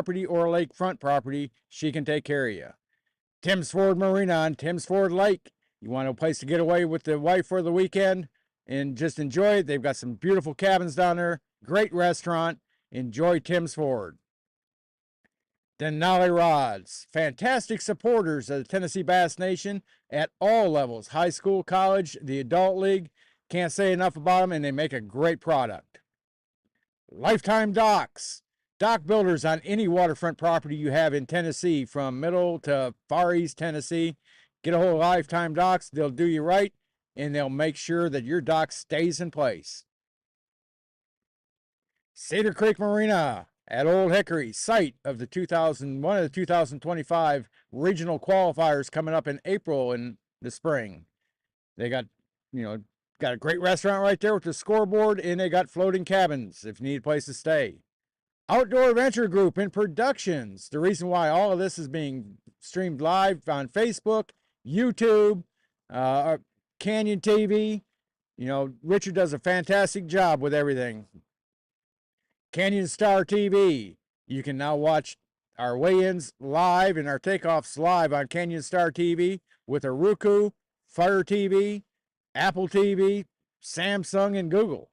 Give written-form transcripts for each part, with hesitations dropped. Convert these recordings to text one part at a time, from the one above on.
property or lakefront property, she can take care of you. Tim's Ford Marina on Tim's Ford Lake. You want a place to get away with the wife for the weekend and just enjoy it. They've got some beautiful cabins down there, great restaurant. Enjoy Tim's Ford. Denali Rods, fantastic supporters of the Tennessee Bass Nation at all levels, high school, college, the adult league. Can't say enough about them, and they make a great product. Lifetime Docks, dock builders on any waterfront property you have in Tennessee, from middle to far east Tennessee. Get a hold of Lifetime Docks. They'll do you right, and they'll make sure that your dock stays in place. Cedar Creek Marina at Old Hickory, site of the 2025 regional qualifiers coming up in April in the spring. They got, got a great restaurant right there with the scoreboard, and they got floating cabins if you need a place to stay. Outdoor Adventure Group and Productions. The reason why all of this is being streamed live on Facebook, YouTube, Canyon TV. Richard does a fantastic job with everything. Canyon Star TV. You can now watch our weigh-ins live and our takeoffs live on Canyon Star TV with a Roku, Fire TV, Apple TV, Samsung, and Google.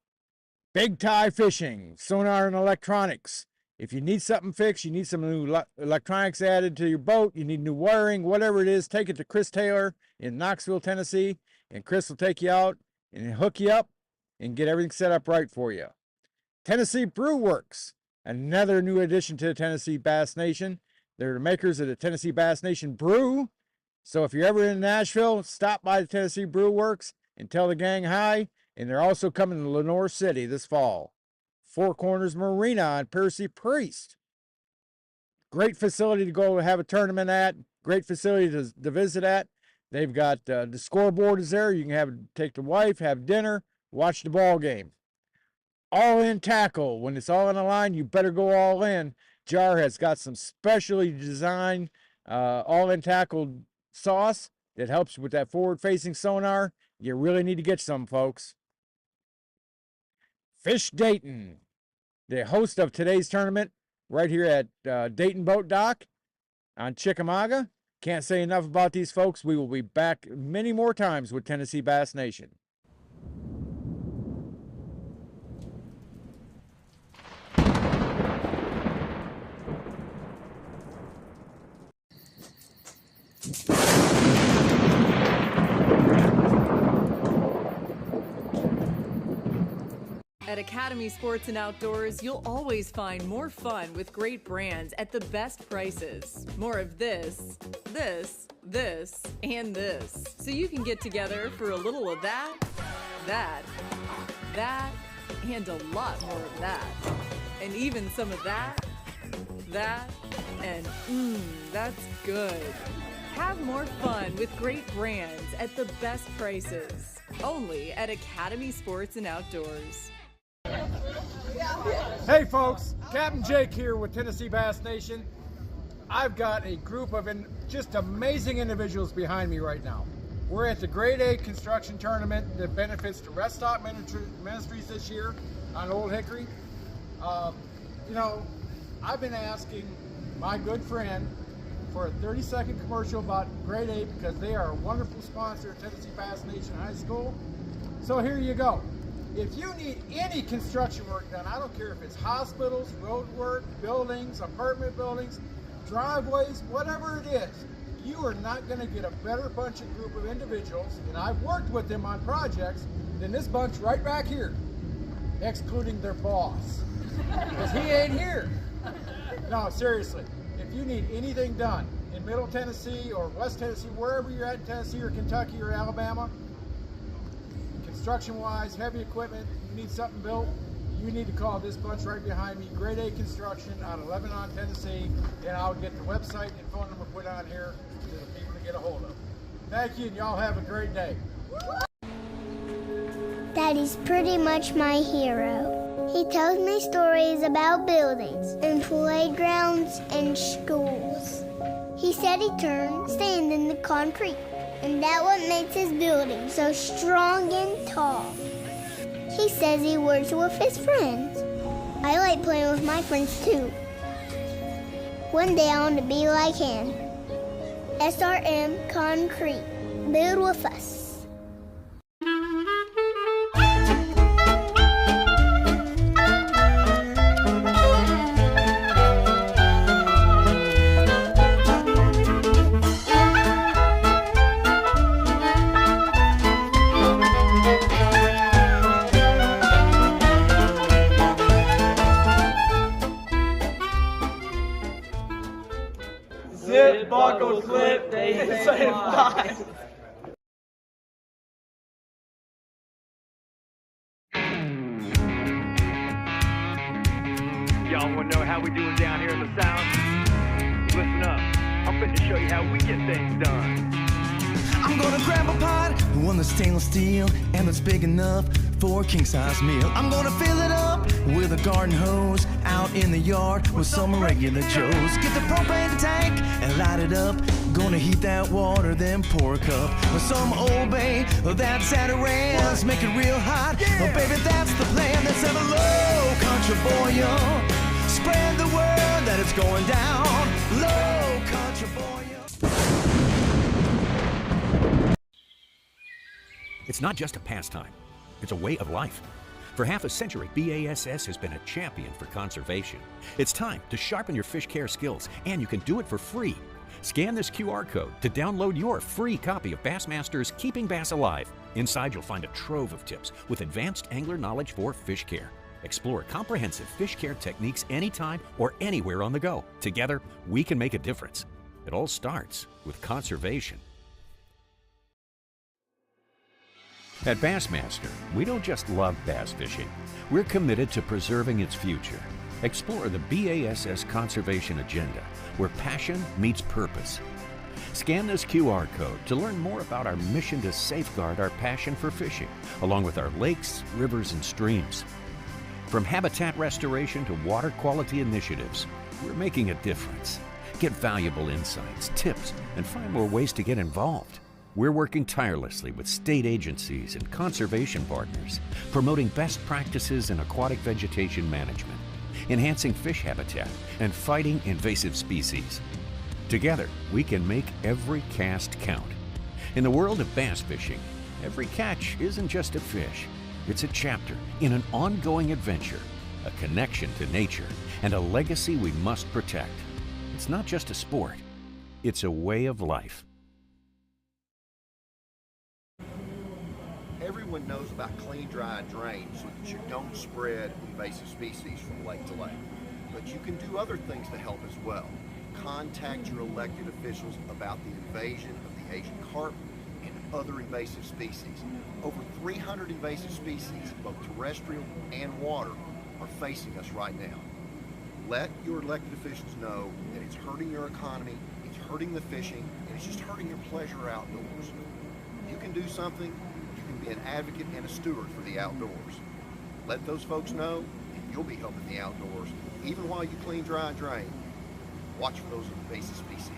Big Tie Fishing, sonar and electronics. If you need something fixed, you need some new electronics added to your boat, you need new wiring, whatever it is, take it to Chris Taylor in Knoxville, Tennessee, and Chris will take you out and hook you up and get everything set up right for you. Tennessee Brew Works, another new addition to the Tennessee Bass Nation. They're the makers of the Tennessee Bass Nation Brew. So if you're ever in Nashville, stop by the Tennessee Brew Works and tell the gang hi. And they're also coming to Lenore City this fall. Four Corners Marina on Percy Priest. Great facility to go have a tournament at. Great facility to visit at. They've got the scoreboard is there. You can take the wife, have dinner, watch the ball game. All In Tackle. When it's all on the line, you better go all in. Jar has got some specially designed all in tackle sauce that helps with that forward-facing sonar. You really need to get some, folks. Fish Dayton, the host of today's tournament right here at Dayton Boat Dock on Chickamauga. Can't say enough about these folks. We will be back many more times with Tennessee Bass Nation. At Academy Sports and Outdoors, you'll always find more fun with great brands at the best prices. More of this, and this. So you can get together for a little of that, and a lot more of that. And even some of that, and that's good. Have more fun with great brands at the best prices. Only at Academy Sports and Outdoors. Hey folks, Captain Jake here with Tennessee Bass Nation. I've got a group of just amazing individuals behind me right now. We're at the Grade A construction tournament that benefits the Rest Stop Ministries this year on Old Hickory. I've been asking my good friend for a 30-second commercial about Grade A because they are a wonderful sponsor of Tennessee Bass Nation High School. So here you go. If you need any construction work done, I don't care if it's hospitals, road work, buildings, apartment buildings, driveways, whatever it is, you are not going to get a better group of individuals, and I've worked with them on projects, than this bunch right back here, excluding their boss, because he ain't here. No, seriously, if you need anything done in Middle Tennessee or West Tennessee, wherever you're at in Tennessee or Kentucky or Alabama, construction-wise, heavy equipment, you need something built, you need to call this bunch right behind me, Grade A Construction out of Lebanon, Tennessee, and I'll get the website and phone number put on here to the people to get a hold of. Thank you, and y'all have a great day. Daddy's pretty much my hero. He tells me stories about buildings and playgrounds and schools. He said he turned sand into concrete, and that what makes his building so strong and tall. He says he works with his friends. I like playing with my friends too. One day I want to be like him. SRM Concrete. Build with us. Zip, buckle, clip, they say fly. Y'all wanna know how we do it down here in the South? Listen up, I'm finna show you how we get things done. I'm gonna grab a pot, one that's stainless steel, and that's big enough for a king-size meal. I'm gonna fill it up with a garden hose, out in the yard with some regular Joes. Get the propane tank and light it up. Gonna heat that water, then pour a cup with some Old Bay, that's at a ranch. Make it real hot, oh baby, that's the plan. Let's have a low country boil. Spread the word that it's going down. Low country boil. It's not just a pastime, it's a way of life. For half a century, BASS has been a champion for conservation. It's time to sharpen your fish care skills, and you can do it for free. Scan this QR code to download your free copy of Bassmaster's Keeping Bass Alive. Inside, you'll find a trove of tips with advanced angler knowledge for fish care. Explore comprehensive fish care techniques anytime or anywhere on the go. Together, we can make a difference. It all starts with conservation. At Bassmaster, we don't just love bass fishing. We're committed to preserving its future. Explore the BASS Conservation Agenda, where passion meets purpose. Scan this QR code to learn more about our mission to safeguard our passion for fishing, along with our lakes, rivers, and streams. From habitat restoration to water quality initiatives, we're making a difference. Get valuable insights, tips, and find more ways to get involved. We're working tirelessly with state agencies and conservation partners, promoting best practices in aquatic vegetation management, enhancing fish habitat, and fighting invasive species. Together, we can make every cast count. In the world of bass fishing, every catch isn't just a fish. It's a chapter in an ongoing adventure, a connection to nature, and a legacy we must protect. It's not just a sport, it's a way of life. Everyone knows about clean, dry, and drain so that you don't spread invasive species from lake to lake. But you can do other things to help as well. Contact your elected officials about the invasion of the Asian carp and other invasive species. Over 300 invasive species, both terrestrial and water, are facing us right now. Let your elected officials know that it's hurting your economy, it's hurting the fishing, and it's just hurting your pleasure outdoors. If you can do something, be an advocate and a steward for the outdoors. Let those folks know, and you'll be helping the outdoors, even while you clean, dry, and drain. Watch for those invasive species.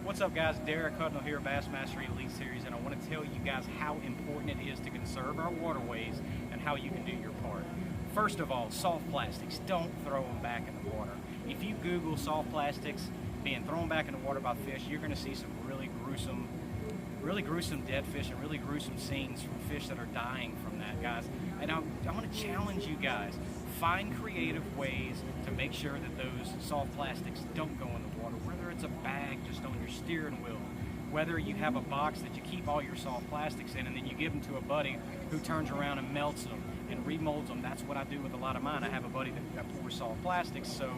What's up, guys? Derek Hudnall here, Bassmaster Elite Series, and I want to tell you guys how important it is to conserve our waterways and how you can do your part. First of all, soft plastics, don't throw them back in the water. If you Google soft plastics being thrown back in the water by fish, you're going to see some really gruesome dead fish and really gruesome scenes from fish that are dying from that, guys. And I want to challenge you guys. Find creative ways to make sure that those soft plastics don't go in the water, whether it's a bag just on your steering wheel, whether you have a box that you keep all your soft plastics in and then you give them to a buddy who turns around and melts them and remolds them. That's what I do with a lot of mine. I have a buddy that pours soft plastics, so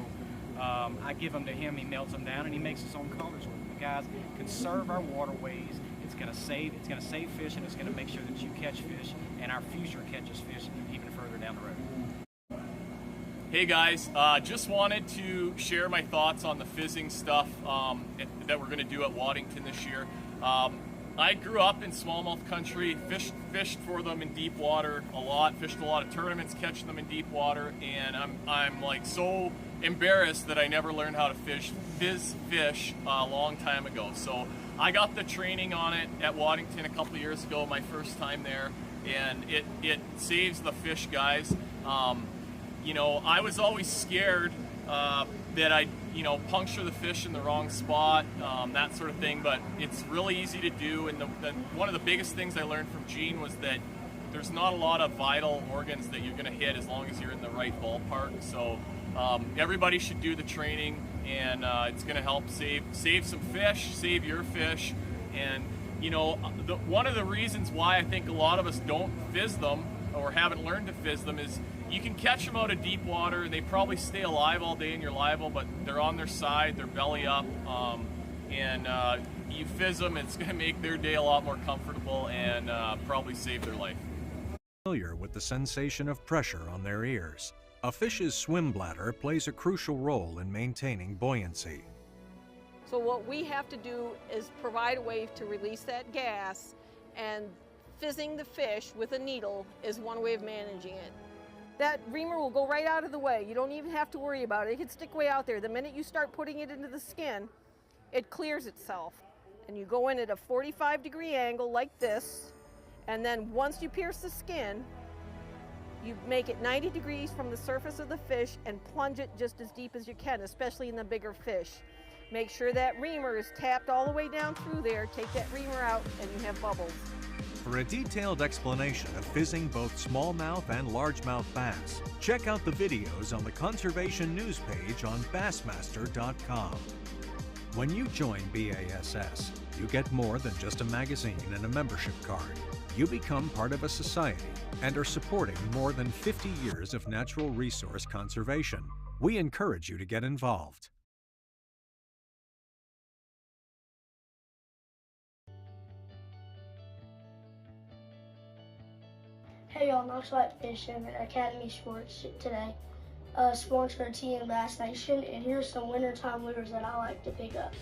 I give them to him, he melts them down, and he makes his own colors with them. Guys, conserve our waterways. It's gonna save fish, and it's gonna make sure that you catch fish and our future catches fish even further down the road. Hey guys, just wanted to share my thoughts on the fizzing stuff that we're gonna do at Waddington this year. I grew up in smallmouth country, fished for them in deep water a lot, fished a lot of tournaments catching them in deep water, and I'm like so embarrassed that I never learned how to fizz fish a long time ago. So I got the training on it at Waddington a couple of years ago, my first time there, and it saves the fish, guys. You know, I was always scared that I, puncture the fish in the wrong spot, that sort of thing. But it's really easy to do. And one of the biggest things I learned from Gene was that there's not a lot of vital organs that you're going to hit as long as you're in the right ballpark. So everybody should do the training, and it's going to help save some fish, save your fish. And one of the reasons why I think a lot of us don't fizz them or haven't learned to fizz them is you can catch them out of deep water and they probably stay alive all day and you're liable, but they're on their side, they're belly up, and you fizz them, it's going to make their day a lot more comfortable and probably save their life. Familiar with the sensation of pressure on their ears. A fish's swim bladder plays a crucial role in maintaining buoyancy. So what we have to do is provide a way to release that gas, and fizzing the fish with a needle is one way of managing it. That reamer will go right out of the way. You don't even have to worry about it. It can stick way out there. The minute you start putting it into the skin, it clears itself. And you go in at a 45-degree angle like this, and then once you pierce the skin, you make it 90 degrees from the surface of the fish and plunge it just as deep as you can, especially in the bigger fish. Make sure that reamer is tapped all the way down through there. Take that reamer out and you have bubbles. For a detailed explanation of fizzing both smallmouth and largemouth bass, check out the videos on the Conservation News page on Bassmaster.com. When you join BASS, you get more than just a magazine and a membership card. You become part of a society and are supporting more than 50 years of natural resource conservation. We encourage you to get involved. Hey y'all, Knox Light Fishing Academy Sports today, sponsored by TN Bass Nation, and here's some wintertime lures that I like to pick up.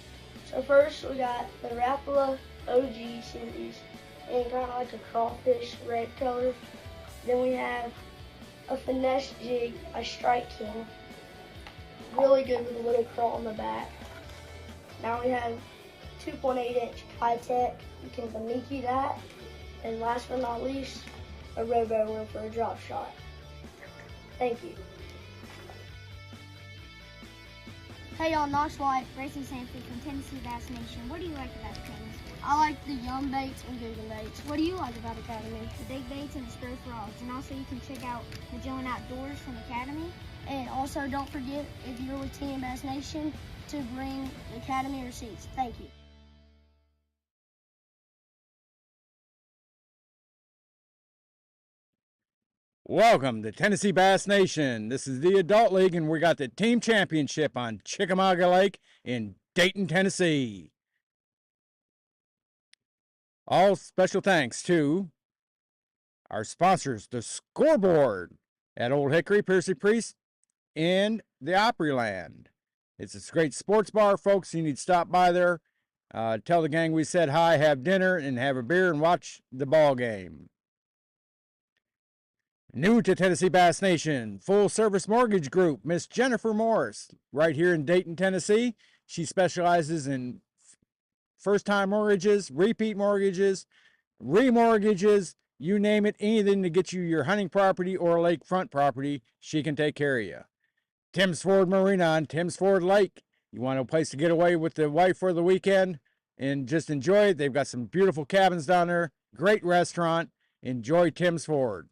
So first we got the Rapala OG series, and kind of like a crawfish red color. Then we have a finesse jig, a Strike King, really good with a little crawl on the back. Now we have 2.8-inch high-tech, you can Baniki that, and last but not least, a robo worm for a drop shot. Thank you. Hey y'all, Knox White, Racing Sanford from Tennessee Bass Nation. What do you like about Academy? I like the Yum baits and Google baits. What do you like about Academy? The big baits and the Spurs rods. And also you can check out Magellan Outdoors from Academy. And also don't forget, if you're with TN Bass Nation, to bring Academy receipts. Thank you. Welcome to Tennessee Bass Nation. This is the Adult League, and we got the team championship on Chickamauga Lake in Dayton, Tennessee. All special thanks to our sponsors, the Scoreboard at Old Hickory, Piercy Priest, and the Opryland. It's a great sports bar, folks. You need to stop by there. Tell the gang we said hi, have dinner, and have a beer and watch the ball game. New to Tennessee Bass Nation, Full Service Mortgage Group, Miss Jennifer Morris, right here in Dayton, Tennessee. She specializes in first-time mortgages, repeat mortgages, remortgages, you name it, anything to get you your hunting property or lakefront property, she can take care of you. Tim's Ford Marina on Tim's Ford Lake. You want a place to get away with the wife for the weekend and just enjoy it. They've got some beautiful cabins down there, great restaurant. Enjoy Tim's Ford.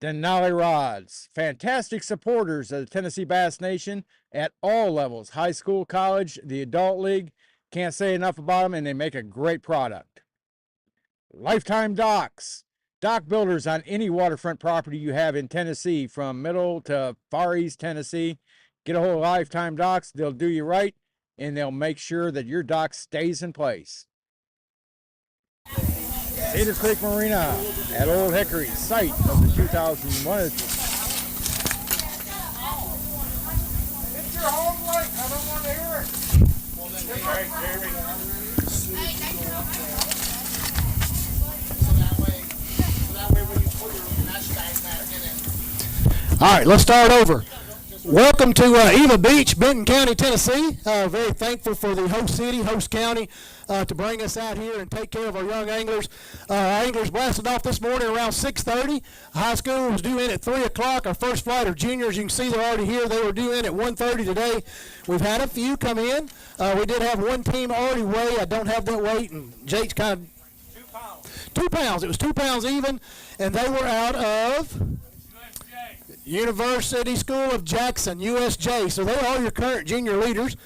Denali Rods, fantastic supporters of the Tennessee Bass Nation at all levels, high school, college, the Adult League. Can't say enough about them, and they make a great product. Lifetime Docks, dock builders on any waterfront property you have in Tennessee, from middle to far east Tennessee. Get a hold of Lifetime Docks. They'll do you right, and they'll make sure that your dock stays in place. Cedar Creek Marina at Old Hickory, site of the 2001. It's your home lake. I don't want to hear it. Well, then, hey, Jeremy. So that way when you put your mesh bag back in it. All right, let's start over. Welcome to Eva Beach, Benton County, Tennessee. Very thankful for the host city, host county, to bring us out here and take care of our young anglers. Our anglers blasted off this morning around 6:30. High school was due in at 3 o'clock. Our first flight of juniors, you can see they're already here. They were due in at 1:30 today. We've had a few come in. We did have one team already weigh. I don't have that weight, and Jake's kind of 2 pounds. It was 2 pounds even, and they were out of University School of Jackson, USJ. So they are your current junior leaders.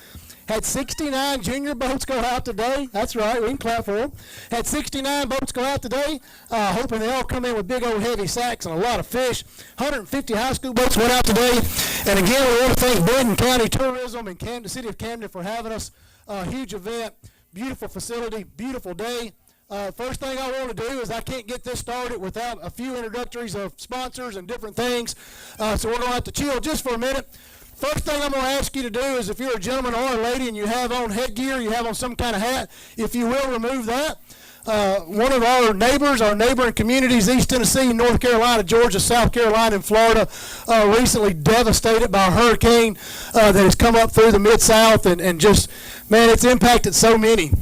Had 69 junior boats go out today. That's right, we can clap for them. Had 69 boats go out today, hoping they all come in with big old heavy sacks and a lot of fish. 150 high school boats went out today. And again, we want to thank Benton County Tourism and Camden, City of Camden for having us. Huge event, beautiful facility, beautiful day. First thing I want to do is I can't get this started without a few introductories of sponsors and different things. So we're going to have to chill just for a minute. First thing I'm going to ask you to do is if you're a gentleman or a lady and you have on headgear, you have on some kind of hat, if you will remove that. One of our neighbors, our neighboring communities, East Tennessee, North Carolina, Georgia, South Carolina, and Florida, recently devastated by a hurricane that has come up through the Mid-South and just, man, it's impacted so many.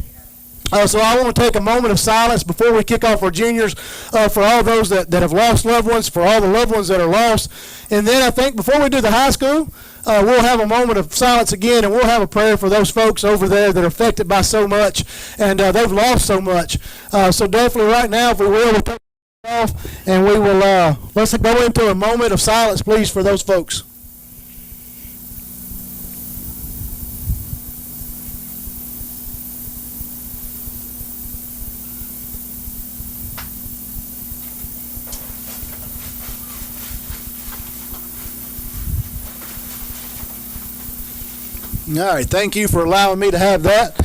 So I want to take a moment of silence before we kick off our juniors for all those that have lost loved ones, for all the loved ones that are lost. And then I think before we do the high school, we'll have a moment of silence again, and we'll have a prayer for those folks over there that are affected by so much, and they've lost so much. So definitely right now, if we will, we'll take it off, and we will, let's go into a moment of silence, please, for those folks. All right, thank you for allowing me to have that.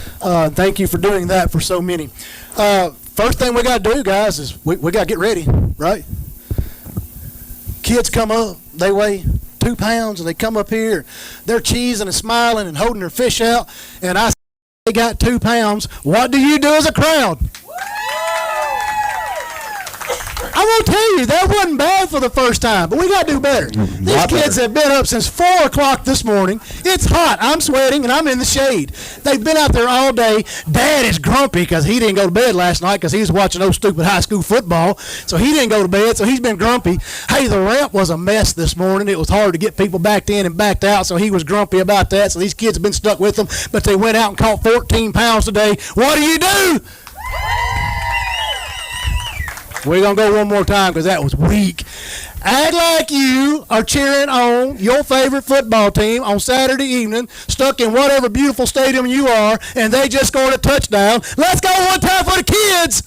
Thank you for doing that for so many. First thing we got to do, guys, is we got to get ready, right? Kids come up, they weigh 2 pounds, and they come up here, they're cheesing and smiling and holding their fish out, and I say they got 2 pounds. What do you do as a crowd? I won't tell you, that wasn't bad for the first time, but we got to do better. These kids have been up since 4 o'clock this morning. It's hot. I'm sweating, and I'm in the shade. They've been out there all day. Dad is grumpy because he didn't go to bed last night because he was watching those stupid high school football, so he didn't go to bed, so he's been grumpy. Hey, the ramp was a mess this morning. It was hard to get people backed in and backed out, so he was grumpy about that, so these kids have been stuck with them, but they went out and caught 14 pounds today. What do you do? We're going to go one more time because that was weak. Act like you are cheering on your favorite football team on Saturday evening, stuck in whatever beautiful stadium you are, and they just scored a touchdown. Let's go one time for the kids.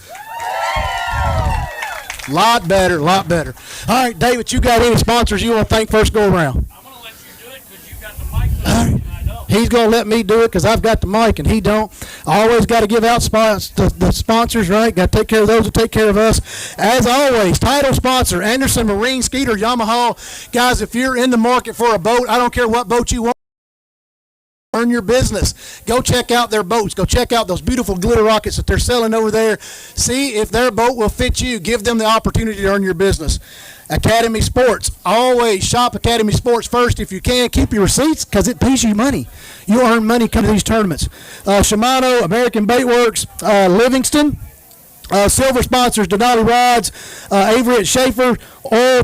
Lot better, lot better. All right, David, you got any sponsors you want to thank first go around? I'm going to let you do it because you got the mic. All right. He's going to let me do it because I've got the mic and he don't. I always got to give out the sponsors, right? Got to take care of those who take care of us. As always, title sponsor, Anderson Marine, Skeeter, Yamaha. Guys, if you're in the market for a boat, I don't care what boat you want. Earn your business. Go check out their boats. Go check out those beautiful glitter rockets that they're selling over there. See if their boat will fit you. Give them the opportunity to earn your business. Academy Sports. Always shop Academy Sports first if you can. Keep your receipts because it pays you money. You earn money coming to these tournaments. Shimano, American Bait Works, Livingston. Silver sponsors, Denali Rods, Avery at Schaefer, Oil.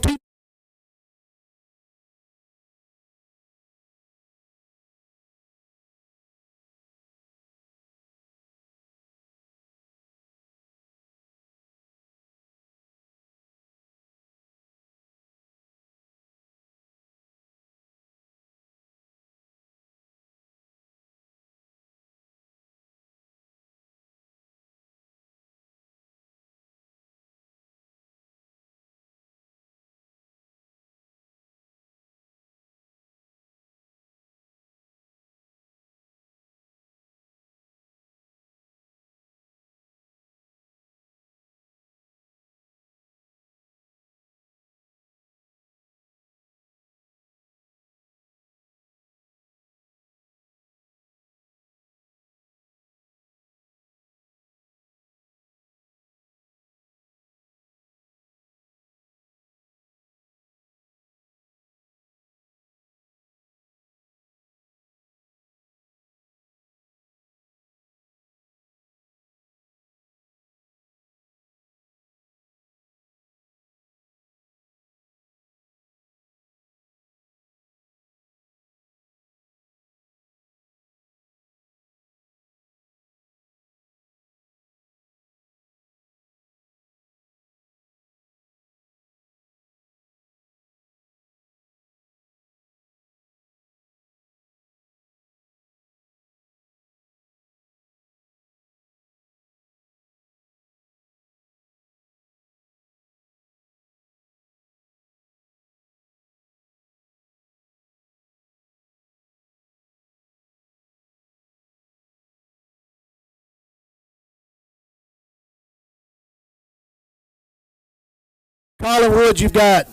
Collinwood, you've got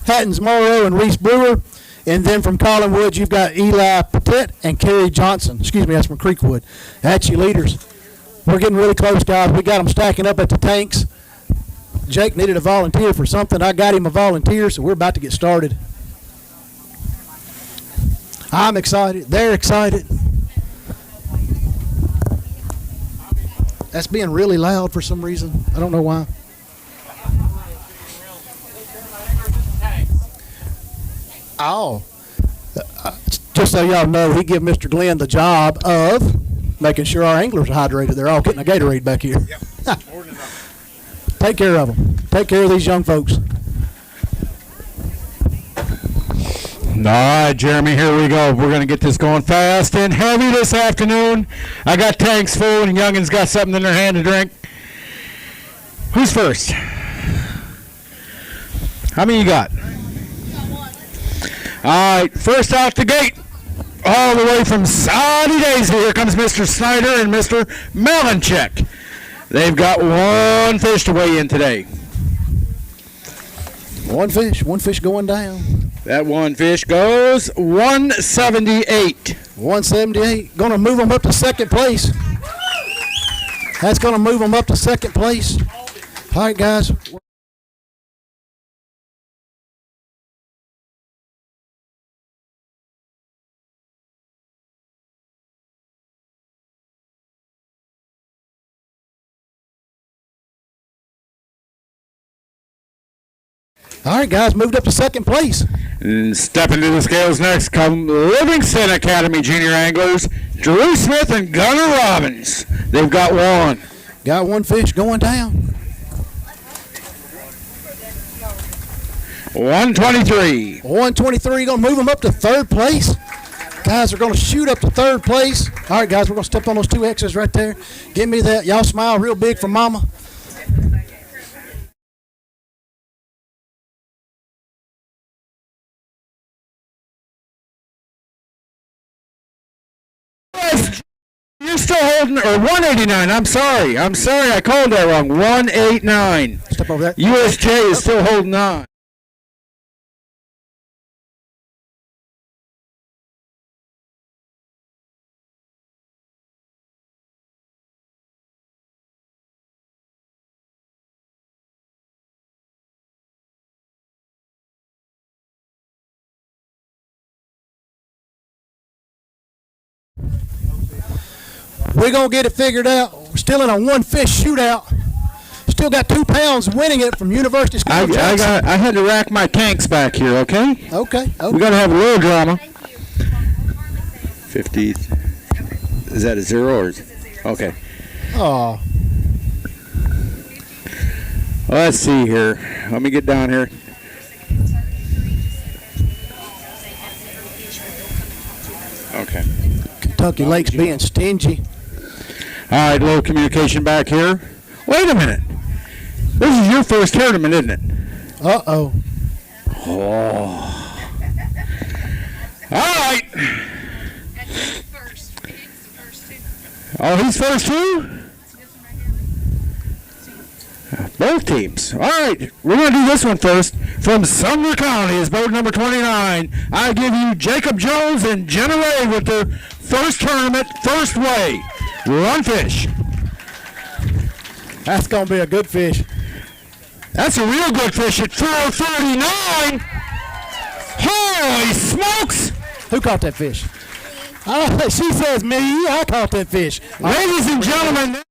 Hattons Morrow and Reese Brewer. And then from Collinwood, you've got Eli Petit and Kerry Johnson. Excuse me, that's from Creekwood. That's your leaders. We're getting really close, guys. We got them stacking up at the tanks. Jake needed a volunteer for something. I got him a volunteer, so we're about to get started. I'm excited. They're excited. That's being really loud for some reason. I don't know why. Oh, just so y'all know, he give Mr. Glenn the job of making sure our anglers are hydrated. They're all getting a Gatorade back here. Yep. Take care of them. Take care of these young folks. All right, Jeremy, here we go. We're going to get this going fast and heavy this afternoon. I got tanks full and youngins got something in their hand to drink. Who's first? How many you got? All right, first out the gate, all the way from Sunny Days, here comes Mr. Snyder and Mr. Malinchek. They've got one fish to weigh in today. One fish going down. That one fish goes 178. 178, going to move them up to second place. That's going to move them up to second place. All right, guys. All right, guys, moved up to second place. And stepping to the scales next come Livingston Academy Junior Anglers, Drew Smith and Gunnar Robbins. They've got one. Got one fish going down. 123. 123, going to move them up to third place. Guys are going to shoot up to third place. All right, guys, we're going to step on those two X's right there. Give me that. Y'all smile real big for Mama. You're still holding, or 189. I'm sorry, I called that wrong. 189. Step over there. USJ is still holding on. We're going to get it figured out. We're still in a one-fish shootout. Still got 2 pounds winning it from University School of Jackson. I had to rack my tanks back here, okay? Okay. We got to have a little drama. 50. Is that a zero or? Okay. Oh. Let's see here. Let me get down here. Okay. Kentucky Lake's being stingy. All right, a little communication back here. Wait a minute. This is your first tournament, isn't it? Uh-oh. Oh. All right. Oh, he's first too? Both teams. All right, we're going to do this one first. From Sumner County is boat number 29. I give you Jacob Jones and Jenna Ray with their first tournament, first weigh. One fish. That's going to be a good fish. That's a real good fish at 439. Holy smokes! Who caught that fish? She says me. I caught that fish. Ladies and gentlemen.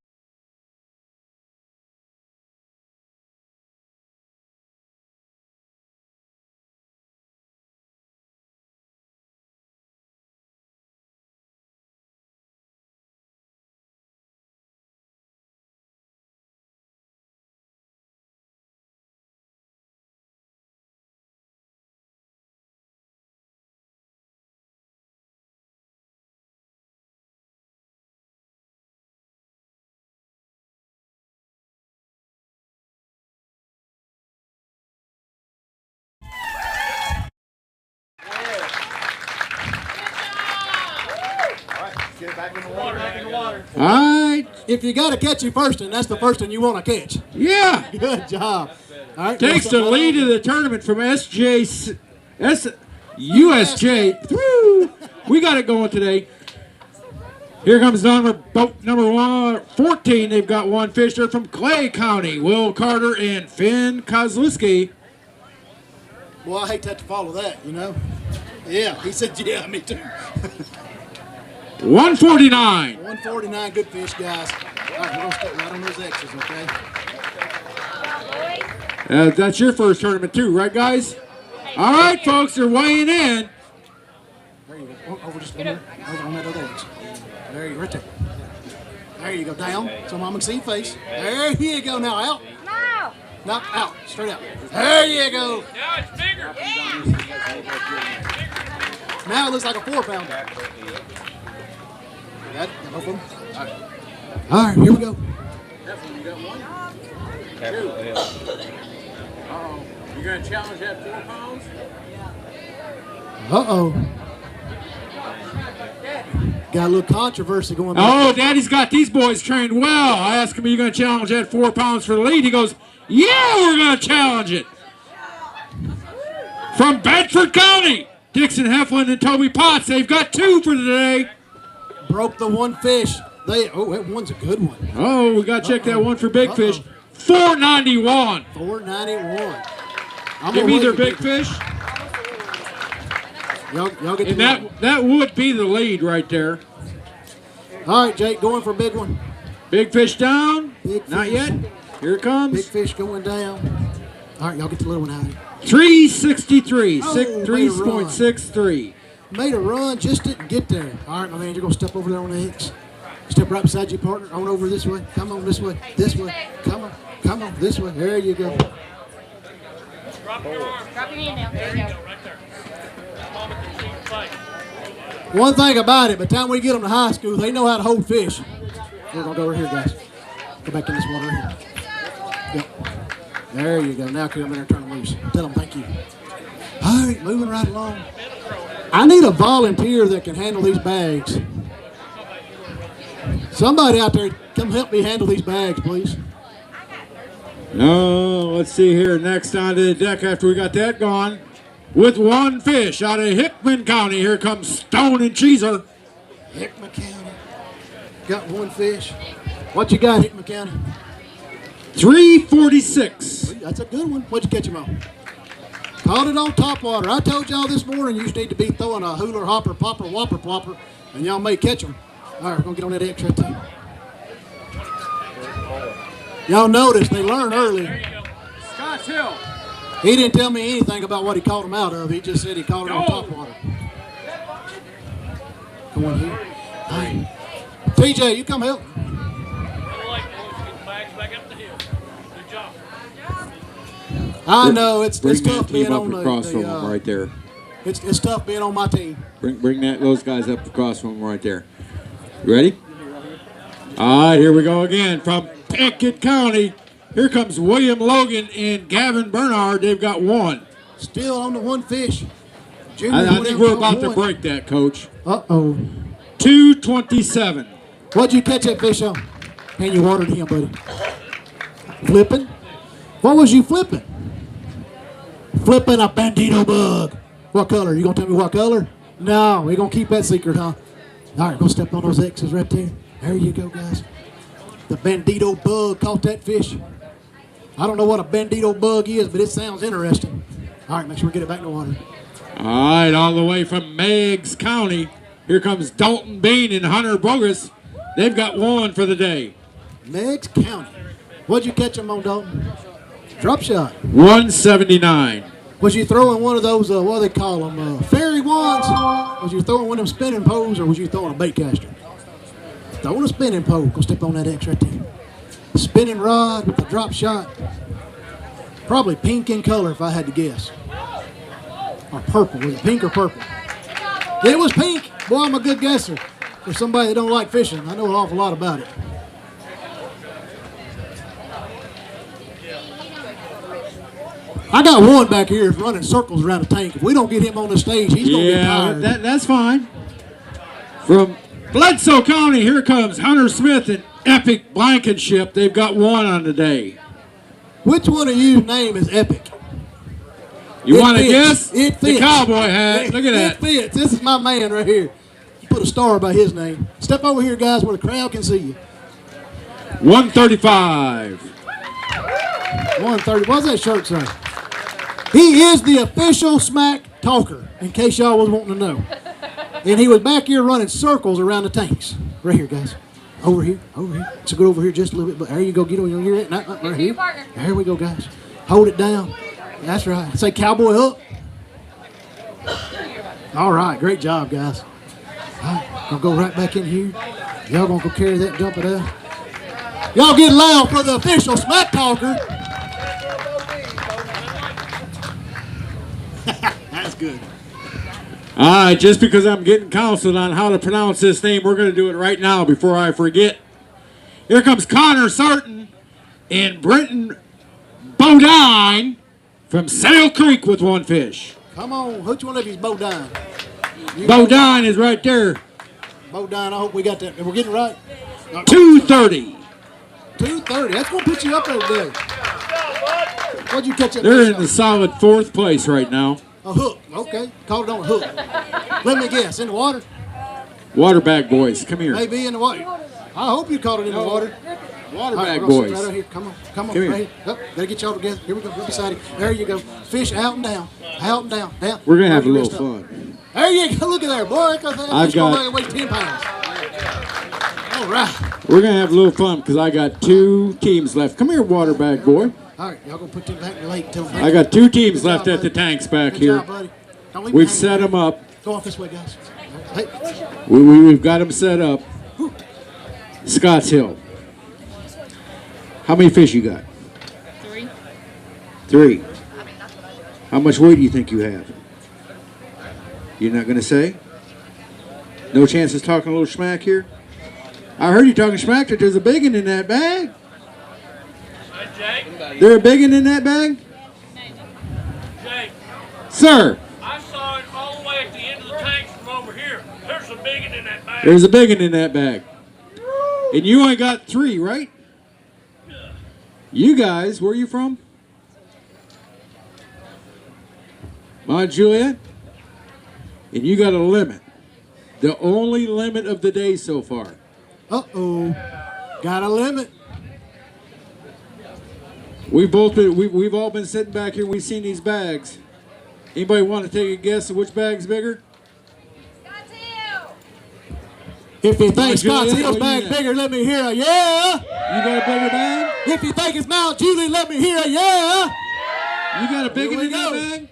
Get it back in the water. Back in the water. All right. If you got to catch him first, and that's the first one you want to catch. Yeah. Good job. All right, takes the lead of the tournament from USJ. Woo! We got it going today. Here comes boat number 14. They've got one fisher from Clay County, Will Carter and Finn Kozlowski. Well, I hate to have to follow that, you know. Yeah, he said, yeah, me too. 149. 149, good fish, guys. All right, we're going to step right on those X's, okay? That's your first tournament too, right, guys? All right, folks, they're weighing in. There you go. Over just over on that other X. There you go, right there. There you go, down. So Mama can see your face. There you go, now out. No. Knock out, straight out. There you go. Now it's bigger. Now it looks like a 4-pounder. Got it? Got both of them? All right, here we go. Uh-oh. You going to challenge that 4 pounds? Uh-oh. Got a little controversy going on. Oh, Daddy's got these boys trained well. I asked him, are you going to challenge that 4 pounds for the lead? He goes, yeah, we're going to challenge it. From Bedford County, Dixon Heflin and Toby Potts. They've got 2 for today. Broke the one fish. That one's a good one. Oh, we got to check that one for big fish. 491. 491. Give me their big fish. Y'all get and that would be the lead right there. All right, Jake, going for a big one. Big fish down. Big fish. Not yet. Here it comes. Big fish going down. All right, y'all get the little one out of here. 363. Oh, 3.63. Made a run, just didn't get there. All right, my man, you're going to step over there on the X. Step right beside your partner. On over this way. Come on this way. This way. Come on. Come on this way. There you go. Drop your arm. Drop your hand down. There you go, right there. Mama can see your face. One thing about it, by the time we get them to high school, they know how to hold fish. We're going to go over here, guys. Go back in this water here. Yep. There you go. Now come in there and turn them loose. Tell them thank you. All right, moving right along. I need a volunteer that can handle these bags. Somebody out there, come help me handle these bags, please. Oh, let's see here. Next onto the deck after we got that gone. With one fish out of Hickman County. Here comes Stone and Cheeser. Hickman County. Got one fish. What you got, Hickman County? 346. That's a good one. What'd you catch him on? Caught it on top water. I told y'all this morning you need to be throwing a hooler, hopper, popper, whopper, plopper, and y'all may catch them. All right, we're going to get on that X right there. Y'all notice they learn early. Scotts Hill. He didn't tell me anything about what he caught them out of. He just said he caught it on top water. Come on here. All right. TJ, you come help. I know it's tough being on across from them right there. It's tough being on my team. Bring those guys up across from them right there. You ready? All right, here we go again from Pickett County. Here comes William Logan and Gavin Bernard. They've got one. Still on the one fish. I think we're about to break that, Coach. Uh-oh. 227. What'd you catch that fish on? And you watered him, buddy. Flipping? What was you flipping? Flipping a bandito bug. What color? You gonna tell me what color? No, we're gonna keep that secret, huh? All right, go step on those X's right there. There you go, guys. The bandito bug caught that fish. I don't know what a bandito bug is, but it sounds interesting. All right, make sure we get it back in the water. All right, all the way from Meigs County. Here comes Dalton Bean and Hunter Bogus. They've got one for the day. Meigs County. What'd you catch them on, Dalton? Drop shot. 179. Was you throwing one of those, what do they call them, fairy wands? Was you throwing one of them spinning poles, or was you throwing a bait caster? Throwing a spinning pole. Go step on that X right there. Spinning rod with a drop shot. Probably pink in color if I had to guess. Or purple. Was it pink or purple? It was pink. Boy, I'm a good guesser. For somebody that don't like fishing, I know an awful lot about it. I got one back here running circles around the tank. If we don't get him on the stage, he's going to get tired. That's fine. From Bledsoe County, here comes Hunter Smith and Epic Blankenship. They've got one on the day. Which one of you's name is Epic? You want to guess? It fits. The cowboy hat. Look at that. It fits. This is my man right here. Put a star by his name. Step over here, guys, where the crowd can see you. 135. 130. What's that shirt say? He is the official smack talker, in case y'all was wanting to know. And he was back here running circles around the tanks. Right here, guys. Over here, over here. So go over here just a little bit. But there you go. Get over here. Right here. There we go, guys. Hold it down. That's right. Say cowboy up. All right. Great job, guys. All right. Gonna go right back in here. Y'all gonna go carry that jumper there. Y'all get loud for the official smack talker. That's good. All right, just because I'm getting counseled on how to pronounce this name, we're going to do it right now before I forget. Here comes Connor Sarton and Brenton Bodine from Sail Creek with one fish. Come on, which one of you's Bodine? Bodine is right there. Bodine, I hope we got that. We're getting it right. 230. 230. That's going to put you up there today. What'd you catch that? They're in the solid 4th place right now. A hook. Okay. Caught it on a hook. Let me guess. In the water? Waterback boys, come here. Maybe in the water. I hope you caught it in the water. Waterback right, boys. Right out here. Come on. Come on. Come here. Right here. Oh, gotta get y'all together. Here we go. Right beside you. There you go. Fish out and down. Out and down. Down. We're going to have a little fun. There you go. Look at there, boy. I've got. Weighs 10 pounds. All right. We're going to have a little fun because I got 2 teams left. Come here, waterback boy. All right. Y'all going to put them back in the lake. I got 2 teams left at the tanks back here. We've set them up. Go off this way, guys. Hey. We've got them set up. Scotts Hill. How many fish you got? 3. How much weight do you think you have? You're not going to say? No chance of talking a little smack here? I heard you talking smack that there's a big one in that bag. There a big one in that bag? Jake. Sir. I saw it all the way at the end of the tanks from over here. There's a big one in that bag. There's a big one in that bag. And you only got 3, right? You guys, where are you from? Mount Juliet? And you got a limit. The only limit of the day so far. Uh-oh. Got a limit. We've all been sitting back here and we've seen these bags. Anybody want to take a guess of which bag's bigger? If you think Scotts Hill's bag's bigger, let me hear a yeah. You got a bigger bag? If you think it's Mount Juliet, let me hear a yeah. You got a big one in that bag?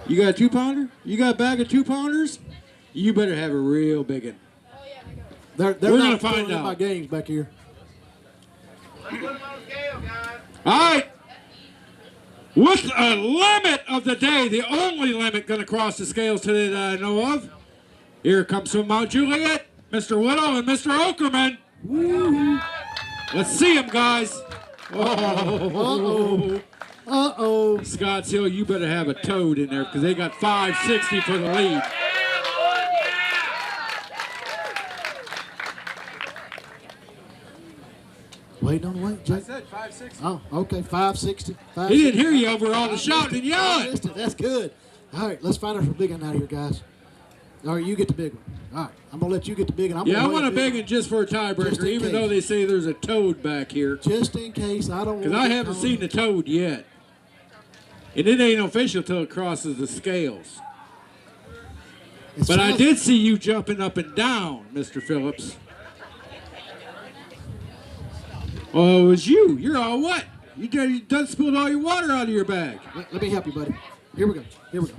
You got a 2-pounder? You got a bag of 2-pounders? You better have a real big one. They're We're not gonna find out. My games back here. All right. With a limit of the day, the only limit going to cross the scales today that I know of. Here comes from Mount Juliet, Mr. Whittle and Mr. Okerman. Woo. Let's see them, guys. Uh-oh. Uh-oh. Scotts Hill, you better have a toad in there because they got 560 for the lead. Wait on the wait, Jake. I said 560. Oh, okay, 560. He didn't hear you over all the shouting and yelling. That's good. All right, let's find out a big one out here, guys. All right, you get the big one. All right, I'm going to let you get the big one. I want a big one just for a tiebreaker, even though they say there's a toad back here. Just in case I don't. Because I haven't seen the toad yet. And it ain't official until it crosses the scales. But I did see you jumping up and down, Mr. Phillips. Oh, it was you. You're all wet. You done spilled all your water out of your bag. Let me help you, buddy. Here we go. Here we go.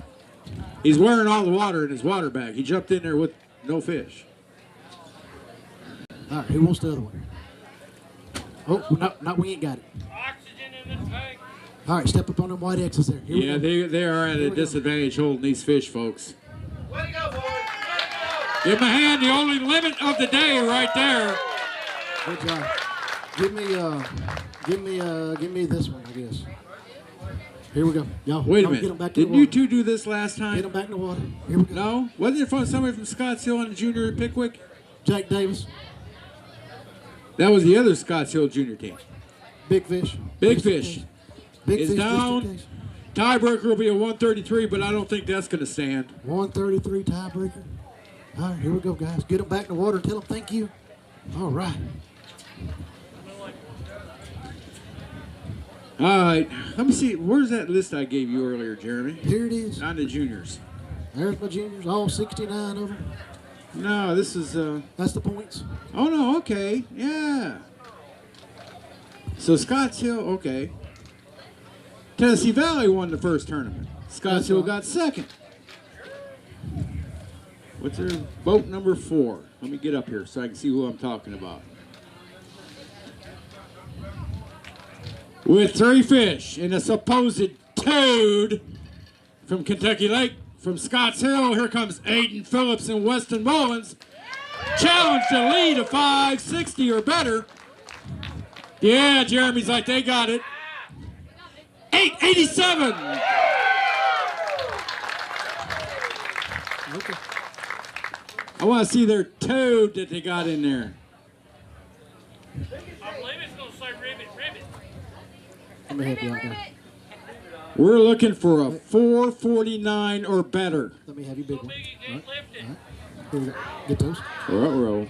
He's wearing all the water in his water bag. He jumped in there with no fish. All right, who wants the other one? Oh, no, we ain't got it. Oxygen in the tank. All right, step up on them white X's there. Here Yeah, they are at a disadvantage holding these fish, folks. Way to go, boys. Give him a hand. The only limit of the day right there. Good job. Give me this one, I guess. Here we go. Y'all, wait a get them minute. back in Didn't the you water. two do this last time? Get them back in the water. Here we go. No? Wasn't it from somebody from Scotts Hill and Junior Pickwick? Jake Davis. That was the other Scotts Hill Junior team. Big fish. Big fish. Big is fish. down. Tiebreaker will be a 133, but I don't think that's going to stand. 133 tiebreaker. All right, here we go, guys. Get them back in the water and tell them thank you. All right. All right. Let me see. Where's that list I gave you earlier, Jeremy? Here it is. On the juniors. There's my juniors, all 69 of them. No, this is... That's the points. Oh, no, okay. Yeah. So Scotts Hill, okay. Tennessee Valley won the first tournament. Scotts Hill got second. What's their boat number 4? Let me get up here so I can see who I'm talking about. With 3 fish and a supposed toad from Kentucky Lake. From Scotts Hill, here comes Aiden Phillips and Weston Mullins. Challenge to lead a 560 or better. Yeah, Jeremy's like, they got it. 887. Okay. I want to see their toad that they got in there. I believe it's going to say ribbit. Let me help you out there. We're looking for a 449 or better. Let me have you big one. All right. Here we go. Get those. Ruh-roh.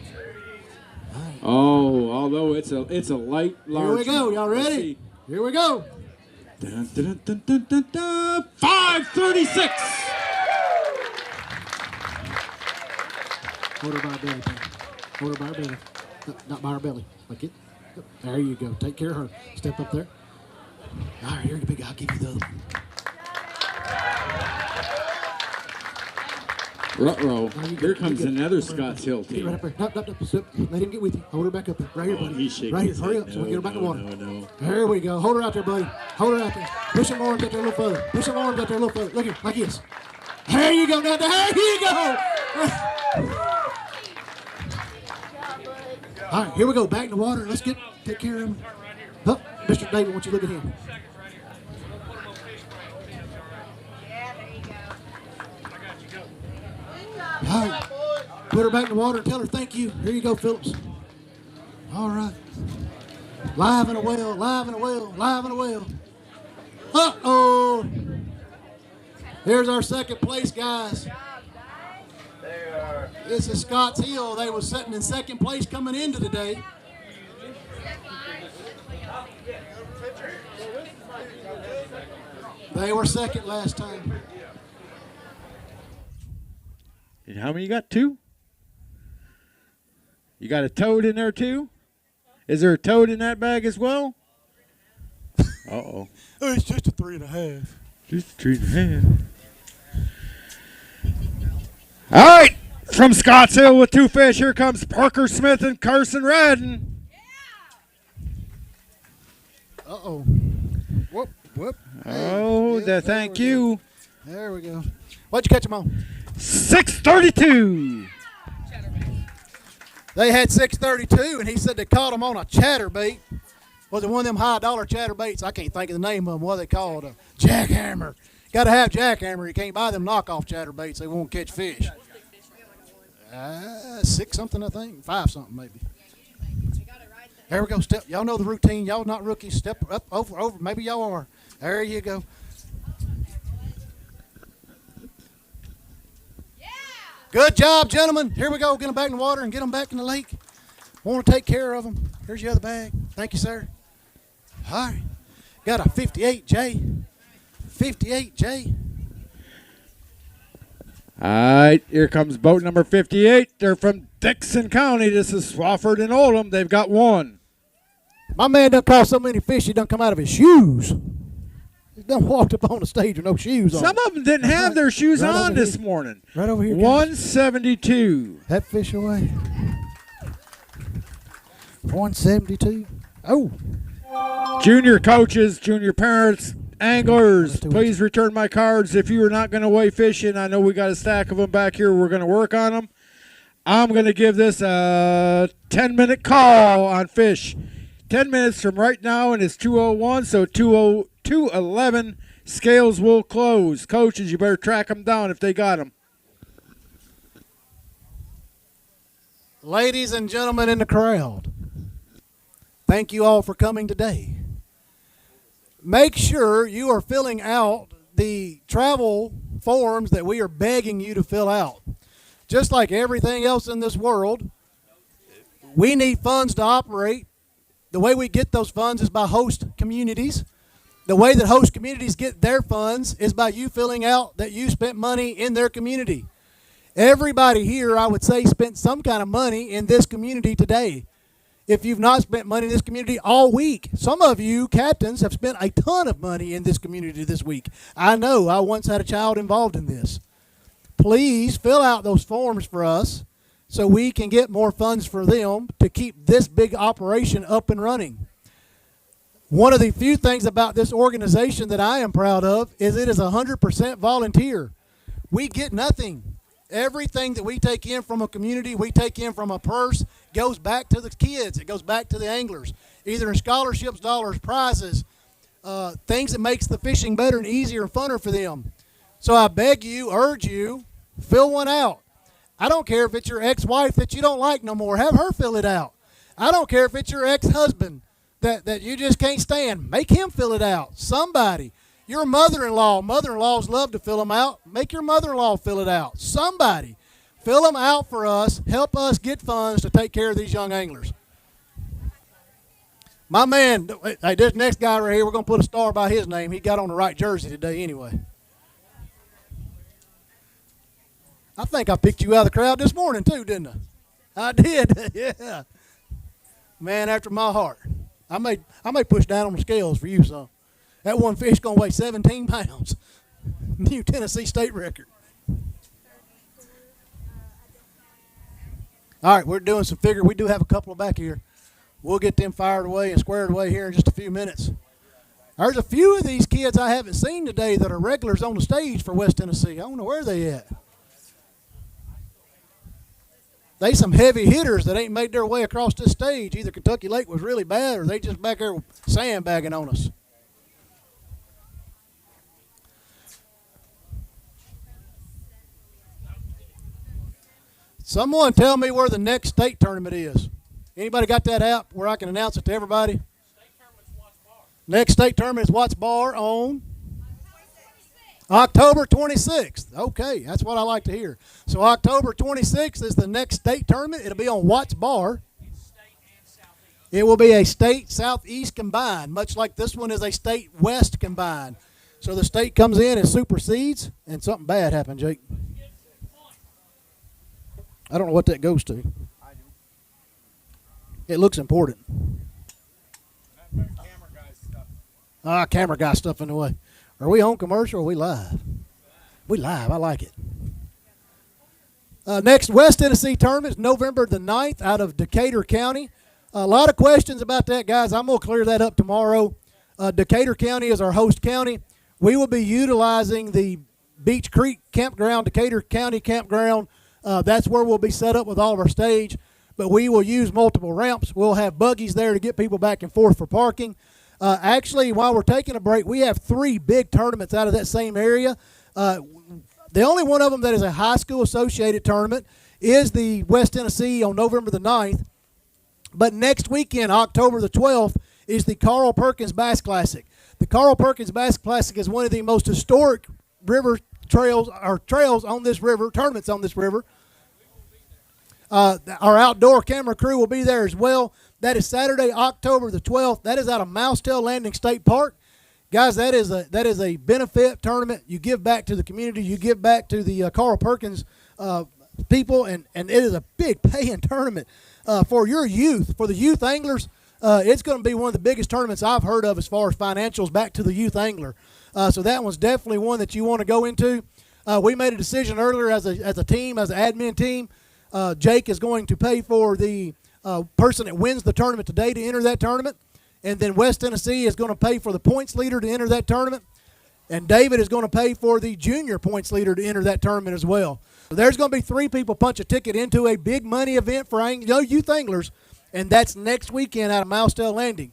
Oh, although it's a light, large. Here we go. Y'all ready? Here we go. Dun, dun, dun, dun, dun, dun. 536. Hold her by her belly, Tom. Hold her by her belly. Not by her belly. Like it. There you go. Take care of her. Step up there. All right, here you go. I'll give you the other one. Ruh-roh. Here comes another Scotts Hill Get team. right up there. No. Step. Let him get with you. Hold her back up there. Right here, buddy. He's shaking right here. his Hurry head. up so we can get her back in the water. No. There we go. Hold her out there, buddy. Hold her out there. Push them arms out there a little further. Push them arms out there a little further. Look here, like this. There you go. Now, there you go. All right, here we go. Back in the water. Let's take care of him. Oh, Mr. David, why don't you look at him? All right. Put her back in the water and tell her thank you. Here you go, Phillips. All right. Live in a well, live in a well, live in a well. Uh-oh. Here's our second place, guys. This is Scotts Hill. They were sitting in second place coming into the day. They were second last time. And how many you got? 2? You got a toad in there too? Is there a toad in that bag as well? Uh-oh. Oh, it's just a 3.5. Just a 3.5. All right. From Scotts Hill with 2 fish, here comes Parker Smith and Carson Radden. Uh-oh. Whoop. Oh, thank you. There we go. What'd you catch them on? 632. They had 632, and he said they caught them on a chatterbait. Was it one of them high-dollar chatterbaits? I can't think of the name of them. What are they called? A jackhammer. Got to have jackhammer. You can't buy them knockoff chatterbaits. They won't catch fish. 6 something, I think. 5 something, maybe. There we go. Step. Y'all know the routine. Y'all not rookies. Step up, over. Maybe y'all are. There you go. Good job, gentlemen. Here we go. Get them back in the water and get them back in the lake. Want to take care of them. Here's your other bag. Thank you, sir. All right. Got a 58J. 58J. All right, here comes boat number 58. They're from Dixon County. This is Swafford and Oldham. They've got 1. My man done caught so many fish he done come out of his shoes. He done walked up on the stage with no shoes on. Some of them didn't have their shoes on this morning. Right over here. 172. That fish away. 172. Oh. Junior coaches, junior parents, anglers, please return my cards if you are not going to weigh fishing. I know we got a stack of them back here. We're going to work on them. I'm going to give this a 10-minute call on fish. 10 minutes from right now, and it's 2:01, so 2:11 scales will close. Coaches, you better track them down if they got them. Ladies and gentlemen in the crowd, thank you all for coming today. make sure you are filling out the travel forms that we are begging you to fill out. Just like everything else in this world, we need funds to operate. The way we get those funds is by host communities. The way that host communities get their funds is by you filling out that you spent money in their community. Everybody here, I would say, spent some kind of money in this community today. If you've not spent money in this community all week, some of you captains have spent a ton of money in this community this week. I know, I once had a child involved in this. Please fill out those forms for us so we can get more funds for them to keep this big operation up and running. One of the few things about this organization that I am proud of is it is 100% volunteer. We get nothing. Everything that we take in from a community, we take in from a purse, goes back to the kids. It goes back to the anglers, either in scholarships, dollars, prizes, things that makes the fishing better and easier and funner for them. So I beg you, urge you, fill one out. I don't care if it's your ex-wife that you don't like no more. Have her fill it out. I don't care if it's your ex-husband that you just can't stand. Make him fill it out. Somebody. Your mother-in-law. Mother-in-laws love to fill them out. Make your mother-in-law fill it out. Somebody. Fill them out for us. Help us get funds to take care of these young anglers. My man, hey, this next guy right here, we're going to put a star by his name. He got on the right jersey today anyway. I think I picked you out of the crowd this morning too, didn't I? I did, yeah. Man after my heart. I may push down on the scales for you, son. That one fish going to weigh 17 pounds. New Tennessee state record. All right, we're doing some figure. We do have a couple back here. We'll get them fired away and squared away here in just a few minutes. There's a few of these kids I haven't seen today that are regulars on the stage for West Tennessee. I don't know where they at. They some heavy hitters that ain't made their way across this stage. Either Kentucky Lake was really bad or they just back there sandbagging on us. Someone tell me where the next state tournament is. Anybody got that app where I can announce it to everybody? Next state tournament is Watts Bar on October 26th. Okay, that's what I like to hear. So October 26th is the next state tournament. It'll be on Watts Bar. It will be a state southeast combined, much like this one is a state west combined. So the state comes in and supersedes, and something bad happened, Jake. I don't know what that goes to. It looks important. Camera guy stuff in the way. Are we on commercial or are we live? We live. I like it. Next West Tennessee tournament is November the 9th out of Decatur County. A lot of questions about that, guys. I'm going to clear that up tomorrow. Decatur County is our host county. We will be utilizing the Beach Creek Campground, Decatur County Campground. That's where we'll be set up with all of our stage. But we will use multiple ramps. We'll have buggies there to get people back and forth for parking. Actually, while we're taking a break, we have 3 big tournaments out of that same area. The only one of them that is a high school associated tournament is the West Tennessee on November the 9th. But next weekend, October the 12th, is the Carl Perkins Bass Classic. The Carl Perkins Bass Classic is one of the most historic river trails on this river, tournaments on this river. Our outdoor camera crew will be there as well. That is Saturday, October the 12th. That is out of Mousetail Landing State Park. Guys, that is a benefit tournament. You give back to the community. You give back to the Carl Perkins people, and it is a big paying tournament for your youth, for the youth anglers. It's going to be one of the biggest tournaments I've heard of as far as financials back to the youth angler. So that one's definitely one that you want to go into. We made a decision earlier as a team, as an admin team. Jake is going to pay for the person that wins the tournament today to enter that tournament. And then West Tennessee is going to pay for the points leader to enter that tournament. And David is going to pay for the junior points leader to enter that tournament as well. So there's going to be 3 people punch a ticket into a big money event for youth anglers. And that's next weekend out of Mousetail Landing.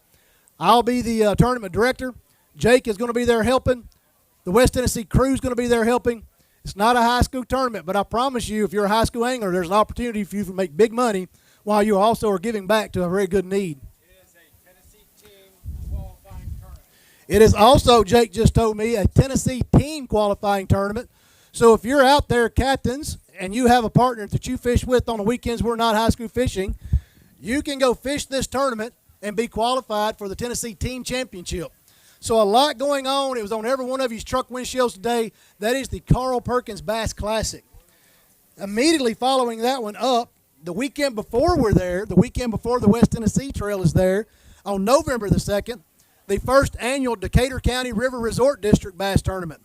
I'll be the tournament director. Jake is going to be there helping. The West Tennessee crew is going to be there helping. It's not a high school tournament, but I promise you, if you're a high school angler, there's an opportunity for you to make big money while you also are giving back to a very good need. It is also, Jake just told me, a Tennessee team qualifying tournament. So if you're out there, captains, and you have a partner that you fish with on the weekends we're not high school fishing, you can go fish this tournament and be qualified for the Tennessee Team Championship. So a lot going on. It was on every one of these truck windshields today. That is the Carl Perkins Bass Classic. Immediately following that one up, the weekend before we're there, the weekend before the West Tennessee Trail is there, on November the 2nd, the first annual Decatur County River Resort District Bass Tournament.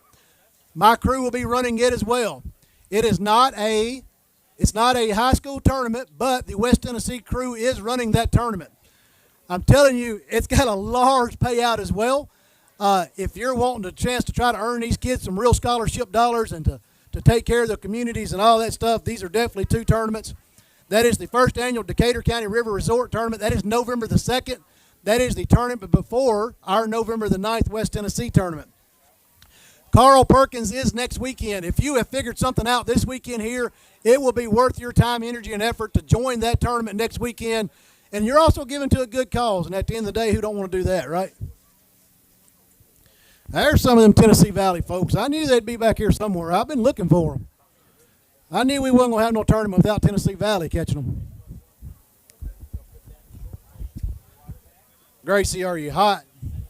My crew will be running it as well. It's not a high school tournament, but the West Tennessee crew is running that tournament. I'm telling you, it's got a large payout as well. If you're wanting a chance to try to earn these kids some real scholarship dollars and to take care of the communities and all that stuff, these are definitely two tournaments. That is the first annual Decatur County River Resort Tournament. That is November the 2nd. That is the tournament before our November the 9th West Tennessee tournament. Carl Perkins is next weekend. If you have figured something out this weekend here, it will be worth your time, energy, and effort to join that tournament next weekend. And you're also giving to a good cause. And at the end of the day, who don't want to do that, right? There's some of them Tennessee Valley folks. I knew they'd be back here somewhere. I've been looking for them. I knew we wasn't going to have no tournament without Tennessee Valley catching them. Gracie, are you hot?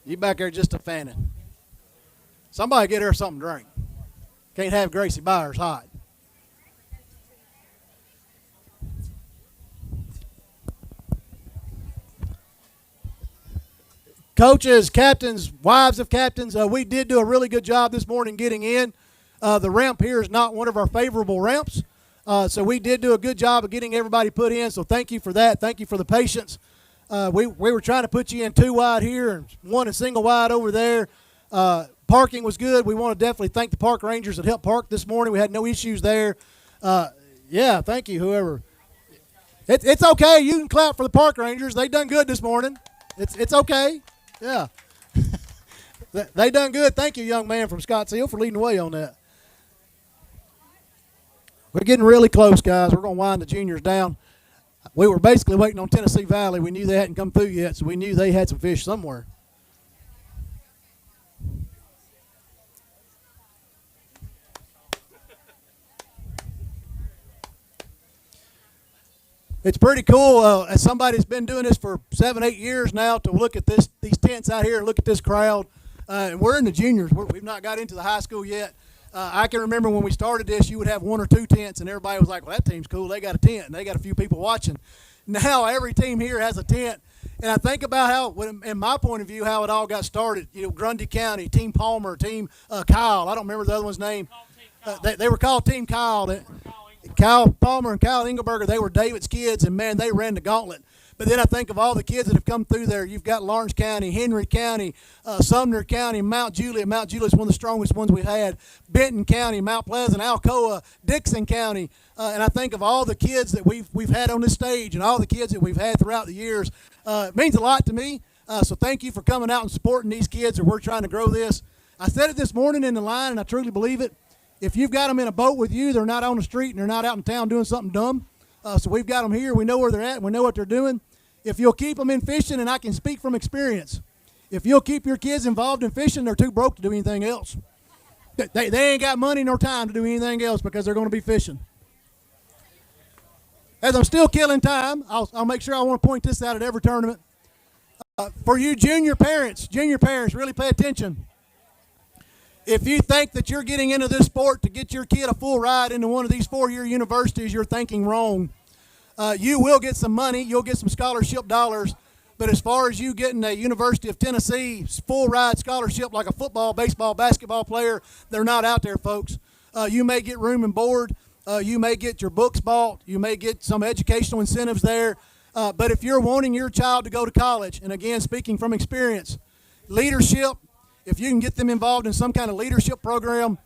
You back there just a fanning. Somebody get her something to drink. Can't have Gracie Byers hot. Coaches, captains, wives of captains, we did do a really good job this morning getting in. The ramp here is not one of our favorable ramps, so we did do a good job of getting everybody put in, so thank you for that. Thank you for the patience. We were trying to put you in 2 wide here and 1 and single wide over there. Parking was good. We want to definitely thank the park rangers that helped park this morning. We had no issues there. Yeah, thank you, whoever. It's okay. You can clap for the park rangers. They done good this morning. It's okay. Yeah. They done good. Thank you, young man from Scottsdale, for leading the way on that. We're getting really close, guys. We're going to wind the juniors down. We were basically waiting on Tennessee Valley. We knew they hadn't come through yet, so we knew they had some fish somewhere. It's pretty cool, as somebody that's been doing this for 7, 8 years now, to look at these tents out here and look at this crowd. And we're in the juniors. We've not got into the high school yet. I can remember when we started this, you would have 1 or 2 tents, and everybody was like, well, that team's cool. They got a tent, and they got a few people watching. Now every team here has a tent. And I think about how, in my point of view, how it all got started. You know, Grundy County, Team Palmer, Team Kyle. I don't remember the other one's name. They were called Team Kyle. Kyle Palmer and Kyle Engelberger, they were David's kids, and, man, they ran the gauntlet. But then I think of all the kids that have come through there. You've got Lawrence County, Henry County, Sumner County, Mount Juliet. Mount Juliet's one of the strongest ones we've had. Benton County, Mount Pleasant, Alcoa, Dixon County. And I think of all the kids that we've had on this stage and all the kids that we've had throughout the years. It means a lot to me. So thank you for coming out and supporting these kids, and we're trying to grow this. I said it this morning in the line, and I truly believe it. If you've got them in a boat with you, they're not on the street and they're not out in town doing something dumb. So we've got them here. We know where they're at. And we know what they're doing. If you'll keep them in fishing, and I can speak from experience, if you'll keep your kids involved in fishing, they're too broke to do anything else. They ain't got money nor time to do anything else because they're going to be fishing. As I'm still killing time, I'll make sure I want to point this out at every tournament. For you junior parents, really pay attention. If you think that you're getting into this sport to get your kid a full ride into one of these 4-year universities, you're thinking wrong. You will get some money. You'll get some scholarship dollars. But as far as you getting a University of Tennessee full ride scholarship like a football, baseball, basketball player, they're not out there, folks. You may get room and board. You may get your books bought. You may get some educational incentives there. But if you're wanting your child to go to college, and again, speaking from experience, leadership, if you can get them involved in some kind of leadership program,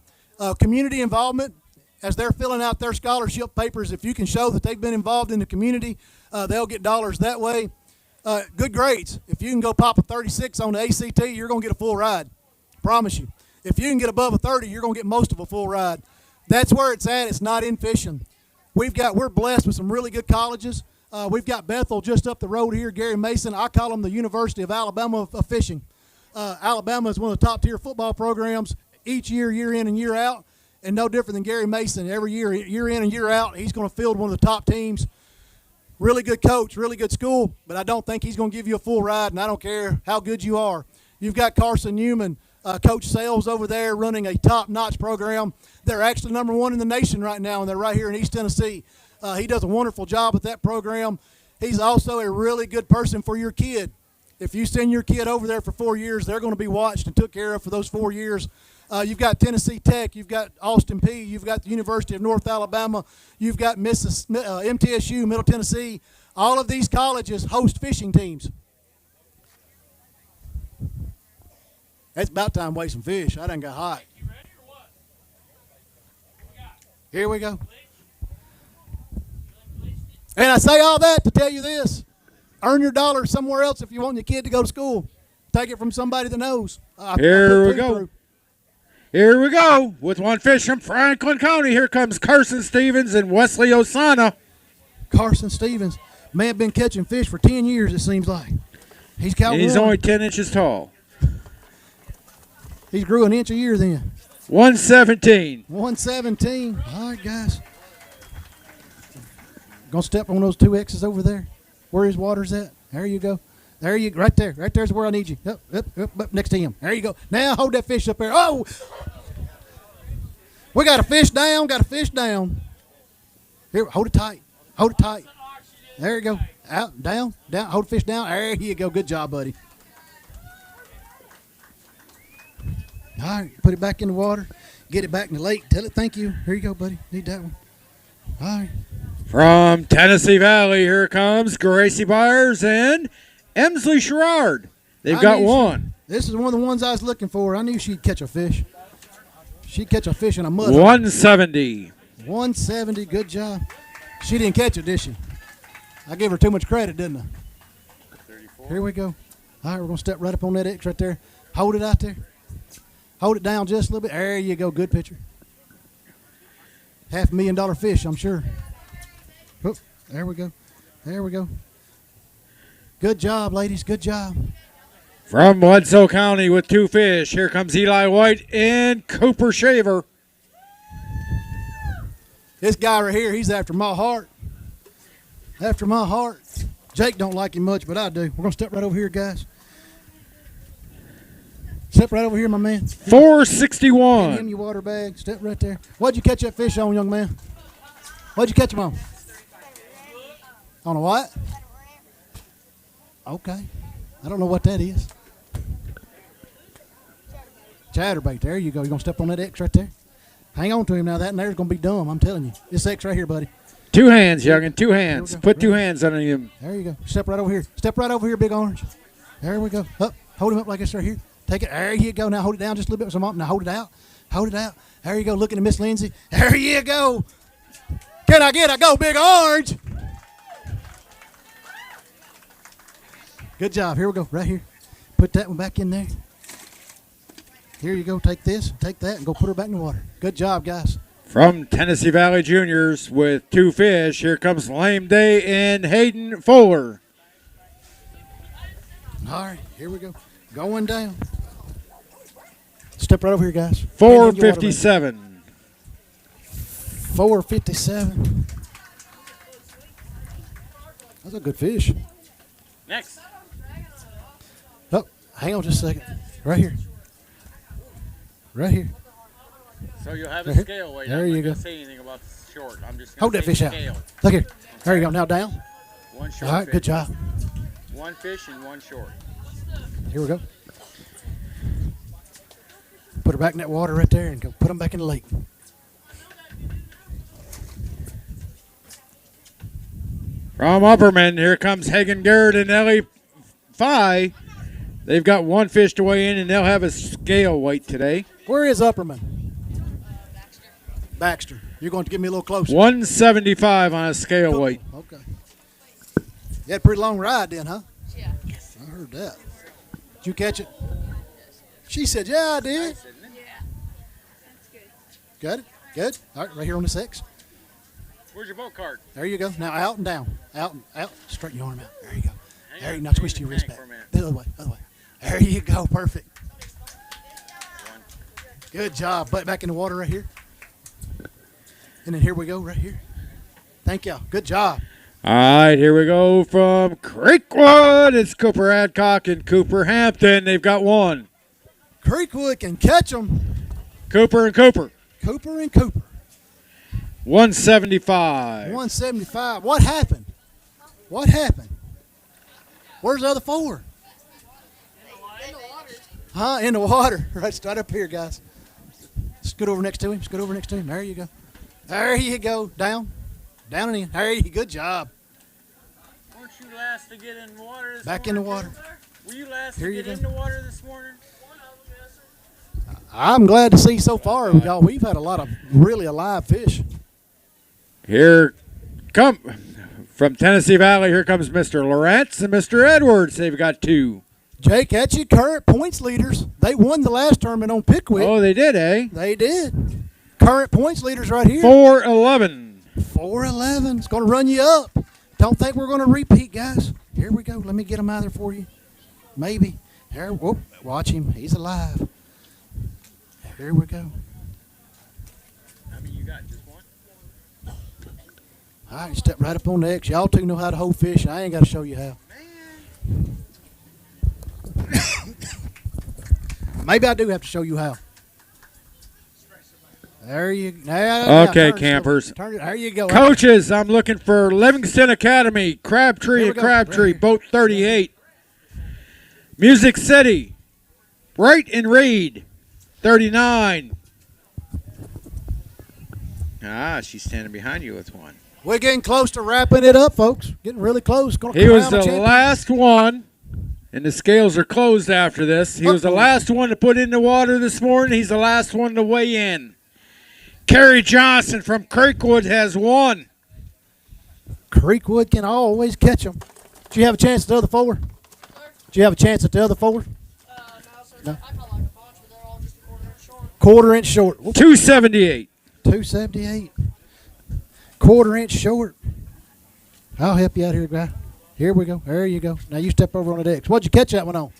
community involvement, as they're filling out their scholarship papers, if you can show that they've been involved in the community, they'll get dollars that way. Good grades. If you can go pop a 36 on the ACT, you're going to get a full ride. Promise you. If you can get above a 30, you're going to get most of a full ride. That's where it's at. It's not in fishing. We're blessed with some really good colleges. We've got Bethel just up the road here, Gary Mason. I call them the University of Alabama of fishing. Alabama is one of the top tier football programs each year, year in and year out, and no different than Gary Mason. Every year, year in and year out, he's going to field one of the top teams. Really good coach, really good school, but I don't think he's going to give you a full ride, and I don't care how good you are. You've got Carson Newman, Coach Sales over there running a top-notch program. They're actually number one in the nation right now, and they're right here in East Tennessee. He does a wonderful job with that program. He's also a really good person for your kid. If you send your kid over there for 4 years, they're going to be watched and took care of for those 4 years. You've got Tennessee Tech, you've got Austin Peay, you've got the University of North Alabama, you've got MTSU, Middle Tennessee. All of these colleges host fishing teams. It's about time to weigh some fish. I done got hot. Here we go. And I say all that to tell you this. Earn your dollar somewhere else if you want your kid to go to school. Take it from somebody that knows. Here we go. Here we go with one fish from Franklin County. Here comes Carson Stevens and Wesley Osana. Carson Stevens. Man been catching fish for 10 years, it seems like. He's only 10 inches tall. He's grew an inch a year then. 117. 117. All right, guys. Gonna step on those 2 X's over there. Where his water's at. There you go. There you go. Right there. Right there's where I need you. Up next to him. There you go. Now hold that fish up there. Oh! We got a fish down. Got a fish down. Here, hold it tight. Hold it tight. There you go. Out, down, down. Hold the fish down. There you go. Good job, buddy. All right, put it back in the water. Get it back in the lake. Tell it thank you. Here you go, buddy. Need that one. All right. From Tennessee Valley, here comes Gracie Byers and Emsley Sherrard. They've got one. This is one of the ones I was looking for. I knew she'd catch a fish. She'd catch a fish in a mud. 170. 170. Good job. She didn't catch it, did she? I gave her too much credit, didn't I? 34. Here we go. All right, we're going to step right up on that X right there. Hold it out there. Hold it down just a little bit. There you go. Good picture. $500,000 fish, I'm sure. Oh, there we go. There we go. Good job, ladies. Good job. From Bledsoe County with 2 fish, here comes Eli White and Cooper Shaver. This guy right here, he's after my heart. After my heart. Jake don't like him much, but I do. We're going to step right over here, guys. Step right over here, my man. 461. Hand him your water bag. Step right there. What'd you catch that fish on, young man? What'd you catch him on? On a what? Okay. I don't know what that is. Chatterbait. There you go. You're going to step on that X right there. Hang on to him now. That and there's going to be dumb. I'm telling you. This X right here, buddy. 2 hands, youngin. 2 hands. Put 2 hands under him. There you go. Step right over here. Step right over here, Big Orange. There we go. Up. Hold him up like this right here. Take it. There you go. Now hold it down just a little bit. Now hold it out. Hold it out. There you go. Looking at Miss Lindsay. There you go. Can I get a go, Big Orange? Good job. Here we go. Right here. Put that one back in there. Here you go. Take this, take that, and go put her back in the water. Good job, guys. From Tennessee Valley Juniors with 2 fish, here comes Lame Day and Hayden Fuller. All right. Here we go. Going down. Step right over here, guys. 457. 457. That's a good fish. Next. Oh, hang on just a second. Right here. Right here. So you'll have Right a here. scale weight. There I'm you not go. gonna say anything about the short. I'm just gonna Hold that say fish out. scale. Look here. There you go. Now down. One short. All right. fish. Good job. 1 fish and 1 short. Here we go. Put her back in that water right there and go put them back in the lake. From Upperman, here comes Hagen Garrett and Ellie Phi. They've got 1 fish to weigh in, and they'll have a scale weight today. Where is Upperman? Baxter. You're going to get me a little closer. 175 on a scale weight. Okay. You had a pretty long ride then, huh? Yeah. I heard that. Did you catch it? She said, yeah, I did. Got it? Good. All right, right here on the 6. Where's your boat card? There you go. Now out and down. Out and out. Straighten your arm out. There you go. There you go. Now twist your wrist back. The other way. Other way. There you go. Perfect. Good job. Butt back in the water right here. And then here we go right here. Thank you. Good job. All right, here we go from Creekwood. It's Cooper Adcock and Cooper Hampton. They've got one. Creekwood can catch them. Cooper and Cooper. Cooper and Cooper. 175. 175. What happened? What happened? Where's the other four? In the water. Huh? In the water. Right up here, guys. Scoot over next to him. Scoot over next to him. There you go. There you go. Down. Down and in. There you go. Good job. Weren't you last to get in the water this Back in the morning? water. Were you last Here to you get in go. the water this morning? I'm glad to see so far, y'all. We've had a lot of really alive fish. Here come from Tennessee Valley. Here comes Mr. Lawrence and Mr. Edwards. They've got two. Jake, that's your current points leaders. They won the last tournament on Pickwick. Oh, they did, eh? They did. Current points leaders right here. 411. 411. It's going to run you up. Don't think we're going to repeat, guys. Here we go. Let me get them out there for you. Maybe. Here, whoop, watch him. He's alive. Here we go. I mean, you got just one? All right, step right up on the X. Y'all two know how to hold fish. I ain't got to show you how. Maybe I do have to show you how. There you go. Okay, campers. There you go. Coaches, I'm looking for Livingston Academy, Crabtree and Crabtree, boat 38. Music City, Bright and Reed, 39. Ah, she's standing behind you with one. We're getting close to wrapping it up, folks. Getting really close. Gonna He was crown the a champion. last one, and the scales are closed after this. He was the last one to put in the water this morning. He's the last one to weigh in. Kerry Johnson from Creekwood has one. Creekwood can always catch them. Do you have a chance at the other four? Do you have a chance at the other four? No. Quarter inch short. 278. 278. Quarter inch short. I'll help you out here, guy. Here we go. There you go. Now you step over on the X. What'd you catch that one on?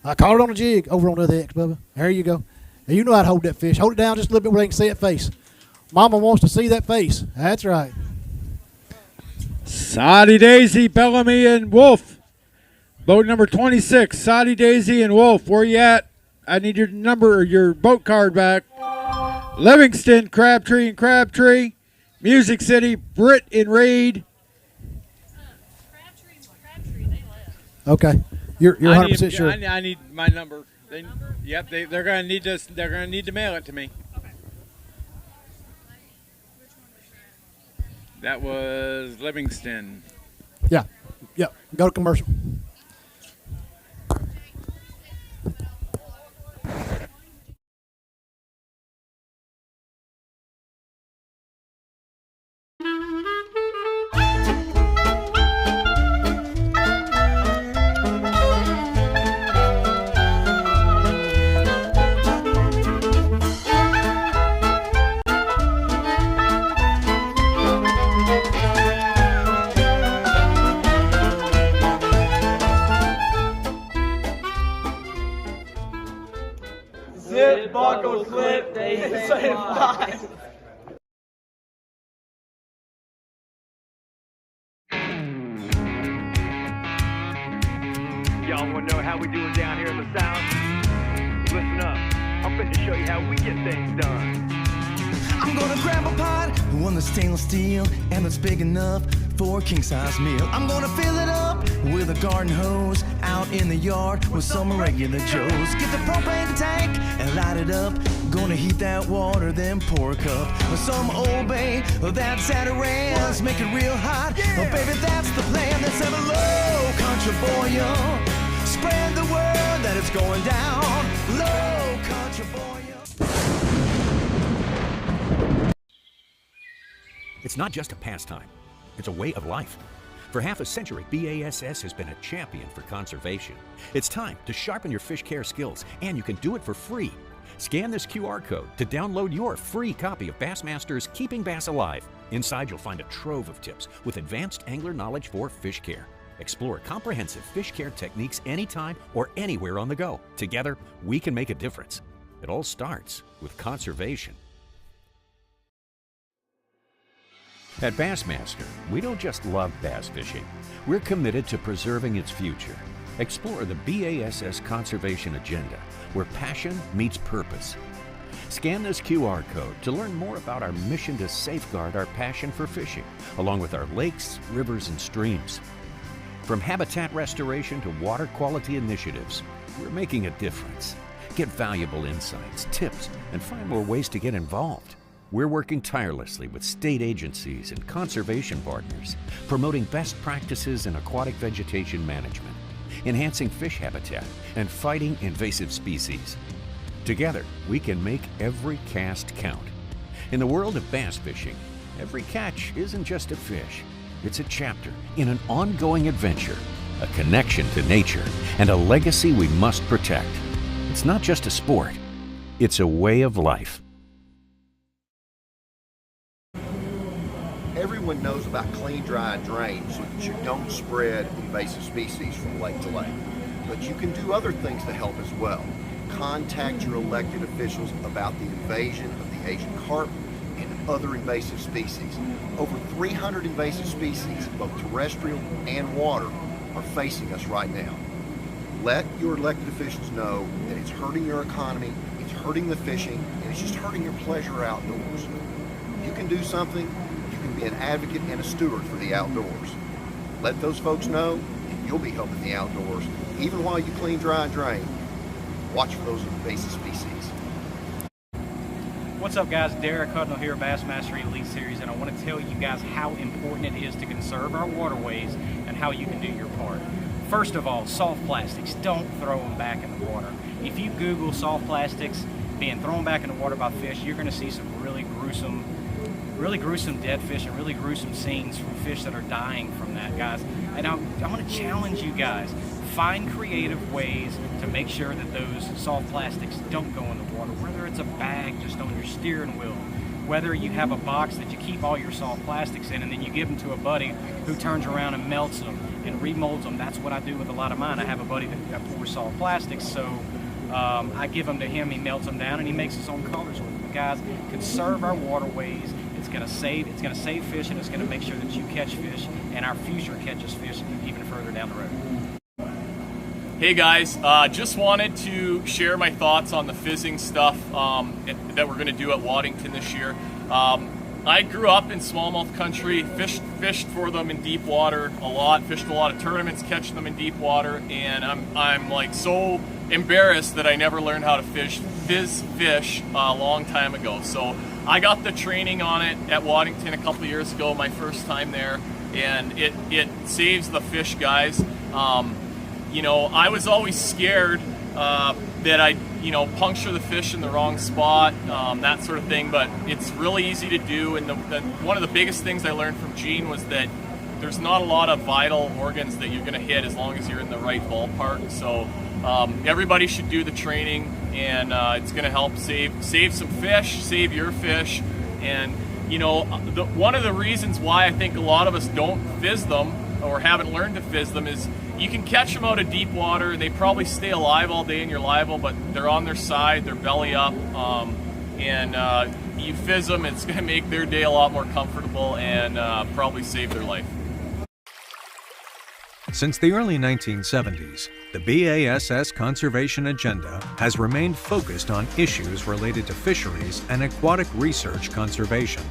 I caught it on a jig over on the other X, Bubba. There you go. Now you know how to hold that fish. Hold it down just a little bit where they can see that face. Mama wants to see that face. That's right. Soddy Daisy, Bellamy, and Wolf. Boat number 26, Soddy Daisy and Wolf. Where you at? I need your number or your boat card back. Livingston, Crabtree and Crabtree. Music City, Britt and Reed. Okay. You're 100% sure. I need my number. Yep, they're gonna need this. They're gonna need to mail it to me. That was Livingston. Yeah. Go to commercial. Zip, buckle, slip, they say fly. Y'all wanna know how we do it down here in the South? Listen up. I'm finna show you how we get things done. I'm gonna grab a pot, one that's stainless steel, and that's big enough for a king-size meal. I'm gonna fill it up with a garden hose out in the yard with some regular Joes. Get the propane tank and light it up. Gonna heat that water, then pour a cup with some Old Bay, that's at a ranch. Make it real hot, oh baby, that's the plan. Let's have a low country boil. Spread the word that it's going down. Low country boil. It's not just a pastime, it's a way of life. For half a century, BASS has been a champion for conservation. It's time to sharpen your fish care skills, and you can do it for free. Scan this QR code to download your free copy of Bassmaster's Keeping Bass Alive. Inside, you'll find a trove of tips with advanced angler knowledge for fish care. Explore comprehensive fish care techniques anytime or anywhere on the go. Together, we can make a difference. It all starts with conservation. At Bassmaster, we don't just love bass fishing. We're committed to preserving its future. Explore the BASS Conservation Agenda, where passion meets purpose. Scan this QR code to learn more about our mission to safeguard our passion for fishing, along with our lakes, rivers, and streams. From habitat restoration to water quality initiatives, we're making a difference. Get valuable insights, tips, and find more ways to get involved. We're working tirelessly with state agencies and conservation partners, promoting best practices in aquatic vegetation management, enhancing fish habitat, and fighting invasive species. Together, we can make every cast count. In the world of bass fishing, every catch isn't just a fish. It's a chapter in an ongoing adventure, a connection to nature, and a legacy we must protect. It's not just a sport, it's a way of life. Everyone knows about clean, dry drains so that you don't spread invasive species from lake to lake. But you can do other things to help as well. Contact your elected officials about the invasion of the Asian carp and other invasive species. Over 300 invasive species, both terrestrial and water, are facing us right now. Let your elected officials know that it's hurting your economy, it's hurting the fishing, and it's just hurting your pleasure outdoors. You can do something. You can be an advocate and a steward for the outdoors. Let those folks know, and you'll be helping the outdoors, even while you clean, dry, and drain. Watch for those invasive species. What's up, guys? Derek Hudnall here, Bassmaster Elite Series, and I want to tell you guys how important it is to conserve our waterways and how you can do your part. First of all, soft plastics. Don't throw them back in the water. If you Google soft plastics being thrown back in the water by fish, you're going to see some really gruesome dead fish and really gruesome scenes from fish that are dying from that, guys. And I want to challenge you guys. Find creative ways to make sure that those soft plastics don't go in the water, whether it's a bag just on your steering wheel, whether you have a box that you keep all your soft plastics in and then you give them to a buddy who turns around and melts them and remolds them. That's what I do with a lot of mine. I have a buddy that pours soft plastics, so I give them to him, he melts them down, and he makes his own colors with them. But guys, conserve our waterways. It's gonna save fish, and it's gonna make sure that you catch fish and our future catches fish even further down the road. Hey guys, just wanted to share my thoughts on the fizzing stuff that we're going to do at Waddington this year. I grew up in smallmouth country, fished for them in deep water a lot, fished a lot of tournaments catching them in deep water, and I'm like so embarrassed that I never learned how to fizz fish a long time ago. So I got the training on it at Waddington a couple years ago, my first time there, and it saves the fish, guys. You know, I was always scared that I'd, puncture the fish in the wrong spot, that sort of thing, but it's really easy to do. And one of the biggest things I learned from Gene was that there's not a lot of vital organs that you're going to hit as long as you're in the right ballpark. So everybody should do the training, and it's going to help save some fish, save your fish. And, one of the reasons why I think a lot of us don't fizz them or haven't learned to fizz them is you can catch them out of deep water and they probably stay alive all day and you're liable, but they're on their side, they're belly up, and you fizz them, it's going to make their day a lot more comfortable and probably save their life. Since the early 1970s, the BASS Conservation Agenda has remained focused on issues related to fisheries and aquatic research conservation.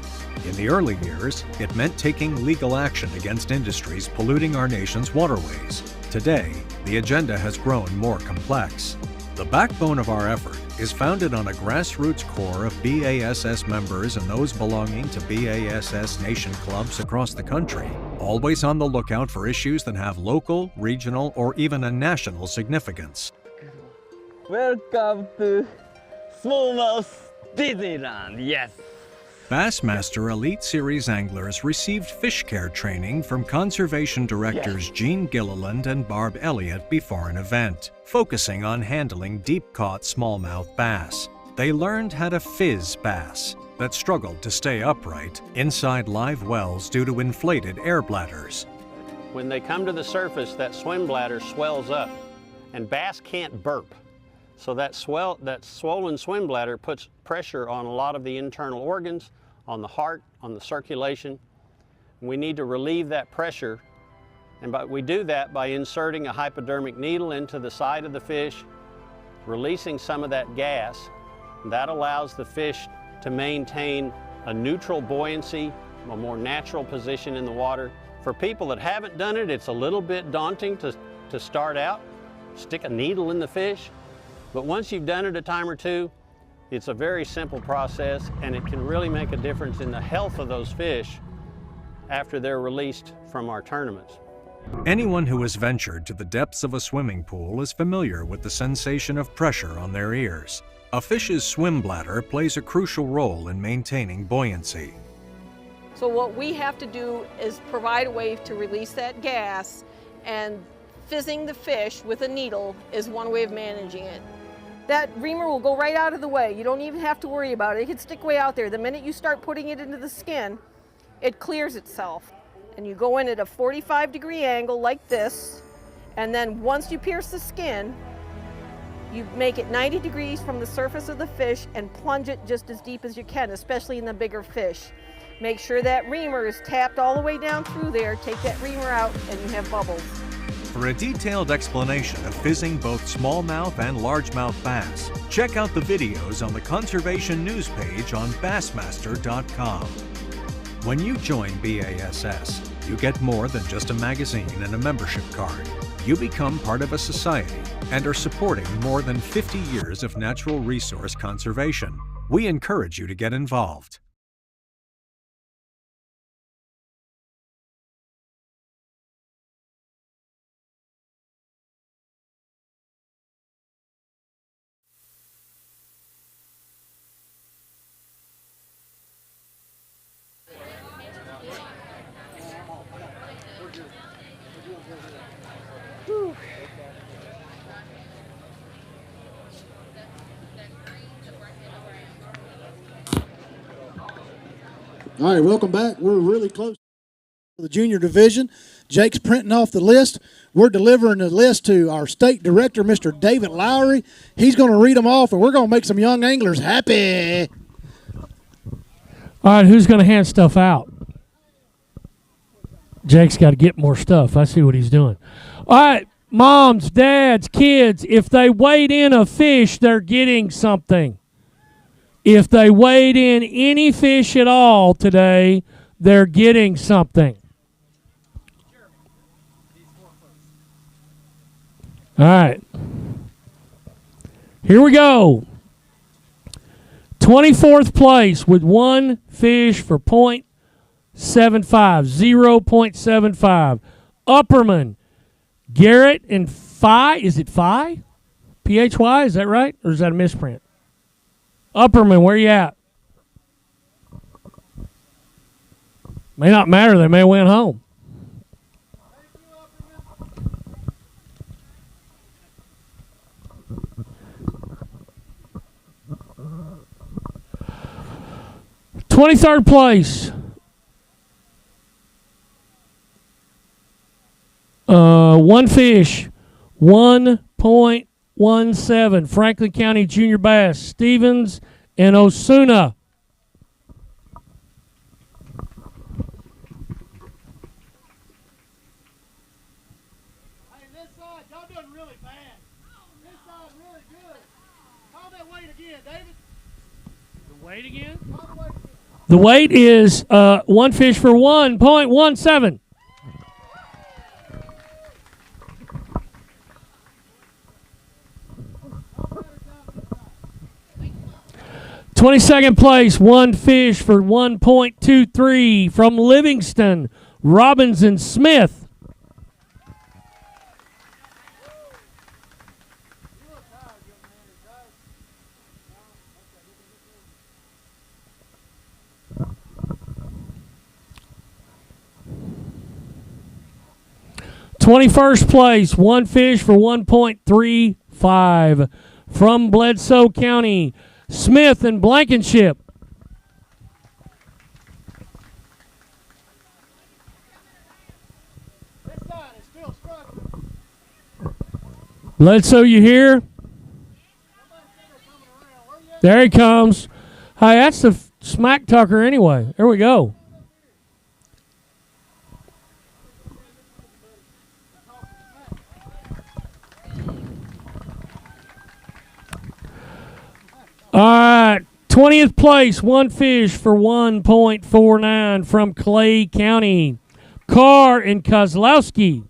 In the early years, it meant taking legal action against industries polluting our nation's waterways. Today, the agenda has grown more complex. The backbone of our effort is founded on a grassroots core of BASS members and those belonging to BASS nation clubs across the country, always on the lookout for issues that have local, regional, or even a national significance. Welcome to Smallmouth Disneyland, yes! Bassmaster Elite Series anglers received fish care training from conservation directors Gene Gilliland and Barb Elliott before an event, focusing on handling deep-caught smallmouth bass. They learned how to fizz bass that struggled to stay upright inside live wells due to inflated air bladders. When they come to the surface, that swim bladder swells up, and bass can't burp. So that swollen swim bladder puts pressure on a lot of the internal organs, on the heart, on the circulation. We need to relieve that pressure, and we do that by inserting a hypodermic needle into the side of the fish, releasing some of that gas. That allows the fish to maintain a neutral buoyancy, a more natural position in the water. For people that haven't done it, it's a little bit daunting to start out, stick a needle in the fish. But once you've done it a time or two, it's a very simple process, and it can really make a difference in the health of those fish after they're released from our tournaments. Anyone who has ventured to the depths of a swimming pool is familiar with the sensation of pressure on their ears. A fish's swim bladder plays a crucial role in maintaining buoyancy. So what we have to do is provide a way to release that gas, and fizzing the fish with a needle is one way of managing it. That reamer will go right out of the way. You don't even have to worry about it. It can stick way out there. The minute you start putting it into the skin, it clears itself. And you go in at a 45-degree angle like this, and then once you pierce the skin, you make it 90 degrees from the surface of the fish and plunge it just as deep as you can, especially in the bigger fish. Make sure that reamer is tapped all the way down through there. Take that reamer out and you have bubbles. For a detailed explanation of fizzing both smallmouth and largemouth bass, check out the videos on the Conservation News page on Bassmaster.com. When you join BASS, you get more than just a magazine and a membership card. You become part of a society and are supporting more than 50 years of natural resource conservation. We encourage you to get involved. All right, welcome back. We're really close to the junior division. Jake's printing off the list. We're delivering the list to our state director, Mr. David Lowry. He's going to read them off, and we're going to make some young anglers happy. All right, who's going to hand stuff out? Jake's got to get more stuff. I see what he's doing. All right, moms, dads, kids, if they weighed in a fish, they're getting something. If they weighed in any fish at all today, they're getting something. All right. Here we go. 24th place with one fish for 0.75, 0.75. Upperman, Garrett and Phi. Is it Phi? P-H-Y, is that right? Or is that a misprint? Upperman, where you at? May not matter. They may win home. $23rd place. One fish, 1.17. Franklin County Junior Bass, Stevens and Osuna. Hey, this side, y'all doing really bad. This side really good. Call that weight again, David. The weight again? The weight is one fish for 1.17. 22nd place, one fish for 1.23 from Livingston, Robinson Smith. '21st place, one fish for 1.35 from Bledsoe County, Smith and Blankenship. This Bledsoe, you here? There he comes. Hey, that's the smack tucker anyway. There we go. All right, 20th place, one fish for 1.49 from Clay County. Carr and Kozlowski.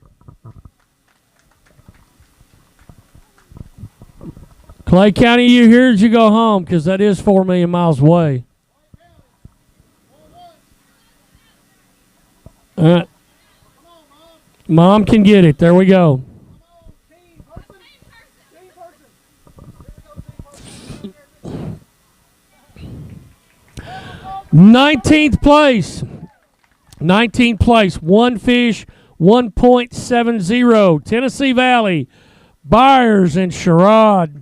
Clay County, you here as you go home, because that is 4 million miles away. Mom can get it. There we go. 19th place. 19th place. One fish, 1.70. Tennessee Valley. Byers and Sherrod.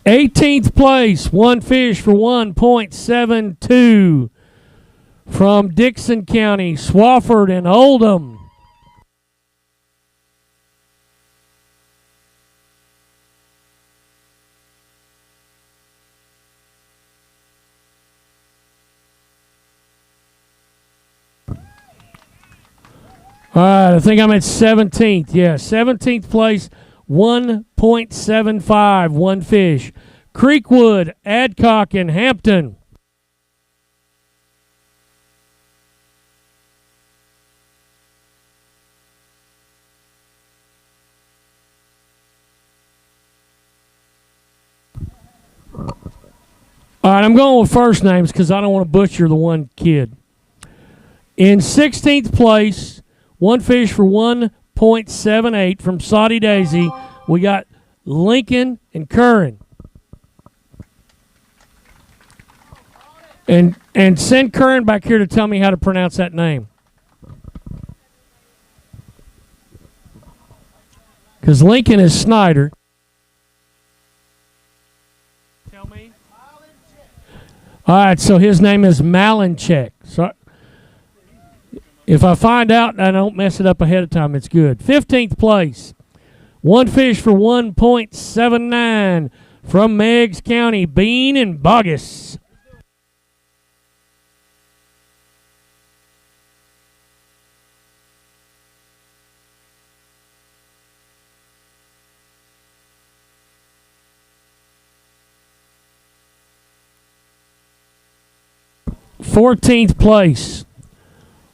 Eighteenth place, one fish for 1.72 from Dixon County, Swofford and Oldham. All right, I think I'm at 17th. Yeah, 17th place, 1.75, one fish. Creekwood, Adcock, and Hampton. All right, I'm going with first names because I don't want to butcher the one kid. In 16th place, one fish for 1.78 from Saudi Daisy. We got Lincoln and Curran. And send Curran back here to tell me how to pronounce that name. Because Lincoln is Snyder. Tell me. All right, so his name is Malinchek. So if I find out and I don't mess it up ahead of time, it's good. 15th place. One fish for 1.79 from Meigs County, Bean and Bogus. Fourteenth place.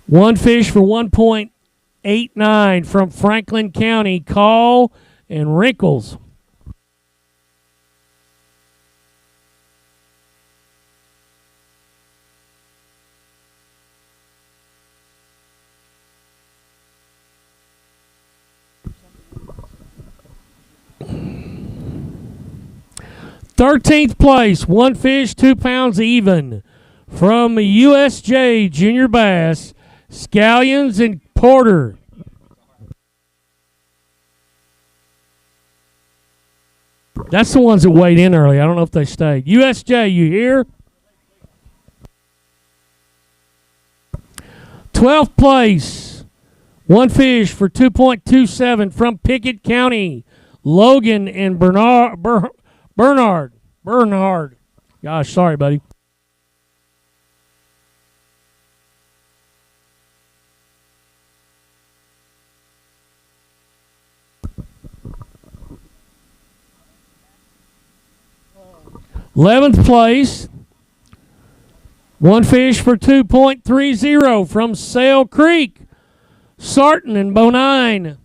One fish for 1.89 from Franklin County, Call and Wrinkles. Thirteenth place, one fish, 2 pounds even from USJ Junior Bass, Scallions and Porter. That's the ones that weighed in early. I don't know if they stayed. USJ, you here? 12th place. One fish for 2.27 from Pickett County. Logan and Bernard. Gosh, sorry, buddy. Eleventh place, one fish for 2.30 from Sail Creek, Sarton and Bonine.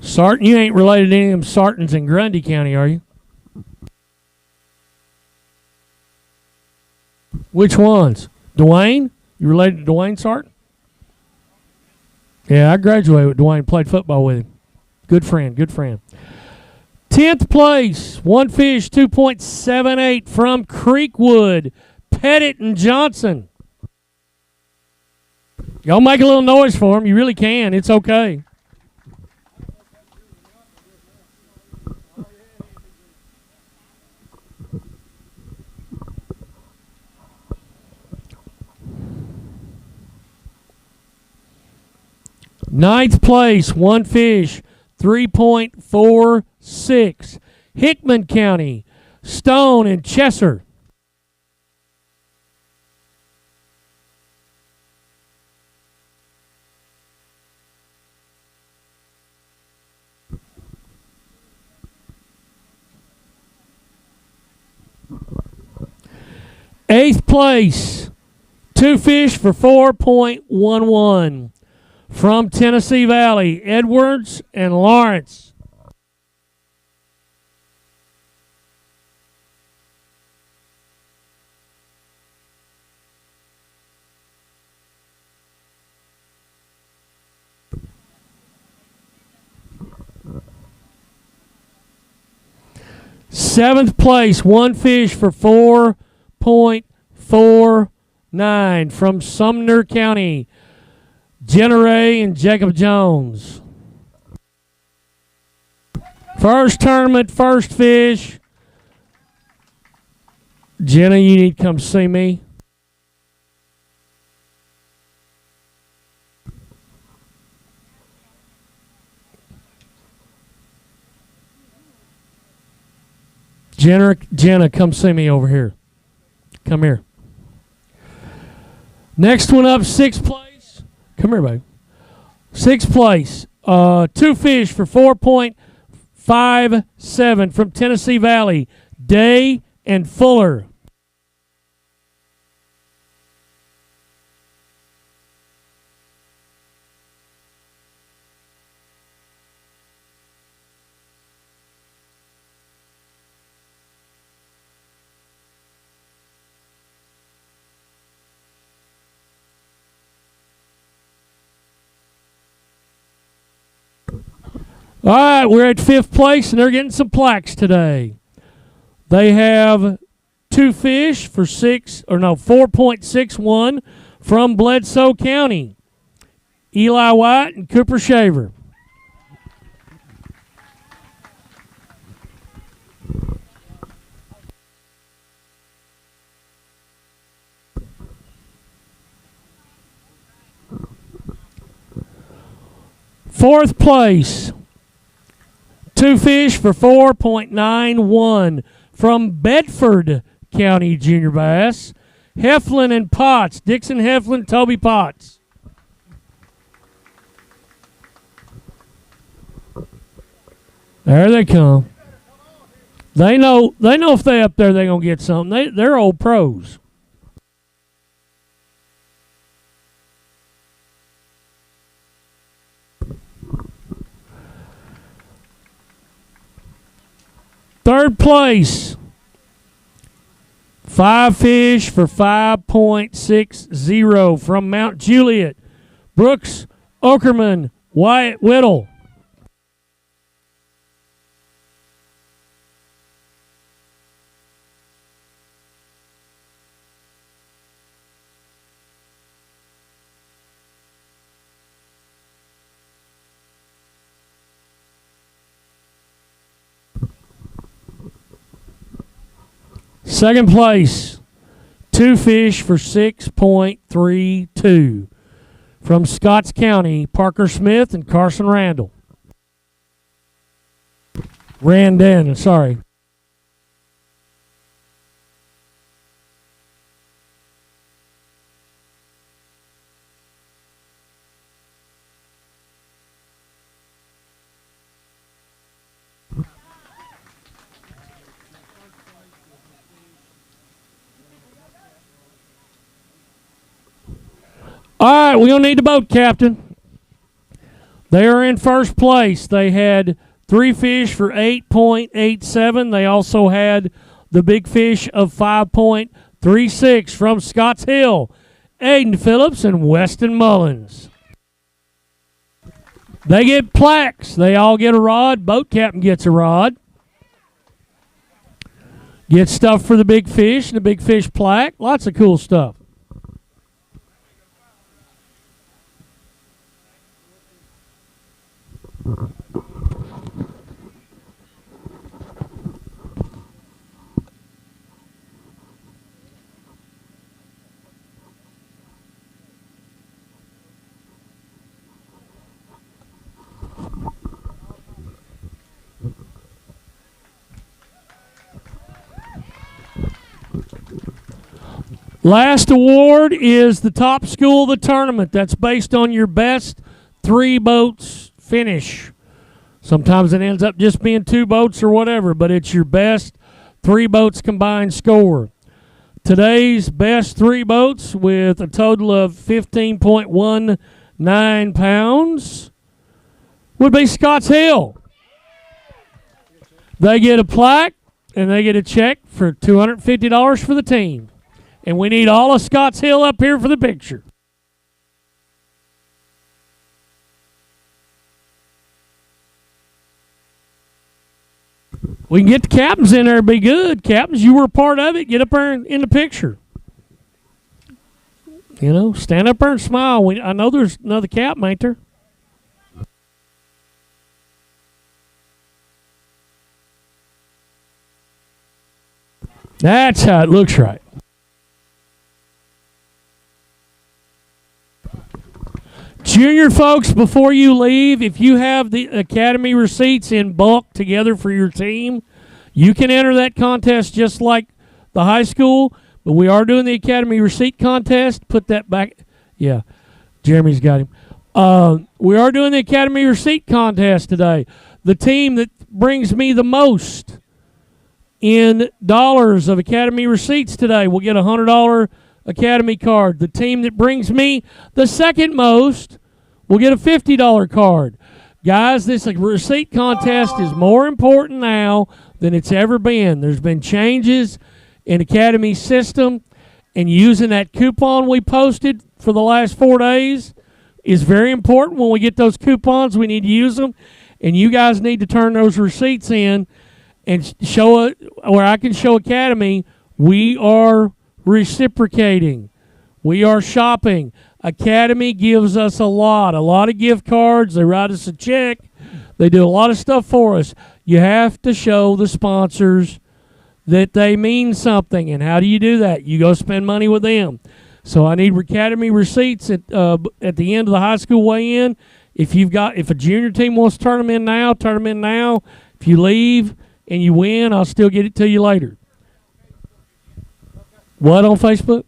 Sarton, you ain't related to any of them Sartons in Grundy County, are you? Which ones? Dwayne? You related to Dwayne Sarton? Yeah, I graduated with Dwayne, played football with him. Good friend, good friend. 10th place, one fish, 2.78 from Creekwood, Pettit and Johnson. Y'all make a little noise for them. You really can. It's okay. Ninth place, one fish, 3.46. Hickman County, Stone and Chesser. Eighth place, two fish for 4.11. From Tennessee Valley, Edwards and Lawrence. Seventh place, one fish for 4.49 from Sumner County, Jenna Ray and Jacob Jones. First tournament, first fish. Jenna, you need to come see me. Jenna, come see me over here. Come here. Next one up, sixth place. Come here, babe. Sixth place. Two fish for 4.57 from Tennessee Valley, Day and Fuller. All right, we're at fifth place, and they're getting some plaques today. They have two fish for 4.61 from Bledsoe County, Eli White and Cooper Shaver. Fourth place, two fish for 4.91 from Bedford County Junior Bass, Heflin and Potts, Dixon Heflin, Toby Potts. There they come. They know if they up there they're gonna get something. They're old pros. Third place, five fish for 5.60 from Mount Juliet, Brooks Okerman, Wyatt Whittle. Second place, two fish for 6.32 from Scotts County, Parker Smith and Carson Randall. Randon, sorry. All right, we're going to need the boat captain. They are in first place. They had three fish for 8.87. They also had the big fish of 5.36 from Scotts Hill, Aiden Phillips and Weston Mullins. They get plaques. They all get a rod. Boat captain gets a rod. Get stuff for the big fish and the big fish plaque. Lots of cool stuff. Last award is the top school of the tournament. That's based on your best 3 boats finish. Sometimes it ends up just being 2 boats or whatever, but it's your best 3 boats combined score. Today's best 3 boats with a total of 15.19 pounds would be Scotts Hill. They get a plaque and they get a check for $250 for the team. And we need all of Scotts Hill up here for the picture. We can get the captains in there, it'd be good. Captains, you were a part of it. Get up there in the picture. You know, stand up there and smile. I know there's another captain, ain't there? That's how it looks right. Junior folks, before you leave, if you have the Academy receipts in bulk together for your team, you can enter that contest just like the high school, but we are doing the Academy receipt contest. Put that back. Yeah, Jeremy's got him. We are doing the Academy receipt contest today. The team that brings me the most in dollars of Academy receipts today will get a $100 Academy card. The team that brings me the second most will get a $50 card. Guys, this receipt contest is more important now than it's ever been. There's been changes in Academy's system, and using that coupon we posted for the last 4 days is very important. When we get those coupons, we need to use them, and you guys need to turn those receipts in and show it where I can show Academy we are reciprocating. We are shopping. Academy gives us a lot of gift cards. They write us a check. They do a lot of stuff for us. You have to show the sponsors that they mean something. And how do you do that? You go spend money with them. So I need Academy receipts at the end of the high school weigh-in. If a junior team wants to turn them in now, turn them in now. If you leave and you win, I'll still get it to you later. What on Facebook?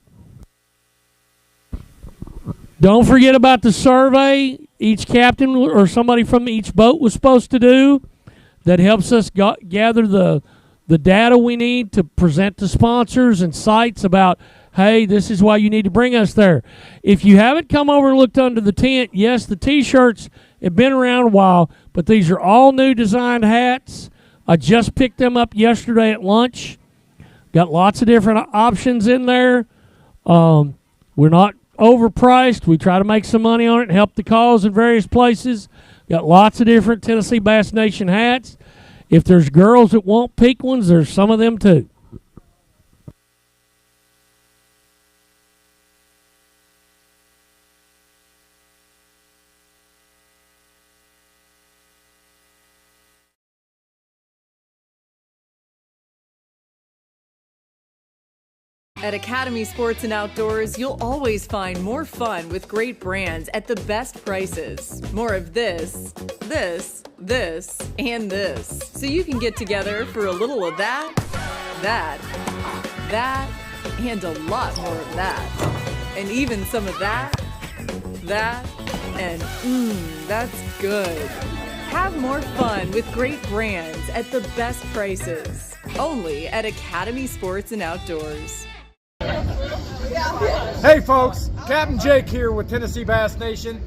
Don't forget about the survey each captain or somebody from each boat was supposed to do that helps us gather the data we need to present to sponsors and sites about, hey, this is why you need to bring us there. If you haven't come over and looked under the tent, yes, the T-shirts have been around a while, but these are all new designed hats. I just picked them up yesterday at lunch. Got lots of different options in there. We're not overpriced. We try to make some money on it and help the cause in various places. Got lots of different Tennessee Bass Nation hats. If there's girls that want pink ones, there's some of them too. At Academy Sports and Outdoors, you'll always find more fun with great brands at the best prices. More of this, and this. So you can get together for a little of that, and a lot more of that. And even some of that, and that's good. Have more fun with great brands at the best prices. Only at Academy Sports and Outdoors. Hey folks, Captain Jake here with Tennessee Bass Nation.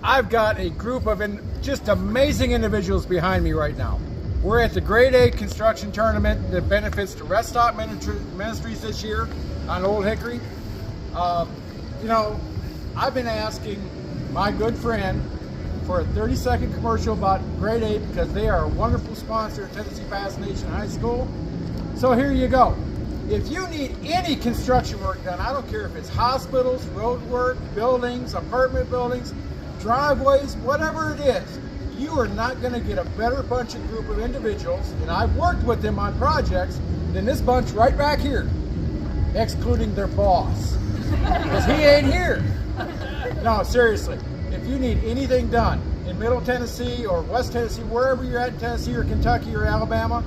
I've got a group of just amazing individuals behind me right now. We're at the Grade A construction tournament that benefits the Rest Stop Ministries this year on Old Hickory. You know, I've been asking my good friend for a 30-second commercial about Grade A because they are a wonderful sponsor of Tennessee Bass Nation High School. So here you go. If you need any construction work done, I don't care if it's hospitals, road work, buildings, apartment buildings, driveways, whatever it is, you are not going to get a better bunch of group of individuals, and I've worked with them on projects, than this bunch right back here, excluding their boss, because he ain't here. No, seriously, if you need anything done in Middle Tennessee or West Tennessee, wherever you're at in Tennessee or Kentucky or Alabama,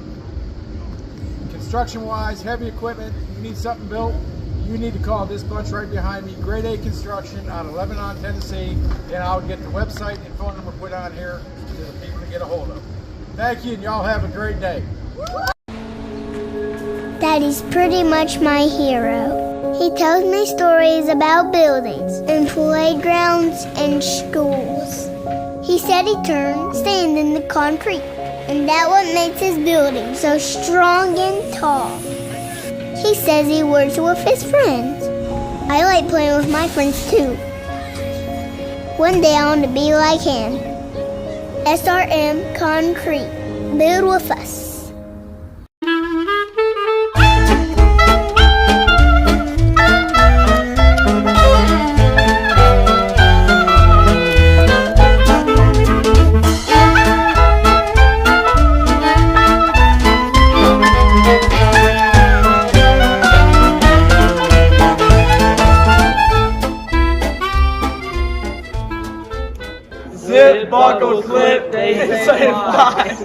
construction-wise, heavy equipment, you need something built, you need to call this bunch right behind me, Grade A Construction out of Lebanon, Tennessee, and I'll get the website and phone number put on here to the people to get a hold of. Thank you, and y'all have a great day. Daddy's pretty much my hero. He tells me stories about buildings and playgrounds and schools. He said he turned sand into concrete, and that what makes his building so strong and tall. He says he works with his friends. I like playing with my friends too. One day I want to be like him. SRM Concrete. Build with us. Zip, buckle, clip, they say fly.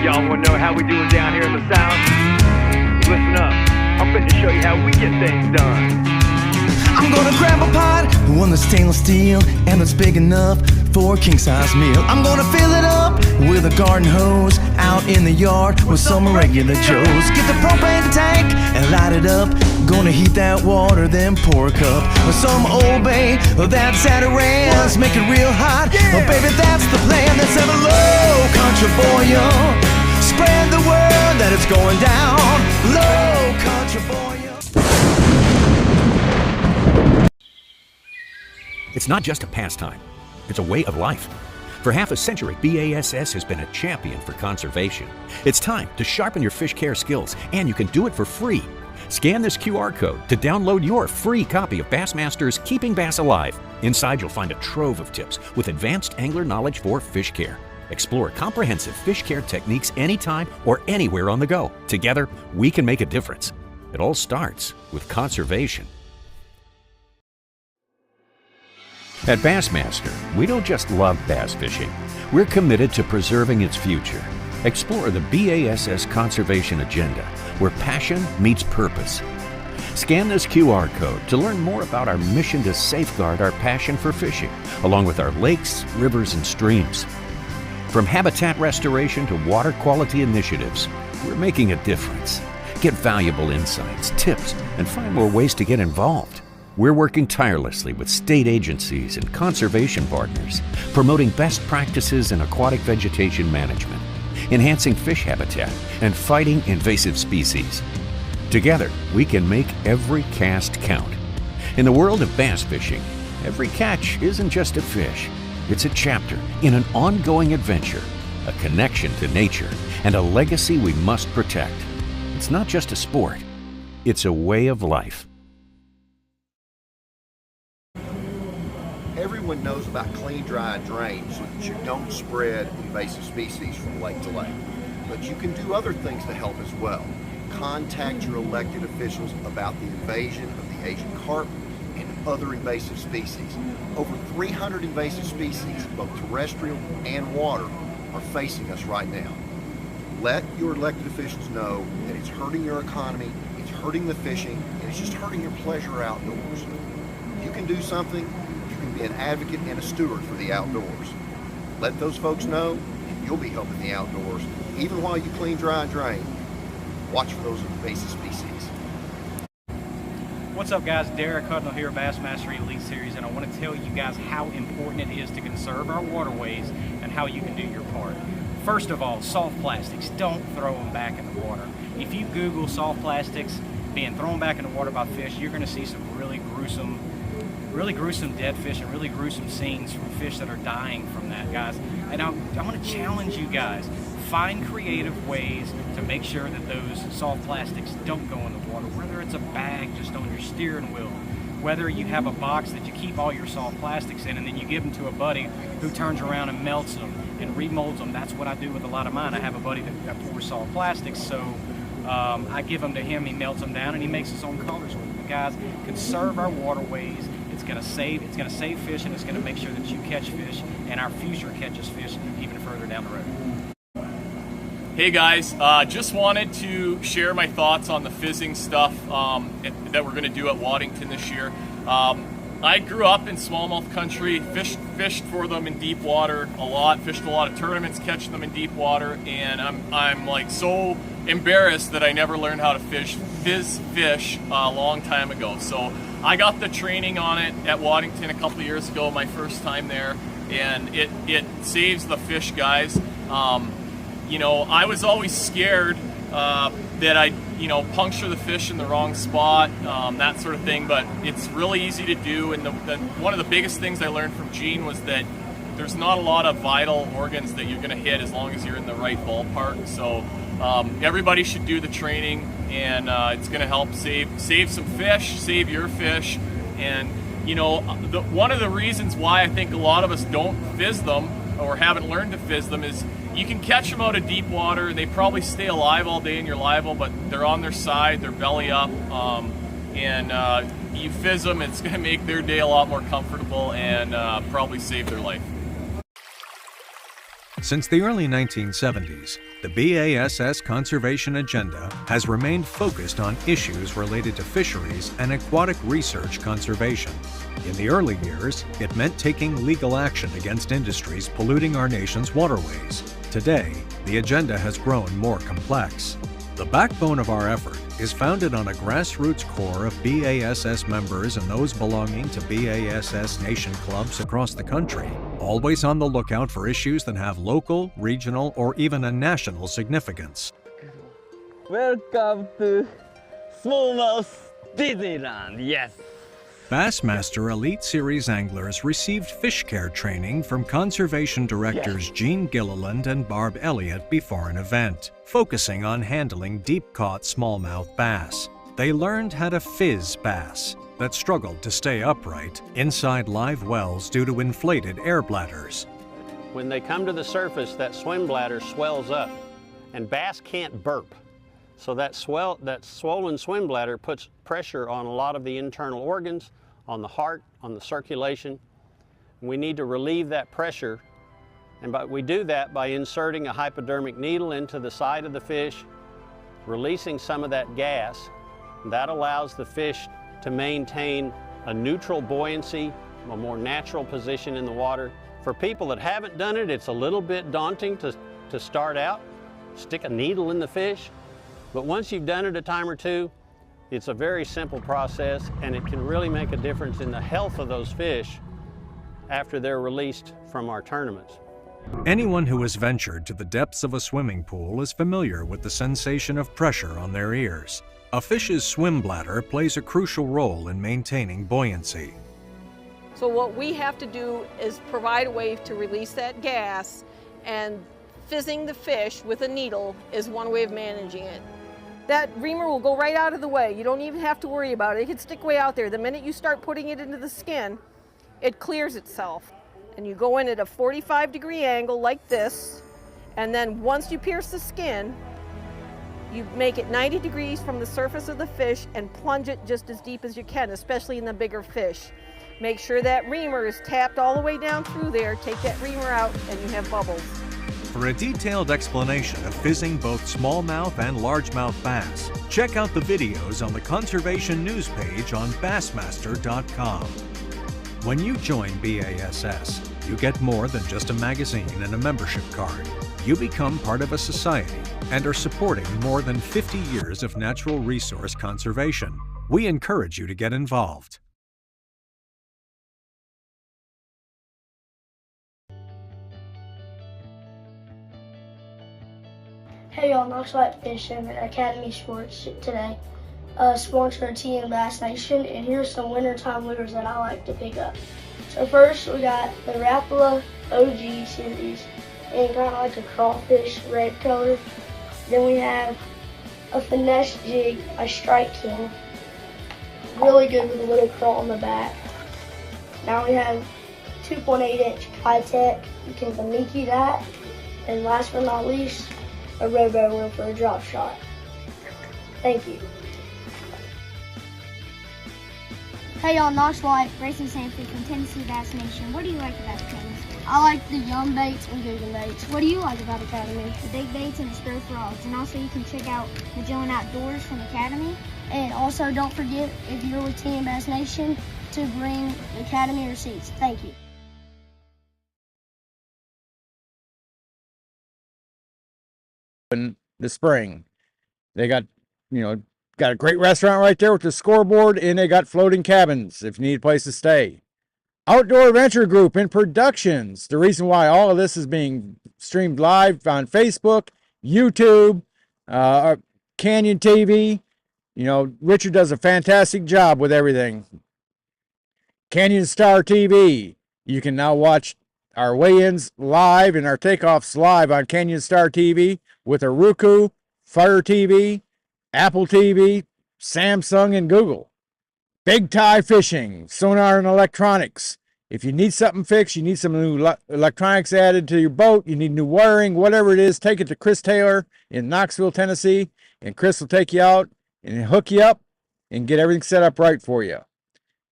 Y'all wanna know how we do it down here in the South? Listen up, I'm finna show you how we get things done. I'm gonna grab a pot, one that's stainless steel, and that's big enough for a king-size meal. I'm gonna fill it up with a garden hose out in the yard with some regular Joes. Get the propane tank and light it up. Gonna heat that water, then pour a cup with some Old Bay, that's at a ranch. Make it real hot, oh baby, that's the plan. Let's have a low country boil. Spread the word that it's going down. Low country boil. It's not just a pastime, it's a way of life. For half a century, BASS has been a champion for conservation. It's time to sharpen your fish care skills, and you can do it for free. Scan this QR code to download your free copy of Bassmaster's Keeping Bass Alive. Inside, you'll find a trove of tips with advanced angler knowledge for fish care. Explore comprehensive fish care techniques anytime or anywhere on the go. Together, we can make a difference. It all starts with conservation. At Bassmaster, we don't just love bass fishing. We're committed to preserving its future. Explore the BASS conservation agenda, where passion meets purpose. Scan this QR code to learn more about our mission to safeguard our passion for fishing, along with our lakes, rivers, and streams. From habitat restoration to water quality initiatives, we're making a difference. Get valuable insights, tips, and find more ways to get involved. We're working tirelessly with state agencies and conservation partners, promoting best practices in aquatic vegetation management, enhancing fish habitat, and fighting invasive species. Together, we can make every cast count. In the world of bass fishing, every catch isn't just a fish. It's a chapter in an ongoing adventure, a connection to nature, and a legacy we must protect. It's not just a sport, it's a way of life. Everyone knows about clean, dry drains so that you don't spread invasive species from lake to lake. But you can do other things to help as well. Contact your elected officials about the invasion of the Asian carp and other invasive species. Over 300 invasive species, both terrestrial and water, are facing us right now. Let your elected officials know that it's hurting your economy, it's hurting the fishing, and it's just hurting your pleasure outdoors. If you can do something, you can be an advocate and a steward for the outdoors. Let those folks know, and you'll be helping the outdoors, even while you clean, dry, and drain. Watch for those invasive species. What's up, guys? Derek Hudnall here, Bassmaster Elite Series, and I want to tell you guys how important it is to conserve our waterways and how you can do your part. First of all, soft plastics. Don't throw them back in the water. If you Google soft plastics, being thrown back in the water by fish, you're going to see some really gruesome dead fish and really gruesome scenes from fish that are dying from that, guys. And I want to challenge you guys. Find creative ways to make sure that those soft plastics don't go in the water, whether it's a bag just on your steering wheel, whether you have a box that you keep all your soft plastics in and then you give them to a buddy who turns around and melts them and remolds them. That's what I do with a lot of mine. I have a buddy that pours soft plastics, so I give them to him, he melts them down, and he makes his own colors with them. Guys, conserve our waterways. It's gonna save fish, and it's gonna make sure that you catch fish and our future catches fish even further down the road. Hey guys, just wanted to share my thoughts on the fizzing stuff that we're going to do at Waddington this year. I grew up in smallmouth country, fished for them in deep water a lot, fished a lot of tournaments catching them in deep water, and I'm like so embarrassed that I never learned how to fizz fish a long time ago. So I got the training on it at Waddington a couple years ago, my first time there, and it saves the fish, guys. You know, I was always scared that I'd, puncture the fish in the wrong spot, that sort of thing, but it's really easy to do. And one of the biggest things I learned from Gene was that there's not a lot of vital organs that you're going to hit as long as you're in the right ballpark. So everybody should do the training, and it's going to help save some fish, save your fish. And, one of the reasons why I think a lot of us don't fizz them or haven't learned to fizz them is you can catch them out of deep water and they probably stay alive all day and you're liable, but they're on their side, they're belly up, and you fizz them, it's going to make their day a lot more comfortable and probably save their life. Since the early 1970s, the BASS conservation agenda has remained focused on issues related to fisheries and aquatic research conservation. In the early years, it meant taking legal action against industries polluting our nation's waterways. Today, the agenda has grown more complex. The backbone of our effort is founded on a grassroots core of BASS members and those belonging to BASS nation clubs across the country, always on the lookout for issues that have local, regional, or even a national significance. Welcome to Smallmouth Disneyland, yes. Bassmaster Elite Series anglers received fish care training from conservation directors Gene Gilliland and Barb Elliott before an event, focusing on handling deep-caught smallmouth bass. They learned how to fizz bass that struggled to stay upright inside live wells due to inflated air bladders. When they come to the surface, that swim bladder swells up, and bass can't burp. So that swollen swim bladder puts pressure on a lot of the internal organs, on the heart, on the circulation. We need to relieve that pressure, and we do that by inserting a hypodermic needle into the side of the fish, releasing some of that gas. That allows the fish to maintain a neutral buoyancy, a more natural position in the water. For people that haven't done it, it's a little bit daunting to start out, stick a needle in the fish. But once you've done it a time or two, it's a very simple process, and it can really make a difference in the health of those fish after they're released from our tournaments. Anyone who has ventured to the depths of a swimming pool is familiar with the sensation of pressure on their ears. A fish's swim bladder plays a crucial role in maintaining buoyancy. So what we have to do is provide a way to release that gas, and fizzing the fish with a needle is one way of managing it. That reamer will go right out of the way. You don't even have to worry about it. It can stick way out there. The minute you start putting it into the skin, it clears itself. And you go in at a 45-degree angle like this, and then once you pierce the skin, you make it 90 degrees from the surface of the fish and plunge it just as deep as you can, especially in the bigger fish. Make sure that reamer is tapped all the way down through there. Take that reamer out and you have bubbles. For a detailed explanation of fizzing both smallmouth and largemouth bass, check out the videos on the Conservation News page on Bassmaster.com. When you join BASS, you get more than just a magazine and a membership card. You become part of a society and are supporting more than 50 years of natural resource conservation. We encourage you to get involved. Hey y'all, Knox Light Fishing at Academy Sports today. sponsor a team in Bass Nation, and here's some wintertime lures that I like to pick up. So first we got the Rapala OG series, and kind of like a crawfish red color. Then we have a finesse jig, a Strike King, really good with a little crawl on the back. Now we have 2.8-inch high-tech, you can Baniki that. And last but not least, a robo reel for a drop shot. Thank you. Hey y'all, Knox White, Grayson Sanford from Tennessee Bass Nation. What do you like about Academy? I like the Yum baits and Google baits. What do you like about Academy? The big baits and the spur frogs. And also you can check out Magellan Outdoors from Academy. And also don't forget, if you're with Team Bass Nation, to bring Academy receipts. Thank you. In the spring, they got, got a great restaurant right there with the scoreboard, and they got floating cabins if you need a place to stay. Outdoor Adventure Group in Productions. The reason why all of this is being streamed live on Facebook, YouTube, Canyon TV. Richard does a fantastic job with everything. Canyon Star TV. You can now watch our weigh-ins live and our takeoffs live on Canyon Star TV with a Roku, Fire TV, Apple TV, Samsung, and Google. Big Tie Fishing, sonar and electronics. If you need something fixed, you need some new electronics added to your boat, you need new wiring, whatever it is, take it to Chris Taylor in Knoxville, Tennessee, and Chris will take you out and hook you up and get everything set up right for you.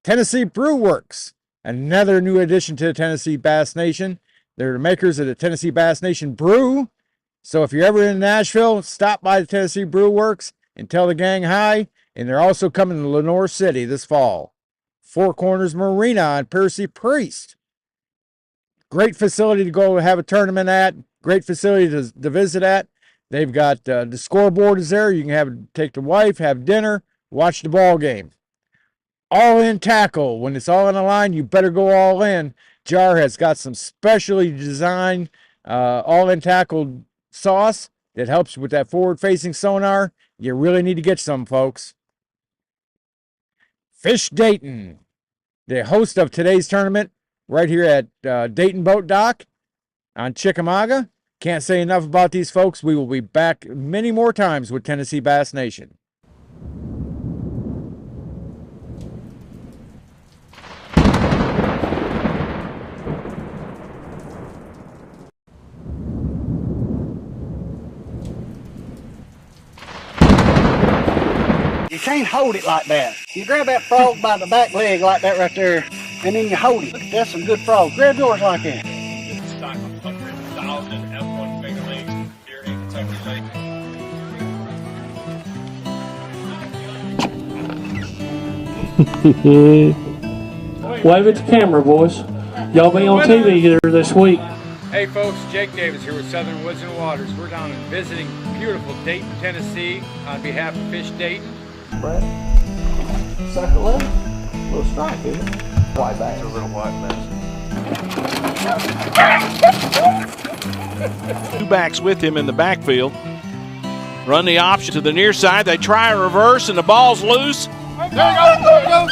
Tennessee Brew Works, another new addition to the Tennessee Bass Nation. They're the makers of the Tennessee Bass Nation Brew. So if you're ever in Nashville, stop by the Tennessee Brew Works and tell the gang hi. And they're also coming to Lenore City this fall. Four Corners Marina on Percy Priest. Great facility to go have a tournament at. Great facility to visit at. They've got the scoreboard is there. You can take the wife, have dinner, watch the ball game. All in tackle. When it's all in a line, you better go all in. Jar has got some specially designed all in tackle sauce that helps with that forward facing sonar. You really need to get some, folks. Fish Dayton, the host of today's tournament right here at Dayton Boat Dock on Chickamauga. Can't say enough about these folks. We will be back many more times with Tennessee Bass Nation. You can't hold it like that. You grab that frog by the back leg like that right there, and then you hold it. That's some good frog. Grab yours like that. Stock of 100,000 F1 fingerlings here in Kentucky Lake. Wave at the camera, boys. Y'all be on TV here this week. Hey folks, Jake Davis here with Southern Woods and Waters. We're down and visiting beautiful Dayton, Tennessee on behalf of Fish Dayton. Brett, sucker left, little strike, isn't it? White bass. It's a little white bass. Two backs with him in the backfield. Run the option to the near side. They try a reverse and the ball's loose. There you go.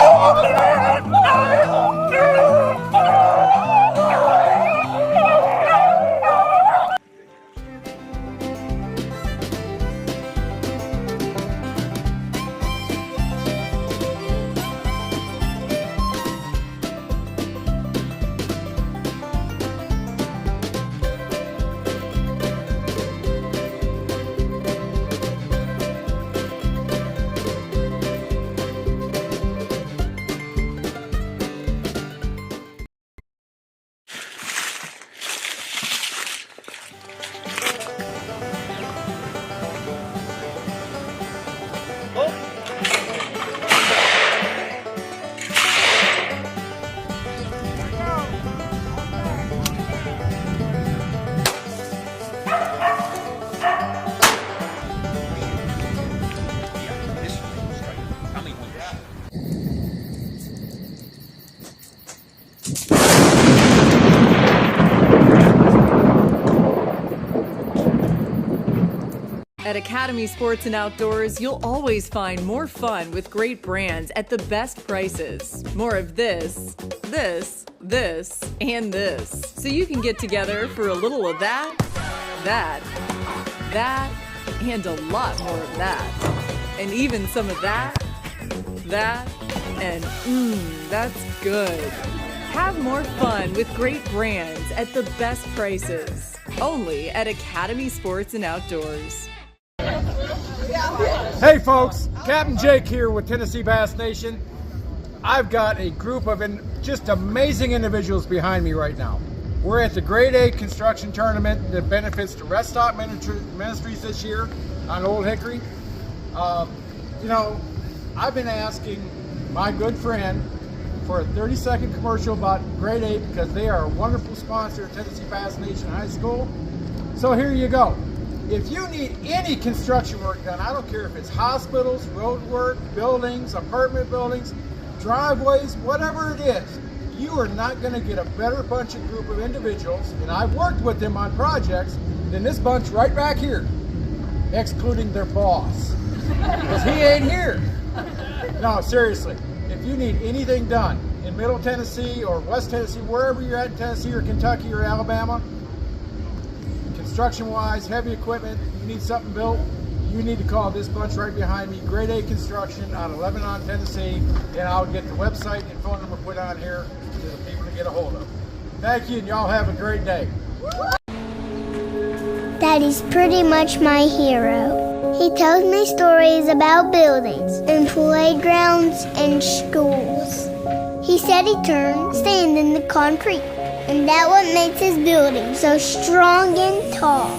At Academy Sports and Outdoors, you'll always find more fun with great brands at the best prices. More of this, and this. So you can get together for a little of that, and a lot more of that. And even some of that, and that's good. Have more fun with great brands at the best prices. Only at Academy Sports and Outdoors. Hey folks, Captain Jake here with Tennessee Bass Nation. I've got a group of just amazing individuals behind me right now. We're at the Grade A construction tournament that benefits the Rest Stop Ministries this year on Old Hickory. You know, I've been asking my good friend for a 30-second commercial about Grade A because they are a wonderful sponsor of Tennessee Bass Nation High School. So here you go. If you need any construction work done, I don't care if it's hospitals, road work, buildings, apartment buildings, driveways, whatever it is, you are not going to get a better bunch of group of individuals, and I've worked with them on projects, than this bunch right back here, excluding their boss, because he ain't here. No, seriously, if you need anything done in Middle Tennessee or West Tennessee, wherever you're at in Tennessee or Kentucky or Alabama, construction-wise, heavy equipment, you need something built, you need to call this bunch right behind me, Grade A Construction out of Lebanon, Tennessee, and I'll get the website and phone number put on here to the people to get a hold of. Thank you, and y'all have a great day. Daddy's pretty much my hero. He tells me stories about buildings and playgrounds and schools. He said he turned sand into concrete, and that's what makes his building so strong and tall.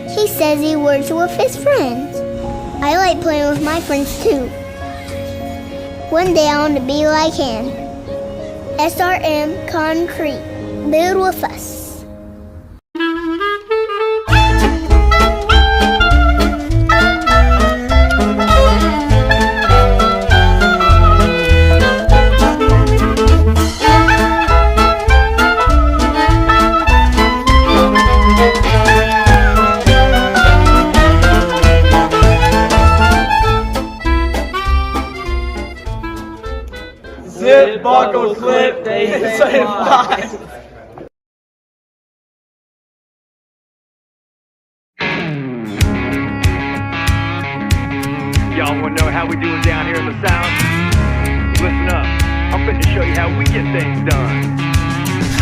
He says he works with his friends. I like playing with my friends too. One day I want to be like him. SRM Concrete. Build with us. Zip, buckle, clip, they say fly. Y'all want to know how we do it down here in the South? Listen up. I'm going to show you how we get things done.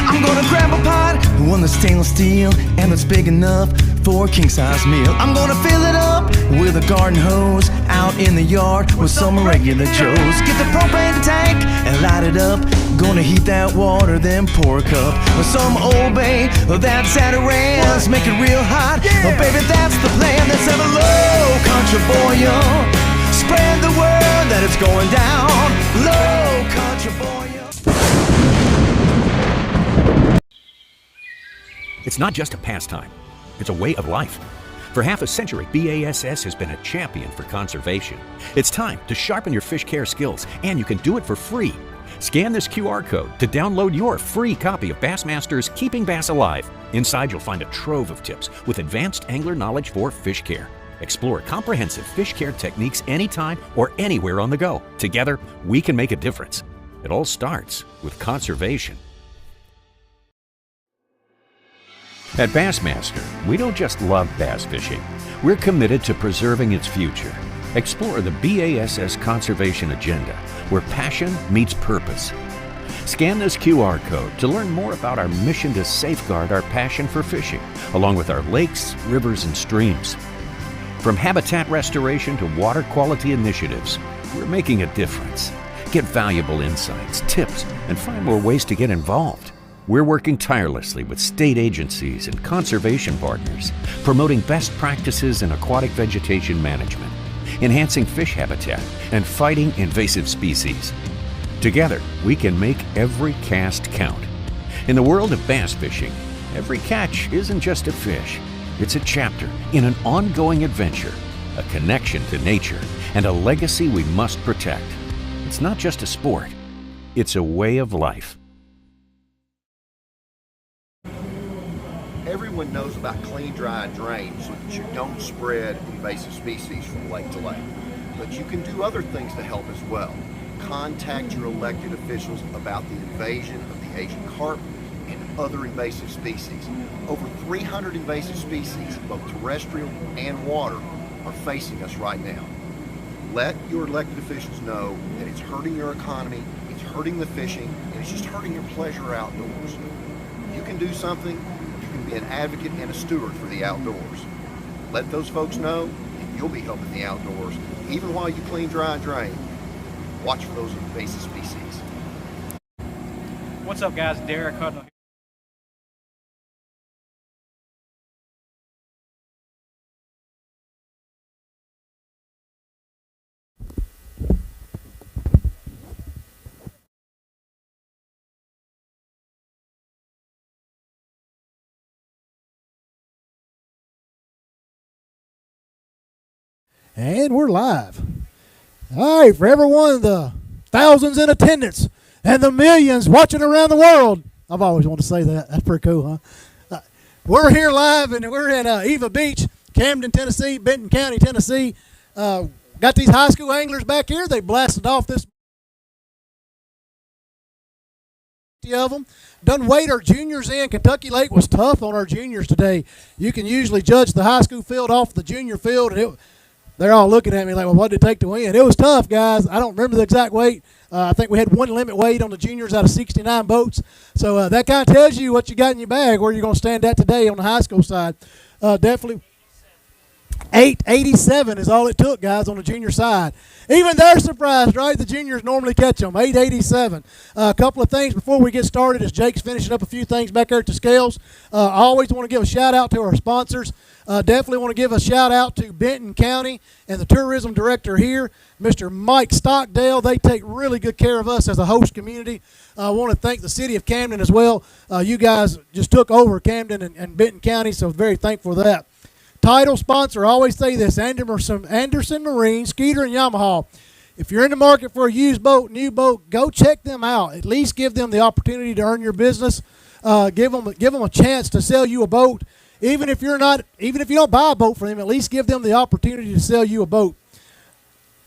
I'm gonna grab a pot, one that's stainless steel and that's big enough for a king-size meal. I'm gonna fill it up with a garden hose out in the yard with some regular Joes. Get the propane tank and light it up. Gonna heat that water, then pour a cup with some Old Bay that's at a raz. Make it real hot, oh baby, that's the plan. Let's have a low country boil. Spread the word that it's going down. Low country boil. It's not just a pastime, it's a way of life. For half a century, BASS has been a champion for conservation. It's time to sharpen your fish care skills, and you can do it for free. Scan this QR code to download your free copy of Bassmaster's Keeping Bass Alive. Inside, you'll find a trove of tips with advanced angler knowledge for fish care. Explore comprehensive fish care techniques anytime or anywhere on the go. Together, we can make a difference. It all starts with conservation. At Bassmaster, we don't just love bass fishing. We're committed to preserving its future. Explore the BASS conservation agenda, where passion meets purpose. Scan this QR code to learn more about our mission to safeguard our passion for fishing, along with our lakes, rivers, and streams. From habitat restoration to water quality initiatives, we're making a difference. Get valuable insights, tips, and find more ways to get involved. We're working tirelessly with state agencies and conservation partners, promoting best practices in aquatic vegetation management, enhancing fish habitat, and fighting invasive species. Together, we can make every cast count. In the world of bass fishing, every catch isn't just a fish. It's a chapter in an ongoing adventure, a connection to nature, and a legacy we must protect. It's not just a sport, it's a way of life. everyone knows about clean, dry, and drain so that you don't spread invasive species from lake to lake. But you can do other things to help as well. Contact your elected officials about the invasion of the Asian carp and other invasive species. Over 300 invasive species, both terrestrial and water, are facing us right now. Let your elected officials know that it's hurting your economy, it's hurting the fishing, and it's just hurting your pleasure outdoors. You can do something, you can be an advocate and a steward for the outdoors. Let those folks know, and you'll be helping the outdoors, even while you clean, dry, and drain. Watch for those invasive species. What's up, guys? Derek Hudnall. And we're live. All right, for everyone, the thousands in attendance and the millions watching around the world. I've always wanted to say that. That's pretty cool, huh? We're here live, and we're in Eva Beach, Camden, Tennessee, Benton County, Tennessee. Got these high school anglers back here. They blasted off this of them. Done weighed our juniors in. Kentucky Lake was tough on our juniors today. You can usually judge the high school field off the junior field, and they're all looking at me like, well, what did it take to win? It was tough, guys. I don't remember the exact weight. I think we had one limit weight on the juniors out of 69 boats. So that kind of tells you what you got in your bag, where you're going to stand at today on the high school side. Definitely 887 is all it took, guys, on the junior side. Even they're surprised, right? The juniors normally catch them, 887. A couple of things before we get started as Jake's finishing up a few things back there at the scales. I always want to give a shout-out to our sponsors. Definitely want to give a shout-out to Benton County and the tourism director here, Mr. Mike Stockdale. They take really good care of us as a host community. I want to thank the city of Camden as well. You guys just took over Camden and Benton County, so very thankful for that. Title sponsor, I always say this, Anderson Marine, Skeeter, and Yamaha. If you're in the market for a used boat, new boat, go check them out. At least give them the opportunity to earn your business. Give them a chance to sell you a boat. Even if you don't buy a boat from them, at least give them the opportunity to sell you a boat.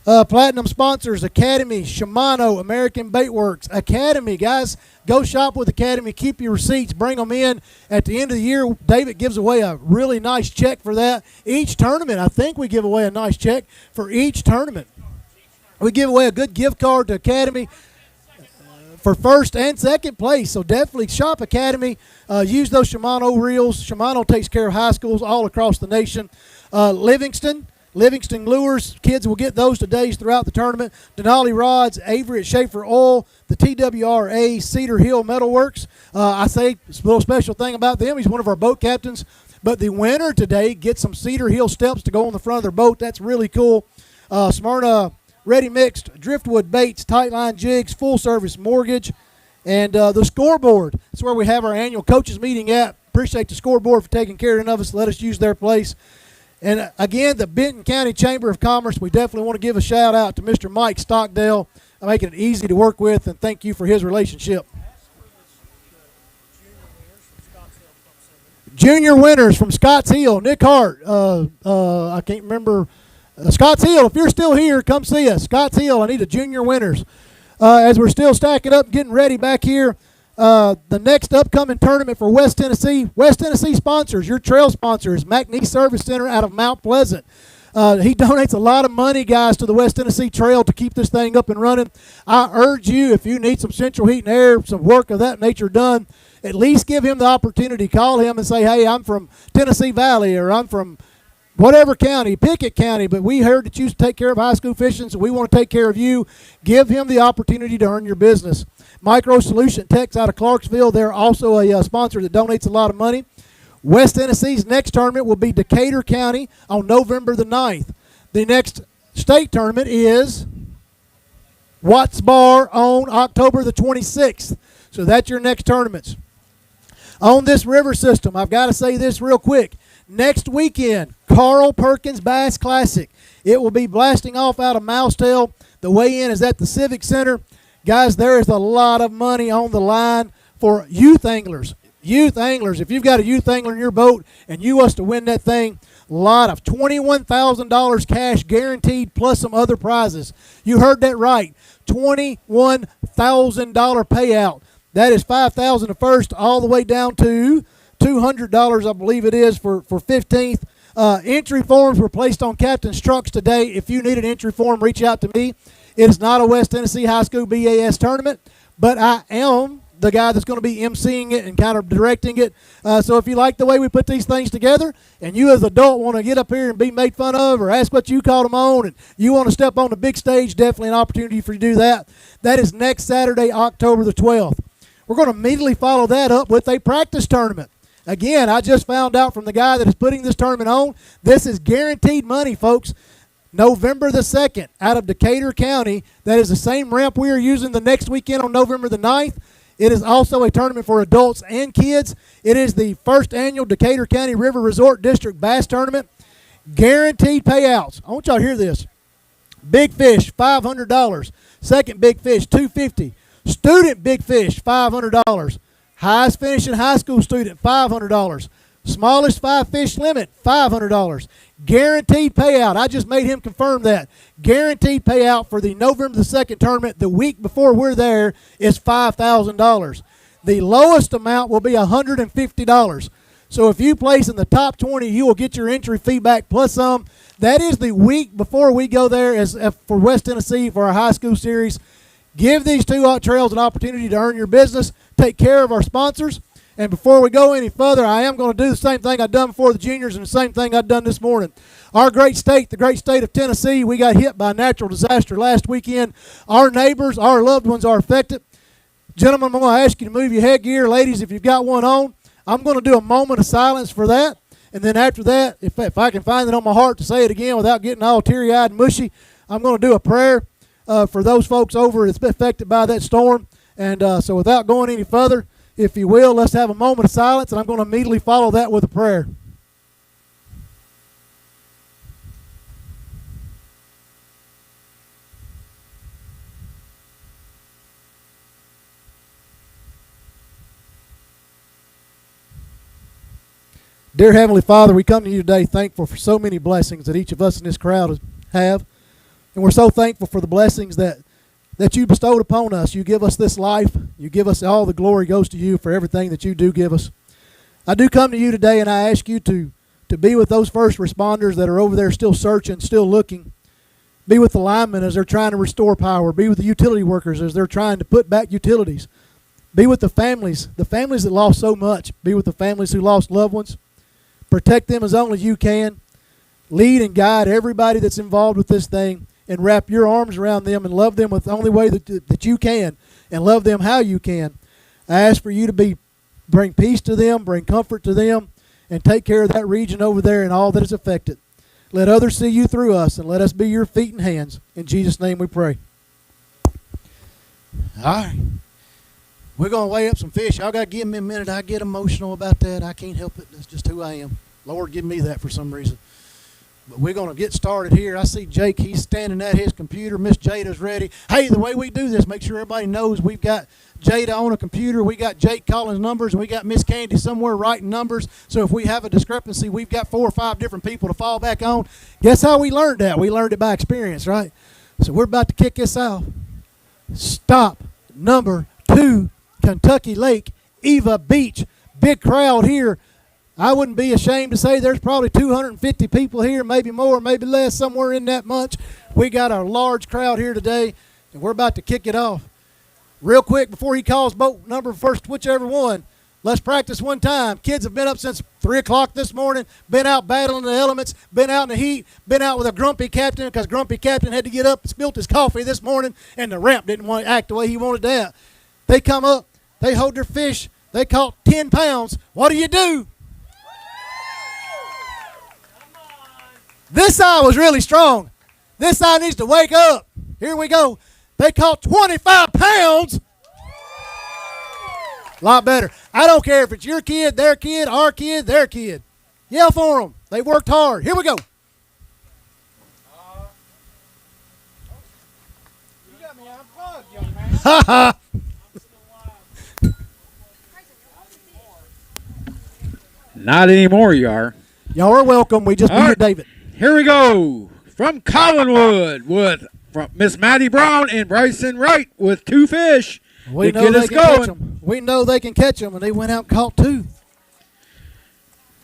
Platinum sponsors, Academy, Shimano, American Bait Works. Academy, guys, go shop with Academy. Keep your receipts. Bring them in. At the end of the year, David gives away a really nice check for that. Each tournament, I think we give away a nice check for each tournament. We give away a good gift card to Academy for first and second place. So definitely shop Academy. Use those Shimano reels. Shimano takes care of high schools all across the nation. Livingston Lures, kids will get those today throughout the tournament. Denali Rods, Avery at Schaefer Oil, the TWRA Cedar Hill Metalworks. I say a little special thing about them. He's one of our boat captains. But the winner today gets some Cedar Hill steps to go on the front of their boat. That's really cool. Smyrna Ready Mixed, Driftwood Baits, Tightline Jigs, Full Service Mortgage, and the scoreboard. That's where we have our annual coaches meeting at. Appreciate the scoreboard for taking care of us. Let us use their place. And again, the Benton County Chamber of Commerce, we definitely want to give a shout out to Mr. Mike Stockdale, making it easy to work with, and thank you for his relationship. Junior winners from Scotts Hill, Nick Hart, I can't remember. Scotts Hill, if you're still here, come see us. Scotts Hill, I need a junior winners. As we're still stacking up, getting ready back here, the next upcoming tournament for West Tennessee sponsors, your trail sponsors, McNeese Service Center out of Mount Pleasant. He donates a lot of money, guys, to the West Tennessee Trail to keep this thing up and running. I urge you, if you need some central heat and air, some work of that nature done, at least give him the opportunity. Call him and say, hey, I'm from Tennessee Valley, or I'm from whatever county, Pickett County, but we heard that you take care of high school fishing, so we want to take care of you. Give him the opportunity to earn your business. Micro Solution Techs out of Clarksville, they're also a sponsor that donates a lot of money. West Tennessee's next tournament will be Decatur County on November the 9th. The next state tournament is Watts Bar on October the 26th. So that's your next tournaments. On this river system, I've got to say this real quick. Next weekend, Carl Perkins Bass Classic. It will be blasting off out of Mousetail. The weigh-in is at the Civic Center. Guys, there is a lot of money on the line for youth anglers. Youth anglers, if you've got a youth angler in your boat and you want to win that thing, lot of $21,000 cash guaranteed plus some other prizes. You heard that right. $21,000 payout. That is $5,000 the first, all the way down to $200, I believe it is, for 15th. Entry forms were placed on Captain's trucks today. If you need an entry form, reach out to me. It is not a West Tennessee High School BAS tournament, but I am the guy that's going to be emceeing it and kind of directing it. So if you like the way we put these things together and you as an adult want to get up here and be made fun of or ask what you called them on and you want to step on the big stage, definitely an opportunity for you to do that. That is next Saturday, October the 12th. We're going to immediately follow that up with a practice tournament. Again, I just found out from the guy that is putting this tournament on, this is guaranteed money, folks. November the 2nd, out of Decatur County. That is the same ramp we are using the next weekend on November the 9th. It is also a tournament for adults and kids. It is the first annual Decatur County River Resort District Bass Tournament. Guaranteed payouts. I want y'all to hear this. Big fish, $500. Second big fish, $250. Student big fish, $500. Highest finishing high school student, $500. Smallest 5 fish limit, $500. Guaranteed payout. I just made him confirm that. Guaranteed payout for the November the 2nd tournament the week before we're there is $5,000. The lowest amount will be $150. So if you place in the top 20, you will get your entry fee back plus some. That is the week before we go there as for West Tennessee for our high school series. Give these two trails an opportunity to earn your business. Take care of our sponsors. And before we go any further, I am going to do the same thing I've done before the juniors and the same thing I've done this morning. Our great state, the great state of Tennessee, we got hit by a natural disaster last weekend. Our neighbors, our loved ones are affected. Gentlemen, I'm going to ask you to move your headgear. Ladies, if you've got one on, I'm going to do a moment of silence for that. And then after that, if I can find it on my heart to say it again without getting all teary-eyed and mushy, I'm going to do a prayer for those folks over that's been affected by that storm. And so without going any further, if you will, let's have a moment of silence, and I'm going to immediately follow that with a prayer. Dear Heavenly Father, we come to you today thankful for so many blessings that each of us in this crowd have. And we're so thankful for the blessings that you bestowed upon us. You give us this life. You give us all the glory goes to you for everything that you do give us. I do come to you today and I ask you to be with those first responders that are over there still searching, still looking. Be with the linemen as they're trying to restore power. Be with the utility workers as they're trying to put back utilities. Be with the families that lost so much. Be with the families who lost loved ones. Protect them as only you can. Lead and guide everybody that's involved with this thing. And wrap your arms around them and love them with the only way that you can, and love them how you can. I ask for you to bring peace to them, bring comfort to them, and take care of that region over there and all that is affected. Let others see you through us, and let us be your feet and hands. In Jesus' name we pray. All right. We're going to weigh up some fish. Y'all got to give me a minute. I get emotional about that. I can't help it. That's just who I am. Lord, give me that for some reason. But we're going to get started here. I see Jake. He's standing at his computer. Miss Jada's ready. Hey, the way we do this, make sure everybody knows we've got Jada on a computer. We got Jake calling numbers, and we got Miss Candy somewhere writing numbers. So if we have a discrepancy, we've got 4 or 5 different people to fall back on. Guess how we learned that? We learned it by experience, right? So we're about to kick this off. Stop number 2, Kentucky Lake, Eva Beach. Big crowd here. I wouldn't be ashamed to say there's probably 250 people here, maybe more, maybe less, somewhere in that much. We got a large crowd here today, and we're about to kick it off. Real quick, before he calls boat number first, whichever one, let's practice one time. Kids have been up since 3 o'clock this morning, been out battling the elements, been out in the heat, been out with a grumpy captain because grumpy captain had to get up and spilt his coffee this morning, and the ramp didn't want to act the way he wanted to act. They come up, they hold their fish, they caught 10 pounds. What do? This eye was really strong. This eye needs to wake up. Here we go. They caught 25 pounds. A lot better. I don't care if it's your kid, their kid, our kid, their kid. Yell for them. They worked hard. Here we go. You got me unplugged, young man. Ha ha. Not anymore, you are. Y'all are welcome. We just All beat right. it, David. Here we go. From Collinwood from Miss Maddie Brown and Bryson Wright with 2 fish We to know get they us can catch going. them. We know they can catch them, and they went out and caught 2.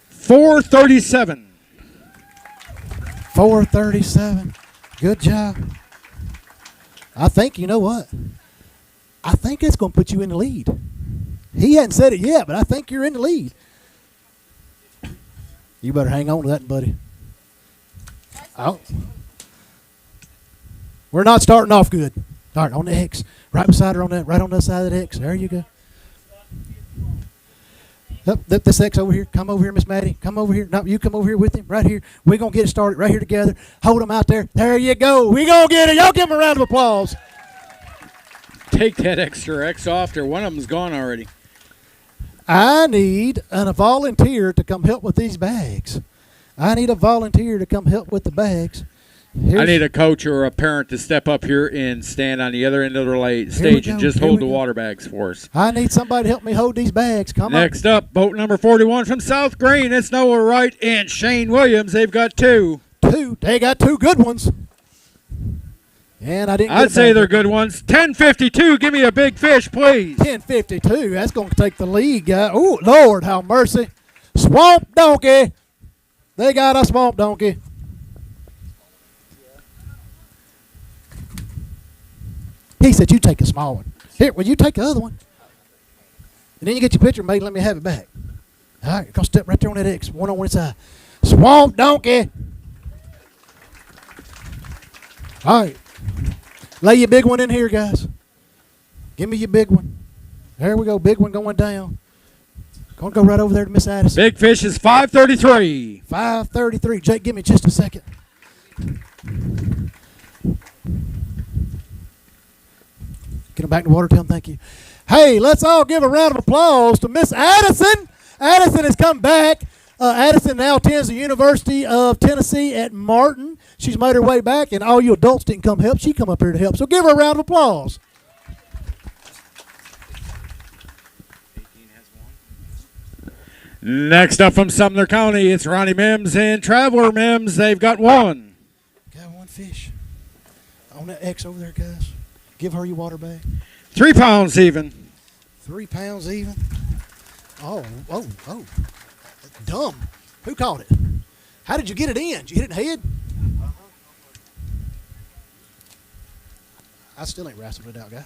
437. 437. Good job. I think, you know what? I think it's going to put you in the lead. He hadn't said it yet, but I think you're in the lead. You better hang on to that, buddy. Oh. We're not starting off good. All right, on the X. Right beside her on that, right on that side of the X. There you go. Up, this X over here. Come over here, Miss Maddie. Come over here. No, you come over here with him. Right here. We're going to get it started right here together. Hold them out there. There you go. We're going to get it. Y'all give them a round of applause. Take that extra X off there. One of them's gone already. I need a volunteer to come help with these bags. I need a volunteer to come help with the bags. I need a coach or a parent to step up here and stand on the other end of the stage and just hold the water bags for us. I need somebody to help me hold these bags. Come on. Next up, boat number 41 from South Green. It's Noah Wright and Shane Williams. They've got 2. They got 2 good ones. And I didn't. I'd say they're good ones. 1052. Give me a big fish, please. 1052. That's going to take the lead, guy. Oh, Lord, have mercy. Swamp donkey. They got a swamp donkey. He said, you take a small one. Here, will you take the other one? And then you get your picture made and let me have it back. All right, go step right there on that X. One on one side. Swamp donkey. All right. Lay your big one in here, guys. Give me your big one. There we go. Big one going down. Gonna go right over there to Miss Addison. Big fish is 533. 533. Jake, give me just a second. Get him back in the water. Tell him thank you. Hey, let's all give a round of applause to Miss Addison. Addison has come back. Addison now attends the University of Tennessee at Martin. She's made her way back, and all you adults didn't come help. She come up here to help. So give her a round of applause. Next up from Sumner County, it's Ronnie Mims and Traveler Mims. They've got 1. Got 1 fish. On that X over there, guys. Give her your water bag. 3 pounds even. 3 pounds even. Oh. Dumb. Who caught it? How did you get it in? Did you hit it in the head? I still ain't wrestled it out, guy.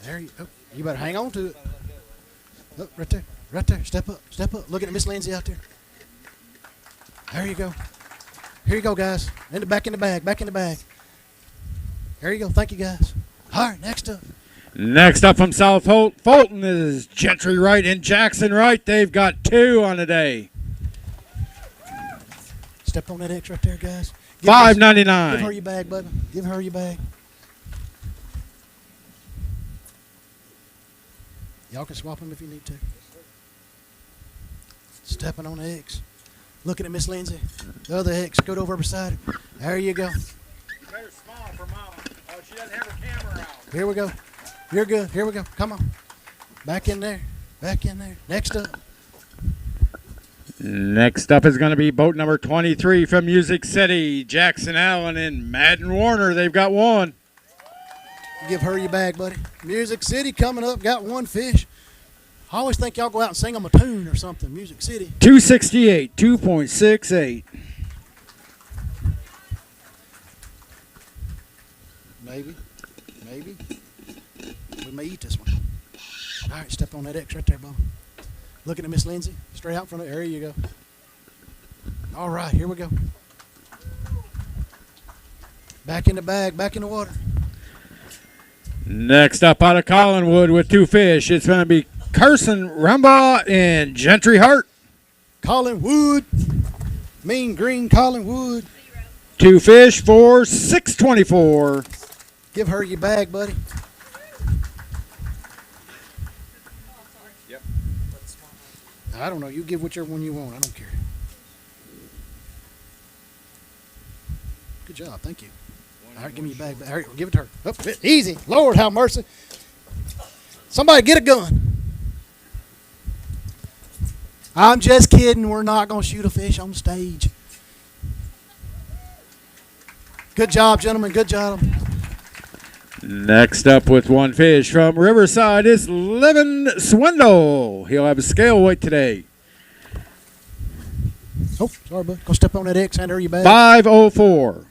There you go. You better hang on to it. Look, right there. Right there. Step up. Step up. Look at Miss Lindsay out there. There you go. Here you go, guys. Back in the bag. Back in the bag. There you go. Thank you, guys. All right, next up. Next up from South Fulton is Gentry Wright and Jackson Wright. They've got 2 on the day. Step on that X right there, guys. $5.99. Give her your bag, baby. Give her your bag. Y'all can swap them if you need to. Stepping on the X. Looking at Miss Lindsay. The other X. Go over beside her. There you go. You better smile for Mama. Oh, she doesn't have her camera out. Here we go. You're good. Here we go. Come on. Back in there. Back in there. Next up. Next up is going to be boat number 23 from Music City. Jackson Allen and Madden Warner. They've got 1. Give her your bag, buddy. Music City coming up. Got 1 fish. I always think y'all go out and sing them a tune or something. Music City. 268, 2.68. Maybe. We may eat this one. All right, step on that X right there, Bob. Looking at Miss Lindsay. Straight out in front of her. There you go. All right, here we go. Back in the bag, back in the water. Next up out of Collinwood with 2 fish, it's going to be Carson Rumbaugh and Gentry Hart. Collinwood. Mean Green Collinwood. 2 fish for $6.24. Give her your bag, buddy. Yep. I don't know. You give whichever one you want. I don't care. Good job. Thank you. All right, give me your bag. All right, give it to her. Oh, easy. Lord, have mercy. Somebody get a gun. I'm just kidding. We're not going to shoot a fish on stage. Good job, gentlemen. Good job. Next up with one fish from Riverside is Levin Swindle. He'll have a scale weight today. Oh, sorry, bud. Go step on that X under your bag. 504.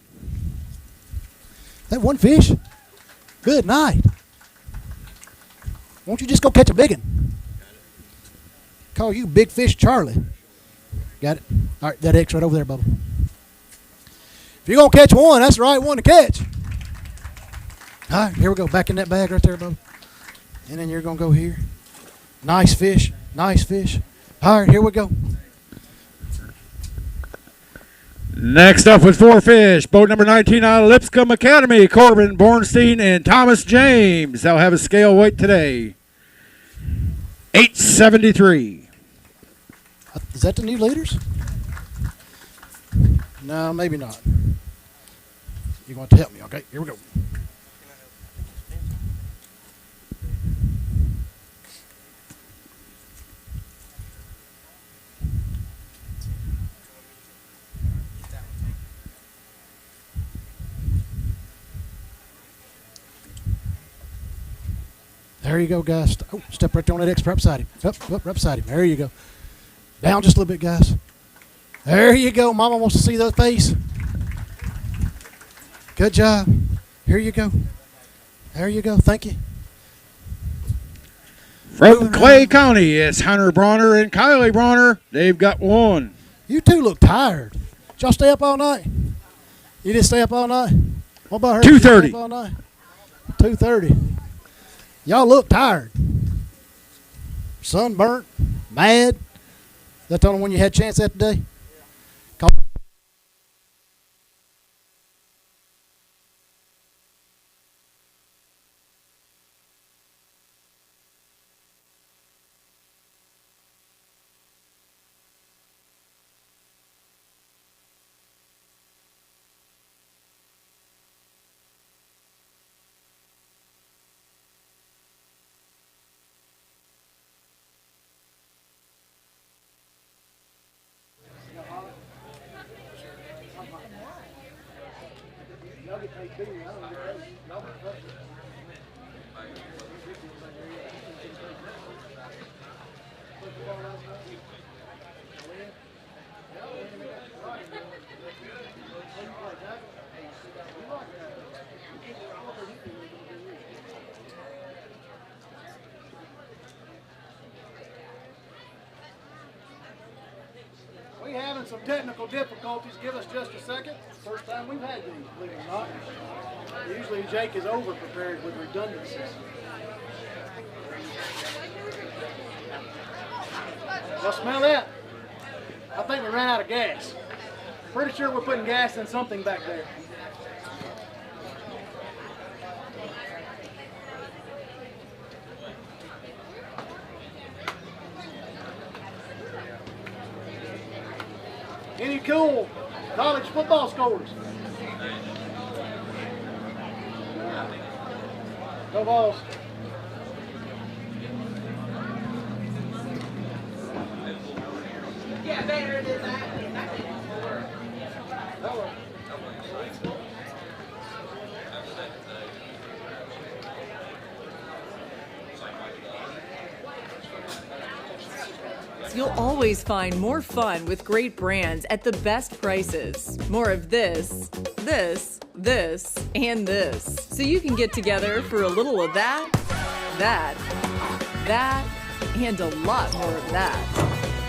That one fish. Good night. Won't you just go catch a big one? Call you Big Fish Charlie. Got it? All right, that X right over there, Bubba. If you're going to catch one, that's the right one to catch. All right, here we go. Back in that bag right there, Bubba. And then you're going to go here. Nice fish. Nice fish. All right, here we go. Next up with four fish, boat number 19 out of Lipscomb Academy, Corbin Bornstein and Thomas James. They'll have a scale weight today. 873. Is that the new leaders? No, maybe not. You're going to help me, okay? Here we go. There you go, guys. Oh, step right there on that X right beside him. Up, right beside him. There you go. Down just a little bit, guys. There you go. Mama wants to see that face. Good job. Here you go. There you go. Thank you. From Clay County, it's Hunter Bronner and Kylie Bronner. They've got one. You two look tired. Did y'all stay up all night? You didn't stay up all night? What about her? 2:30. All night? 2:30. Y'all look tired. Sunburnt, mad. That the only one you had a chance at today? We having some technical difficulties. Give us just a second. First time we've had these, believe it or not. Usually Jake is over prepared with redundancies. Y'all smell that? I think we ran out of gas. Pretty sure we're putting gas in something back there. Any cool college football scores? Go Vols. Yeah, better than that. You'll always find more fun with great brands at the best prices. More of this, this, and this. So you can get together for a little of that, and a lot more of that.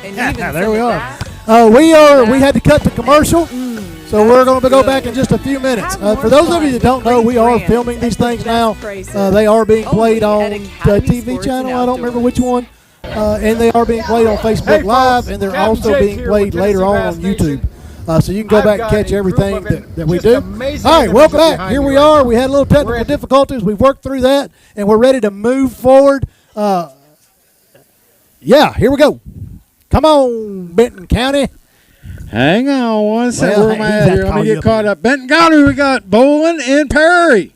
And even there some we of are. that, We had to cut the commercial, so we're going to go back in just a few minutes. For those of you that don't know, we are filming these things now. They are being played on the TV channel. I don't remember which one. And they are being played on Facebook Live, and they're also being played later on YouTube. So you can go back and catch everything that we do. All right, welcome back. Here we are. We had a little technical difficulties. We've worked through that, and we're ready to move forward. Yeah, here we go. Come on, Benton County. Hang on one second. Where am I at here? Let me get caught up. Benton County, we got Bowling and Perry.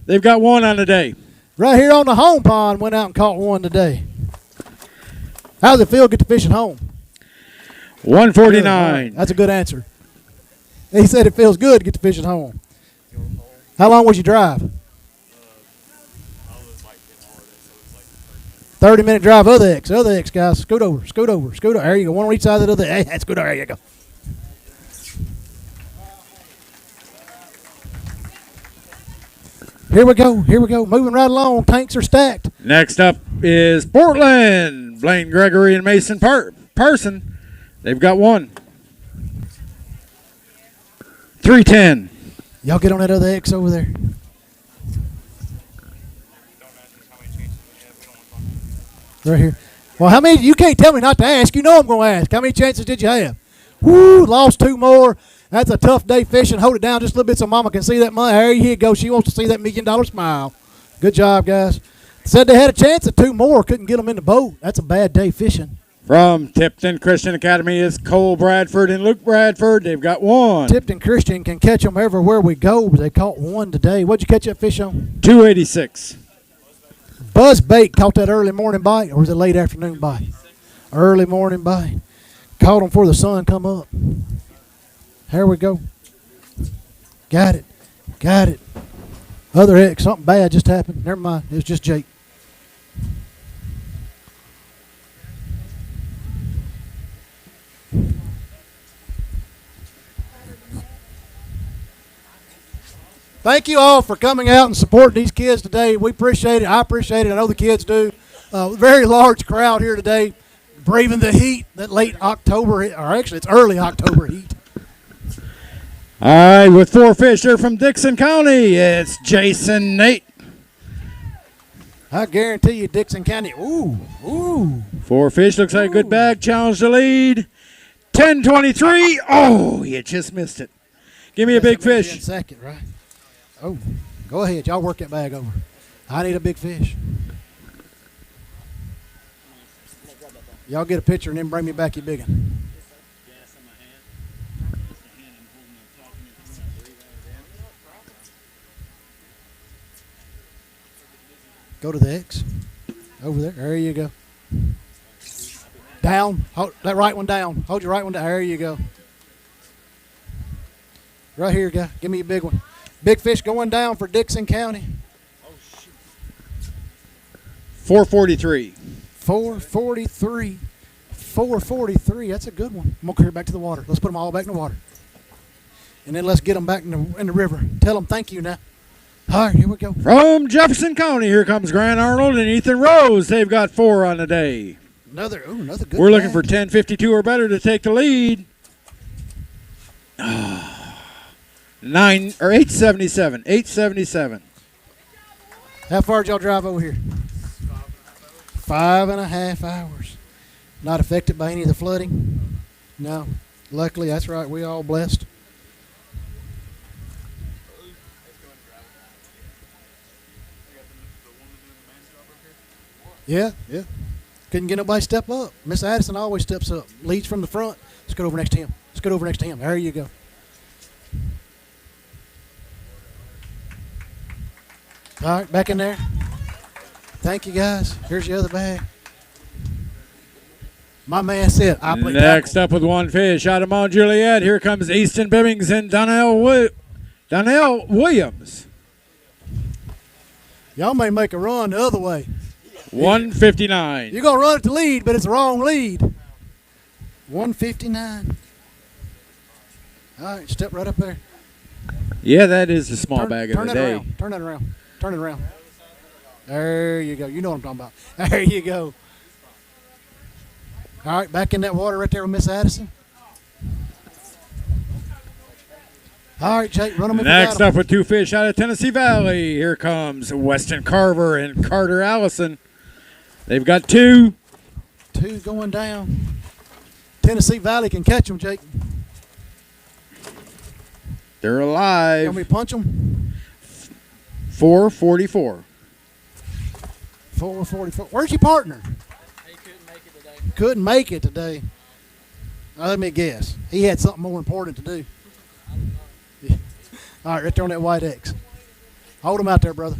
They've got one on the day. Right here on the home pond, went out and caught one today. How does it feel to get to fish at home? 149. That's a good answer. He said it feels good to get the fishing home. How long was you drive? 30-minute drive. Other X, guys. Scoot over. There you go. One on each side of the other. Hey, scoot over. There you go. Here we go. Moving right along. Tanks are stacked. Next up is Portland. Blaine Gregory and Mason Parson. They've got one. 310. Y'all get on that other X over there. Right here. Well, how many? You can't tell me not to ask. You know I'm going to ask. How many chances did you have? Woo, lost 2 more. That's a tough day fishing. Hold it down just a little bit so Mama can see that money. There you go. She wants to see that $1 million smile. Good job, guys. Said they had a chance at 2 more. Couldn't get them in the boat. That's a bad day fishing. From Tipton Christian Academy is Cole Bradford and Luke Bradford. They've got one. Tipton Christian can catch them everywhere we go. They caught one today. What'd you catch that fish on? 286. Buzz Bait caught that early morning bite, or was it late afternoon bite? Early morning bite. Caught them before the sun come up. Here we go. Got it. Other X, something bad just happened. Never mind. It was just Jake. Thank you all for coming out and supporting these kids today. We appreciate it. I appreciate it. I know the kids do. Very large crowd here today, braving the heat, that late October, or actually it's early October heat. All right, with 4 fish here from Dixon County, it's Jason Nate. I guarantee you Dixon County, ooh. 4 fish, looks like a good bag. Challenge the lead. 10-23. Oh, you just missed it. Give me a big fish. In second, right? Oh, go ahead. Y'all work that bag over. I need a big fish. Y'all get a picture and then bring me back your big one. Go to the X. Over there. There you go. Down. Hold that right one down. Hold your right one down. There you go. Right here, guy. Give me a big one. Big fish going down for Dixon County. 443. 443. 443. That's a good one. I'm going to carry it back to the water. Let's put them all back in the water. And then let's get them back in the river. Tell them thank you now. All right, here we go. From Jefferson County, here comes Grant Arnold and Ethan Rose. They've got 4 on the day. Another good We're looking for 10:52 or better to take the lead. 877. 877. How far did y'all drive over here? 5.5 hours. Not affected by any of the flooding? No. Luckily, that's right. We all blessed. Yeah. Couldn't get nobody to step up. Miss Addison always steps up. Leads from the front. Let's go over next to him. There you go. All right, back in there. Thank you, guys. Here's your other bag. My man said, I play Next up with 1 fish out of Mount Juliet, here comes Easton Bibbings and Donnell Williams. Y'all may make a run the other way. 159. You're going to run it to lead, but it's the wrong lead. 159. All right, step right up there. Yeah, that is the small bag of the day. Turn it around. There you go. You know what I'm talking about. There you go. All right, back in that water right there with Miss Addison. All right, Jake, run them if you got 'em. Next up with 2 fish out of Tennessee Valley, here comes Weston Carver and Carter Allison. They've got 2. 2 going down. Tennessee Valley can catch them, Jake. They're alive. Can we punch them? 444. 444. Where's your partner? He couldn't make it today. Couldn't make it today. Let me guess. He had something more important to do. All right, right there on that white X. Hold him out there, brother.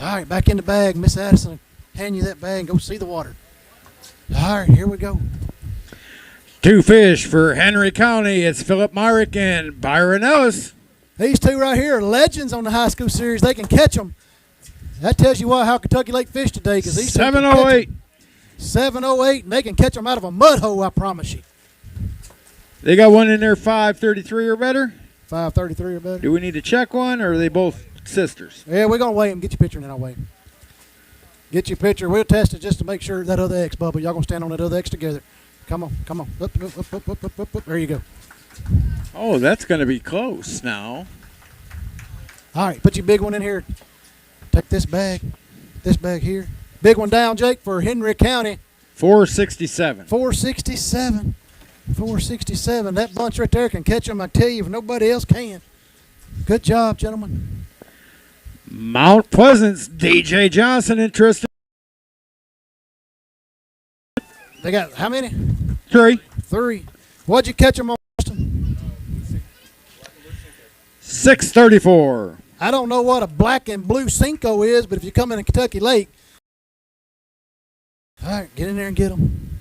All right, back in the bag. Miss Addison hand you that bag and go see the water. All right, here we go. 2 fish for Henry County. It's Philip Myrick and Byron Ellis. These two right here are legends on the high school series. They can catch them. That tells you how Kentucky Lake fish today, because these 708. 708, and they can catch them out of a mud hole, I promise you. They got one in there 533 or better. 533 or better. Do we need to check one, or are they both sisters? Yeah, we're going to weigh them. Get your picture, and then I'll weigh them. Get your picture. We'll test it just to make sure that other X, Bubba. Y'all going to stand on that other X together. Come on, come on. Up, up, up, up, up, up, up, up. There you go. Oh, that's going to be close now. All right, put your big one in here. Take this bag here. Big one down, Jake, for Henry County. 467. 467. 467. That bunch right there can catch them, I tell you, if nobody else can. Good job, gentlemen. Mount Pleasant's DJ Johnson interested. They got how many? 3. 3. What'd you catch them on, Austin? 634. I don't know what a black and blue Cinco is, but if you come in Kentucky Lake, all right, get in there and get them.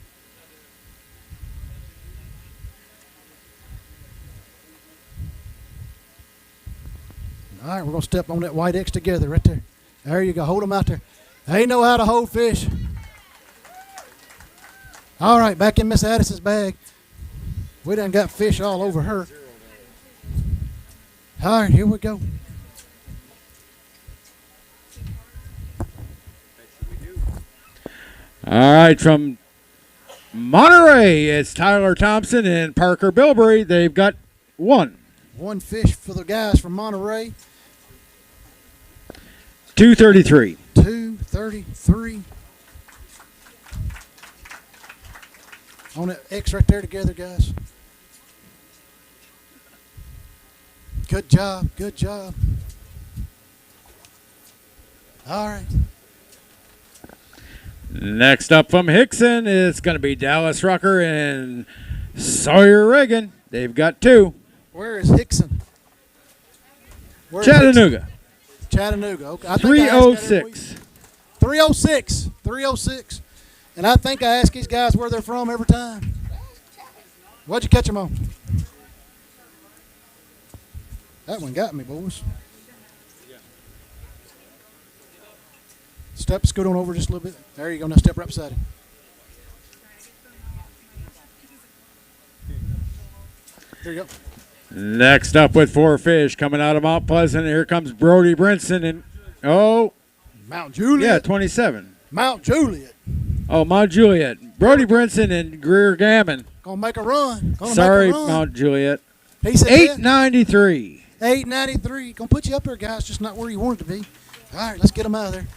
All right, we're going to step on that white X together right there. There you go. Hold them out there. They know how to hold fish. All right, back in Miss Addison's bag. We done got fish all over her. All right, here we go. All right, from Monterey, it's Tyler Thompson and Parker Bilberry. They've got 1. 1 fish for the guys from Monterey. 233. 233. On that X right there together, guys. Good job. Good job. All right. Next up from Hickson is going to be Dallas Rucker and Sawyer Reagan. They've got 2. Where is Hickson? Chattanooga. Chattanooga. Okay. 306. 306. 306. And I think I ask these guys where they're from every time. What'd you catch them on? That one got me, boys. Scoot on over just a little bit. There you go. Now step right beside him. Here you go. Next up with 4 fish coming out of Mount Pleasant. Here comes Brody Brinson and Mount Juliet. Yeah, 27. Mount Juliet. Oh, Mount Juliet. Brody Brinson and Greer Gammon. Gonna make a run. Sorry, Mount Juliet. He said 893. 893. Gonna put you up there, guys. Just not where you want it to be. All right, let's get them out of there.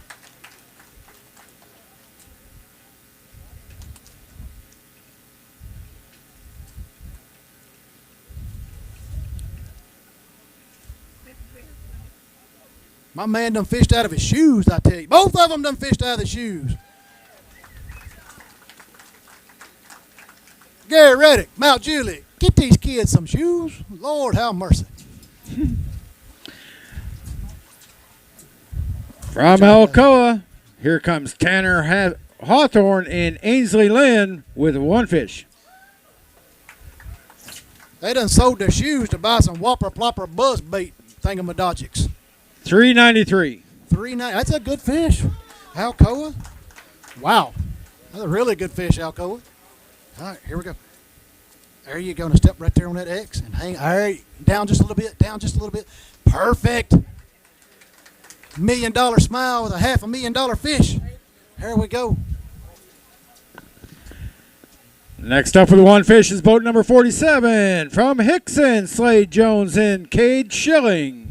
My man done fished out of his shoes, I tell you. Both of them done fished out of the shoes. Gary Reddick, Mount Juliet, get these kids some shoes. Lord have mercy. From Alcoa, here comes Tanner Hawthorne and Ainsley Lynn with 1 fish. They done sold their shoes to buy some whopper plopper buzz bait thingamadagics. 393. 390. That's a good fish. Alcoa. Wow. That's a really good fish, Alcoa. All right, here we go. There you go. Now step right there on that X and hang. All right, down just a little bit. Down just a little bit. Perfect. $1 million smile with a $500,000 fish. There we go. Next up with 1 fish is boat number 47 from Hickson, Slade Jones and Cade Schilling.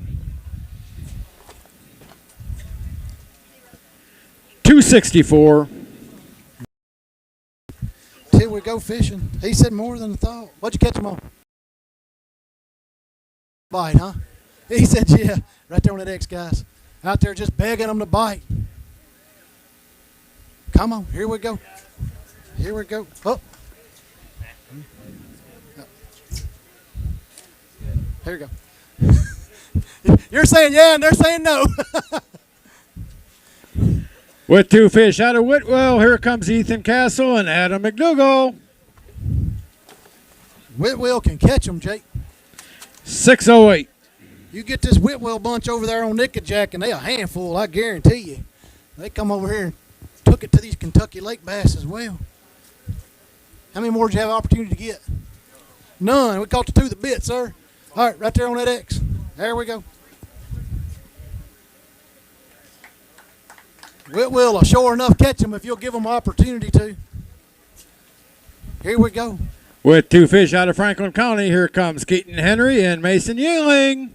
264. Here we go fishing. He said more than I thought. What'd you catch him on? Bite, huh? He said, yeah. Right there on that X, guys. Out there just begging them to bite. Come on. Here we go. Here we go. Oh. Here we go. You're saying yeah, and they're saying no. With 2 fish out of Whitwell, here comes Ethan Castle and Adam McDougall. Whitwell can catch them, Jake. 608. You get this Whitwell bunch over there on Nickajack, and they a handful, I guarantee you. They come over here and took it to these Kentucky lake bass as well. How many more did you have opportunity to get? None. We caught the 2 the bit, sir. All right, right there on that X. There we go. Whitwell will sure enough catch them if you'll give them opportunity to. Here we go. With 2 fish out of Franklin County, here comes Keaton Henry and Mason Yingling.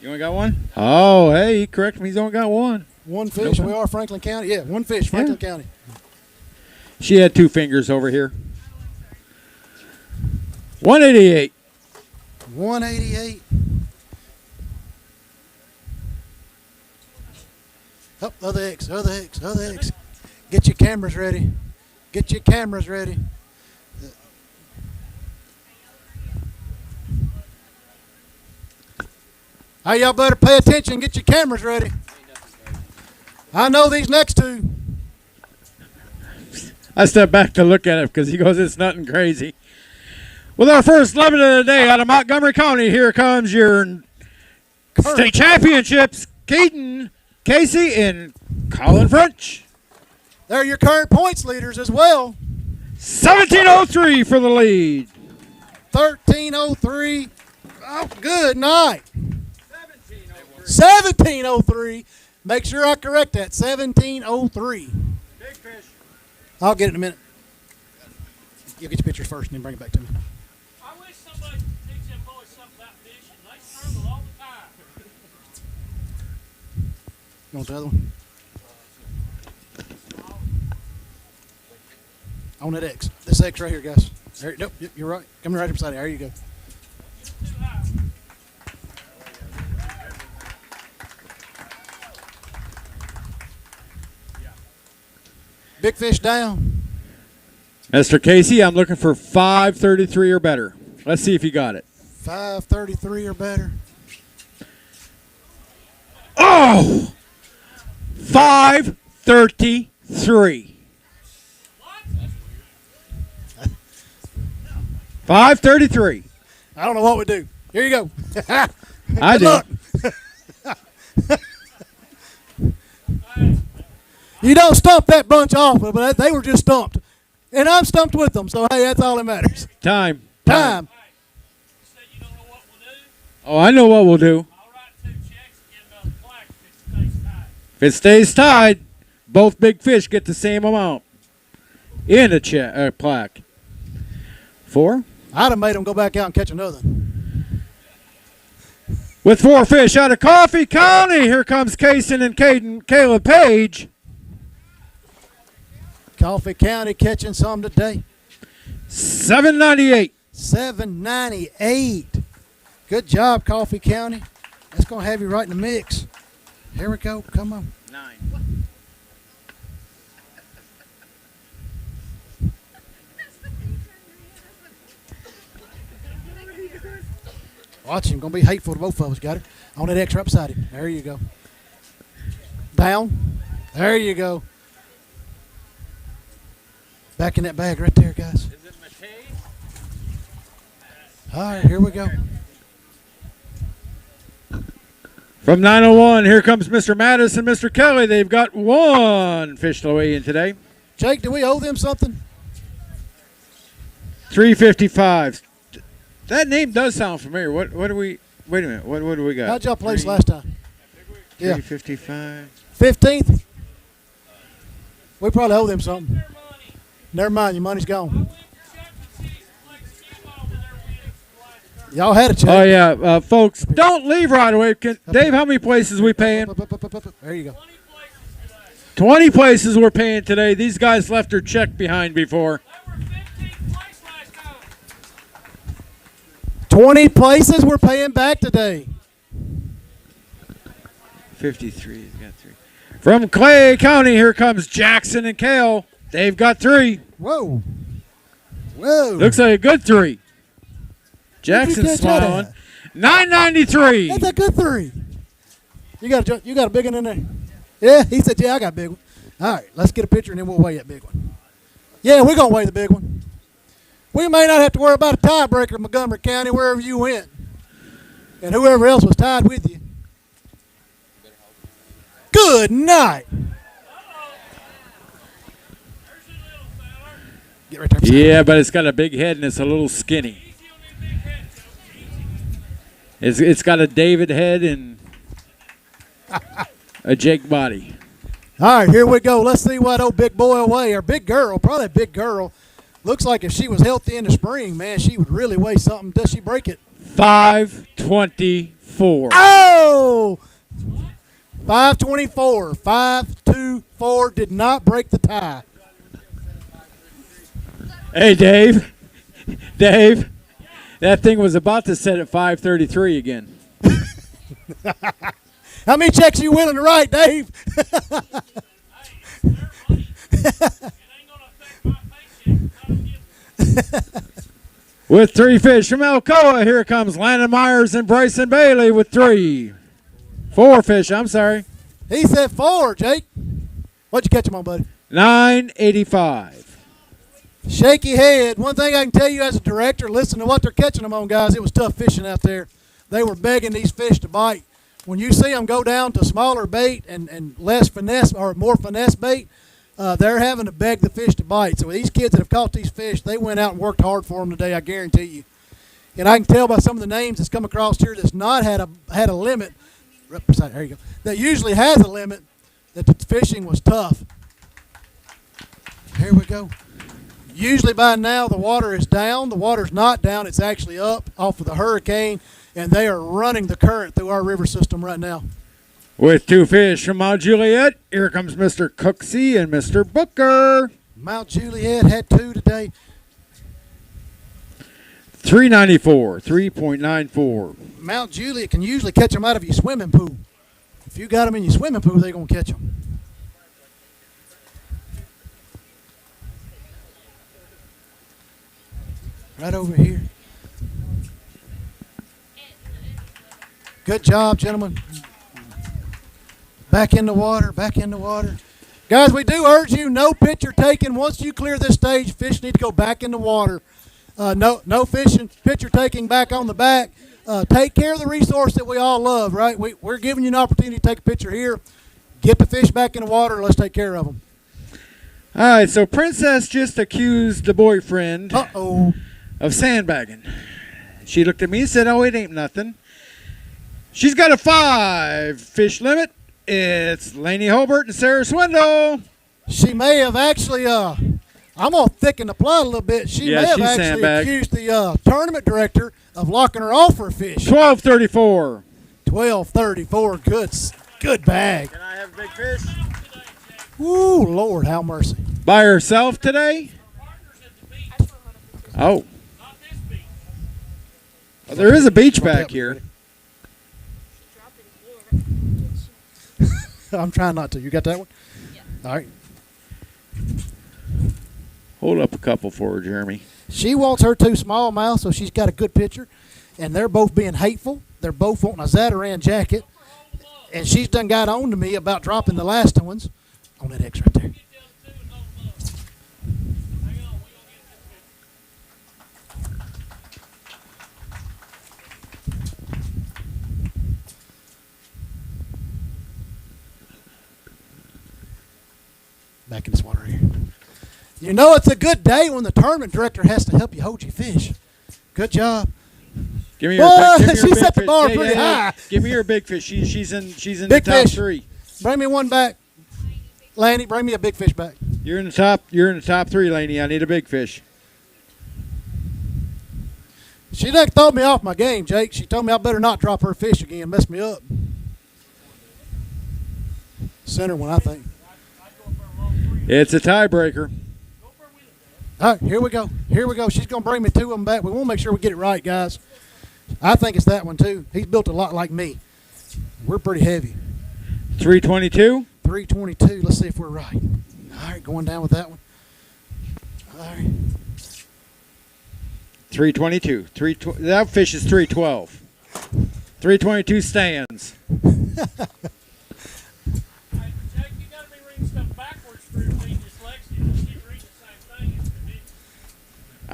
You only got one? Oh, hey, he corrected me. He's only got one. One fish. We are Franklin County. Yeah, one fish, Franklin County. She had 2 fingers over here. 188. 188. Up, other X, other X, other X. Get your cameras ready. Get your cameras ready. Hey, y'all better pay attention. Get your cameras ready. I know these next 2. I stepped back to look at it because he goes, it's nothing crazy. With our first limit of the day out of Montgomery County, here comes your state championships, Keaton, Casey, and Colin French. They're your current points leaders as well. 1703 for the lead. 1303. Oh, good night. 1703. Make sure I correct that. 1703. Big fish. I'll get it in a minute. You'll get your pictures first and then bring it back to me. I wish somebody could teach them boys something about fishing. They struggle all the time. You want the other one? On that X. This X right here, guys. There, nope, you're right. Coming right up beside it. There you go. Big fish down. Mr. Casey, I'm looking for 533 or better. Let's see if you got it. 533 or better. Oh! 533. 533. I don't know what we do. Here you go. I do. You don't stump that bunch off, but they were just stumped. And I'm stumped with them, so hey, that's all that matters. Time. Time. Oh, I know what we'll do. If it stays tied, both big fish get the same amount in a plaque. 4. I'd have made them go back out and catch another. With 4 fish out of Coffee County, here comes Kaysen and Caleb Page. Coffee County catching some today. 798. 798. Good job, Coffee County. That's going to have you right in the mix. Here we go. Come on. 9. Watch him. Going to be hateful to both of us. Got it. On that X right beside him. There you go. Down. There you go. Back in that bag right there, guys. All right, here we go. From 901, here comes Mr. Mattis and Mr. Kelly. They've got 1 fish to weigh in today. Jake, do we owe them something? 355. That name does sound familiar. What do we? Wait a minute. What do we got? How'd y'all place last time? 355. 15th. We probably owe them something. Never mind, your money's gone. Y'all had a check. Oh yeah, folks, don't leave right away. Dave, how many places we paying? There you go. 20 places we're paying today. These guys left their check behind before. 20 places we're paying back today. 53. He's got 3. From Clay County, here comes Jackson and Kale. They've got 3. Whoa. Whoa. Looks like a good 3. Jackson's smiling. 993. That's a good 3. You got a big one in there? Yeah, he said, yeah, I got a big one. All right, let's get a picture and then we'll weigh that big one. Yeah, we're going to weigh the big one. We may not have to worry about a tiebreaker in Montgomery County wherever you went and whoever else was tied with you. Good night. Get right there. Yeah, but it's got a big head and it's a little skinny. It's got a David head and a Jake body. All right, here we go. Let's see what old big boy will weigh, or big girl, probably a big girl. Looks like if she was healthy in the spring, man, she would really weigh something. Does she break it? 524. Oh! 524. 524 did not break the tie. Hey, Dave. Dave, that thing was about to set at 533 again. How many checks are you willing to write, Dave? With 3 fish from Alcoa, here comes Landon Myers and Bryson Bailey with 3. 4 fish, I'm sorry. He said 4, Jake. What'd you catch him on, buddy? 985. Shaky head. One thing I can tell you as a director, listen to what they're catching them on, guys. It was tough fishing out there. They were begging these fish to bite. When you see them go down to smaller bait and less finesse or more finesse bait, they're having to beg the fish to bite. So these kids that have caught these fish, they went out and worked hard for them today, I guarantee you. And I can tell by some of the names that's come across here that's not had a limit. There you go. That usually has a limit. That the fishing was tough. Here we go. Usually by now the water is down. The water's not down. It's actually up off of the hurricane, and they are running the current through our river system right now. With 2 fish from Mount Juliet, here comes Mr. Cooksey and Mr. Booker. Mount Juliet had 2 today. 394, 3.94. Mount Juliet can usually catch them out of your swimming pool. If you got them in your swimming pool, they're going to catch them. Right over here. Good job, gentlemen. Back in the water, back in the water. Guys, we do urge you, no picture taken. Once you clear this stage, fish need to go back in the water. No fishing, picture taking back on the back. Take care of the resource that we all love, right? We're giving you an opportunity to take a picture here. Get the fish back in the water, and let's take care of them. All right, so Princess just accused the boyfriend of sandbagging. She looked at me and said, oh, it ain't nothing. She's got a 5 fish limit. It's Laney Hobart and Sarah Swindle. She may have actually, I'm going to thicken the plot a little bit. She may have actually sandbagged. accused the tournament director of locking her off for a fish. 1234. 1234. Good bag. Can I have a big fish? Ooh, Lord, have mercy. By herself today? Oh. Well, there is a beach back here. I'm trying not to. You got that one? Yeah. All right. Hold up a couple for her, Jeremy. She wants her 2 smallmouth, so she's got a good picture. And they're both being hateful. They're both wanting a Zatarain jacket. And she's done got on to me about dropping the last ones on that X right there. Back in this water here. You know it's a good day when the tournament director has to help you hold your fish. Good job. Give me your big fish. She set the bar pretty high. Give me your big fish. She's in the Big top fish. 3. Bring me one back. Laney, bring me a big fish back. You're in the top 3, Laney. I need a big fish. She done throw me off my game, Jake. She told me I better not drop her fish again. Mess me up. Center one, I think. It's a tiebreaker. All right, here we go. Here we go. She's going to bring me 2 of them back. We want to make sure we get it right, guys. I think it's that one, too. He's built a lot like me. We're pretty heavy. 322? 322. Let's see if we're right. All right, going down with that one. All right. 322. That fish is 312. 322 stands.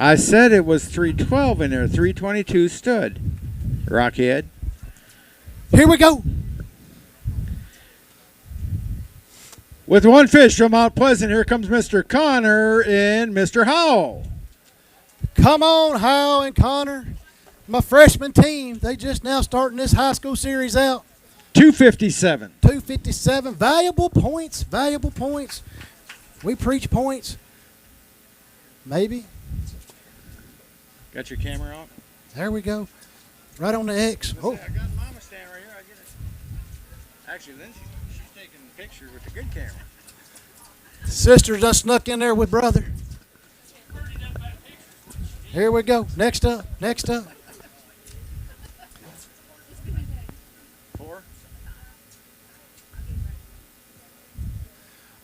I said it was 312 in there. 322 stood. Rockhead. Here we go. With one fish from Mount Pleasant, here comes Mr. Connor and Mr. Howell. Come on, Howell and Connor. My freshman team, they just now starting this high school series out. 257. 257. Valuable points. Valuable points. We preach points. Maybe. Got your camera on? There we go. Right on the X. Oh. I got Mama standing right here. I get it. Actually, Lindsay, she's taking a picture with the good camera. Sister just snuck in there with brother. Here we go. Next up. Next up. 4.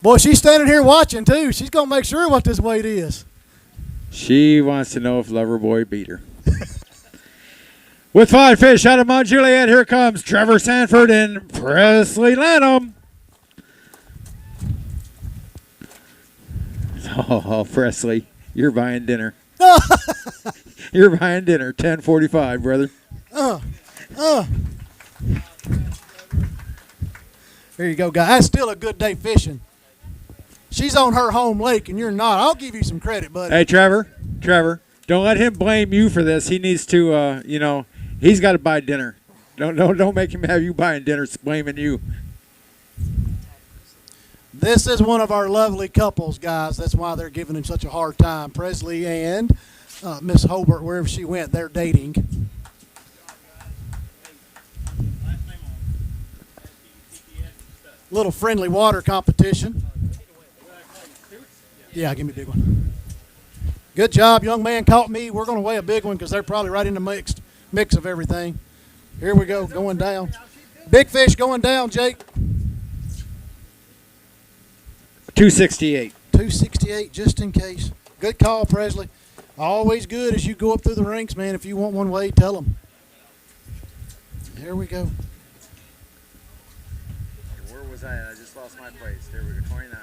Boy, she's standing here watching too. She's gonna make sure what this weight is. She wants to know if Loverboy beat her. With 5 fish out of Mount Juliet, here comes Trevor Sanford and Presley Lanham. Oh, Presley, you're buying dinner. You're buying dinner. 10:45, brother. There you go, guys. That's still a good day fishing. She's on her home lake, and you're not. I'll give you some credit, buddy. Hey, Trevor, don't let him blame you for this. He needs to, he's got to buy dinner. Don't make him have you buying dinner. It's blaming you. This is one of our lovely couples, guys. That's why they're giving him such a hard time. Presley and Miss Hobart, wherever she went, they're dating. Little friendly water competition. Yeah, give me a big one. Good job, young man. Caught me. We're going to weigh a big one because they're probably right in the mix of everything. Here we go, going down. Big fish going down, Jake. 268. 268, just in case. Good call, Presley. Always good as you go up through the ranks, man. If you want one weighed, tell them. Here we go. Where was I at? I just lost my place. There we go, 29.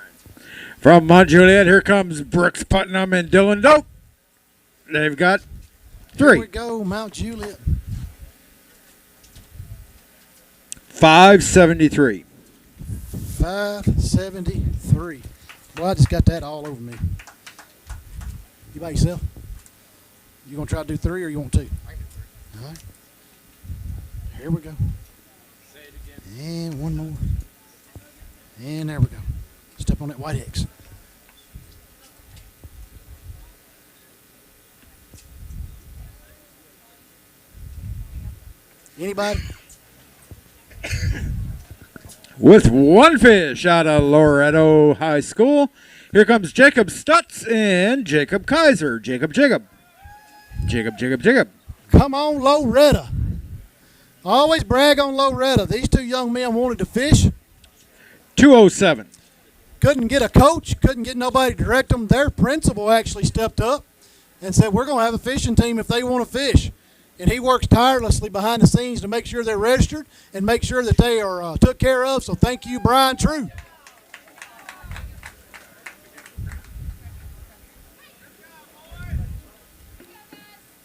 From Mount Juliet, here comes Brooks Putnam and Dylan Dope. They've got 3. Here we go, Mount Juliet. 573. 573. Well, I just got that all over me. You by yourself? You gonna try to do 3 or you want 2? I can do 3. All right. Here we go. Say it again. And one more. And there we go. Step on that white X. Anybody? With 1 fish out of Loretto High School, here comes Jacob Stutz and Jacob Kaiser. Jacob. Come on, Loretta. I always brag on Loretta. These 2 young men wanted to fish. 207. Couldn't get a coach, couldn't get nobody to direct them. Their principal actually stepped up and said, we're going to have a fishing team if they want to fish. And he works tirelessly behind the scenes to make sure they're registered and make sure that they are took care of. So thank you, Brian True.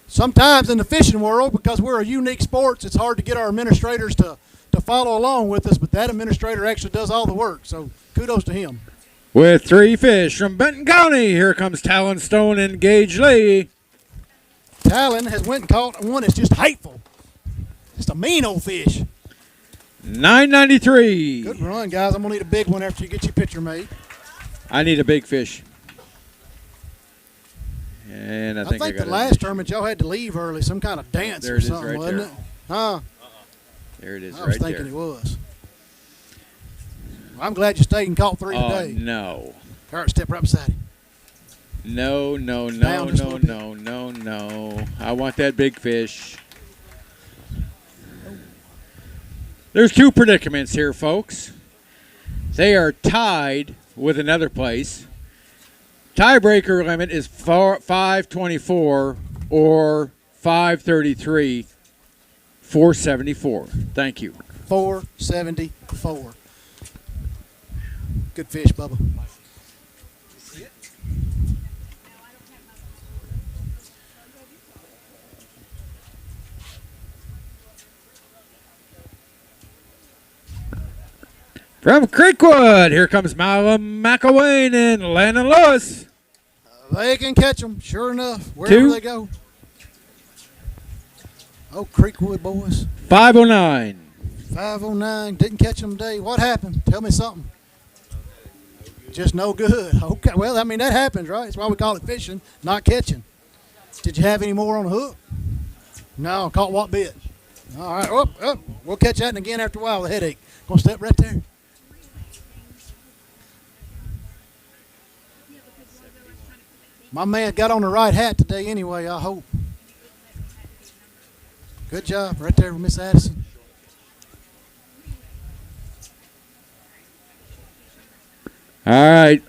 Sometimes in the fishing world, because we're a unique sport, it's hard to get our administrators to follow along with us, but that administrator actually does all the work. So kudos to him. With 3 fish from Benton County, here comes Talon Stone and Gage Lee. Talon has went and caught one that's just hateful. Just a mean old fish. 993. Good run, guys. I'm going to need a big one after you get your picture made. I need a big fish. And I think the last tournament y'all had to leave early, some kind of dance there or it is something, right wasn't there. it? Huh? There it is I right was thinking there. it was. Well, I'm glad you stayed and caught 3 today. No. All right, step right beside him. No. I want that big fish. There's 2 predicaments here, folks. They are tied with another place. Tiebreaker limit is 524 or 533, 474. Thank you. 474. Good fish, Bubba. From Creekwood, here comes Malum McElwain and Landon Lewis. They can catch them, sure enough, wherever 2. they go. Oh, Creekwood boys. 509. 509, didn't catch them today. What happened? Tell me something. Just no good. Okay, well, I mean, that happens, right? That's why we call it fishing, not catching. Did you have any more on the hook? No, caught what bit? All right, up. We'll catch that again after a while with a headache. Gonna step right there. My man got on the right hat today anyway, I hope. Good job right there with Miss Addison. All right.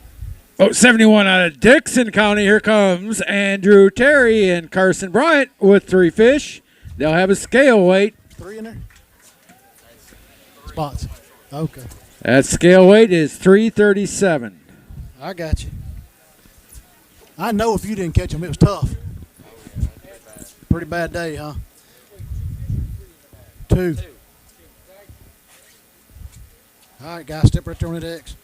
71 out of Dixon County. Here comes Andrew Terry and Carson Bryant with 3 fish. They'll have a scale weight. 3 in there? Spots. Okay. That scale weight is 337. I got you. I know if you didn't catch them, it was tough. Pretty bad day, huh? 2. All right, guys, step right there on the X.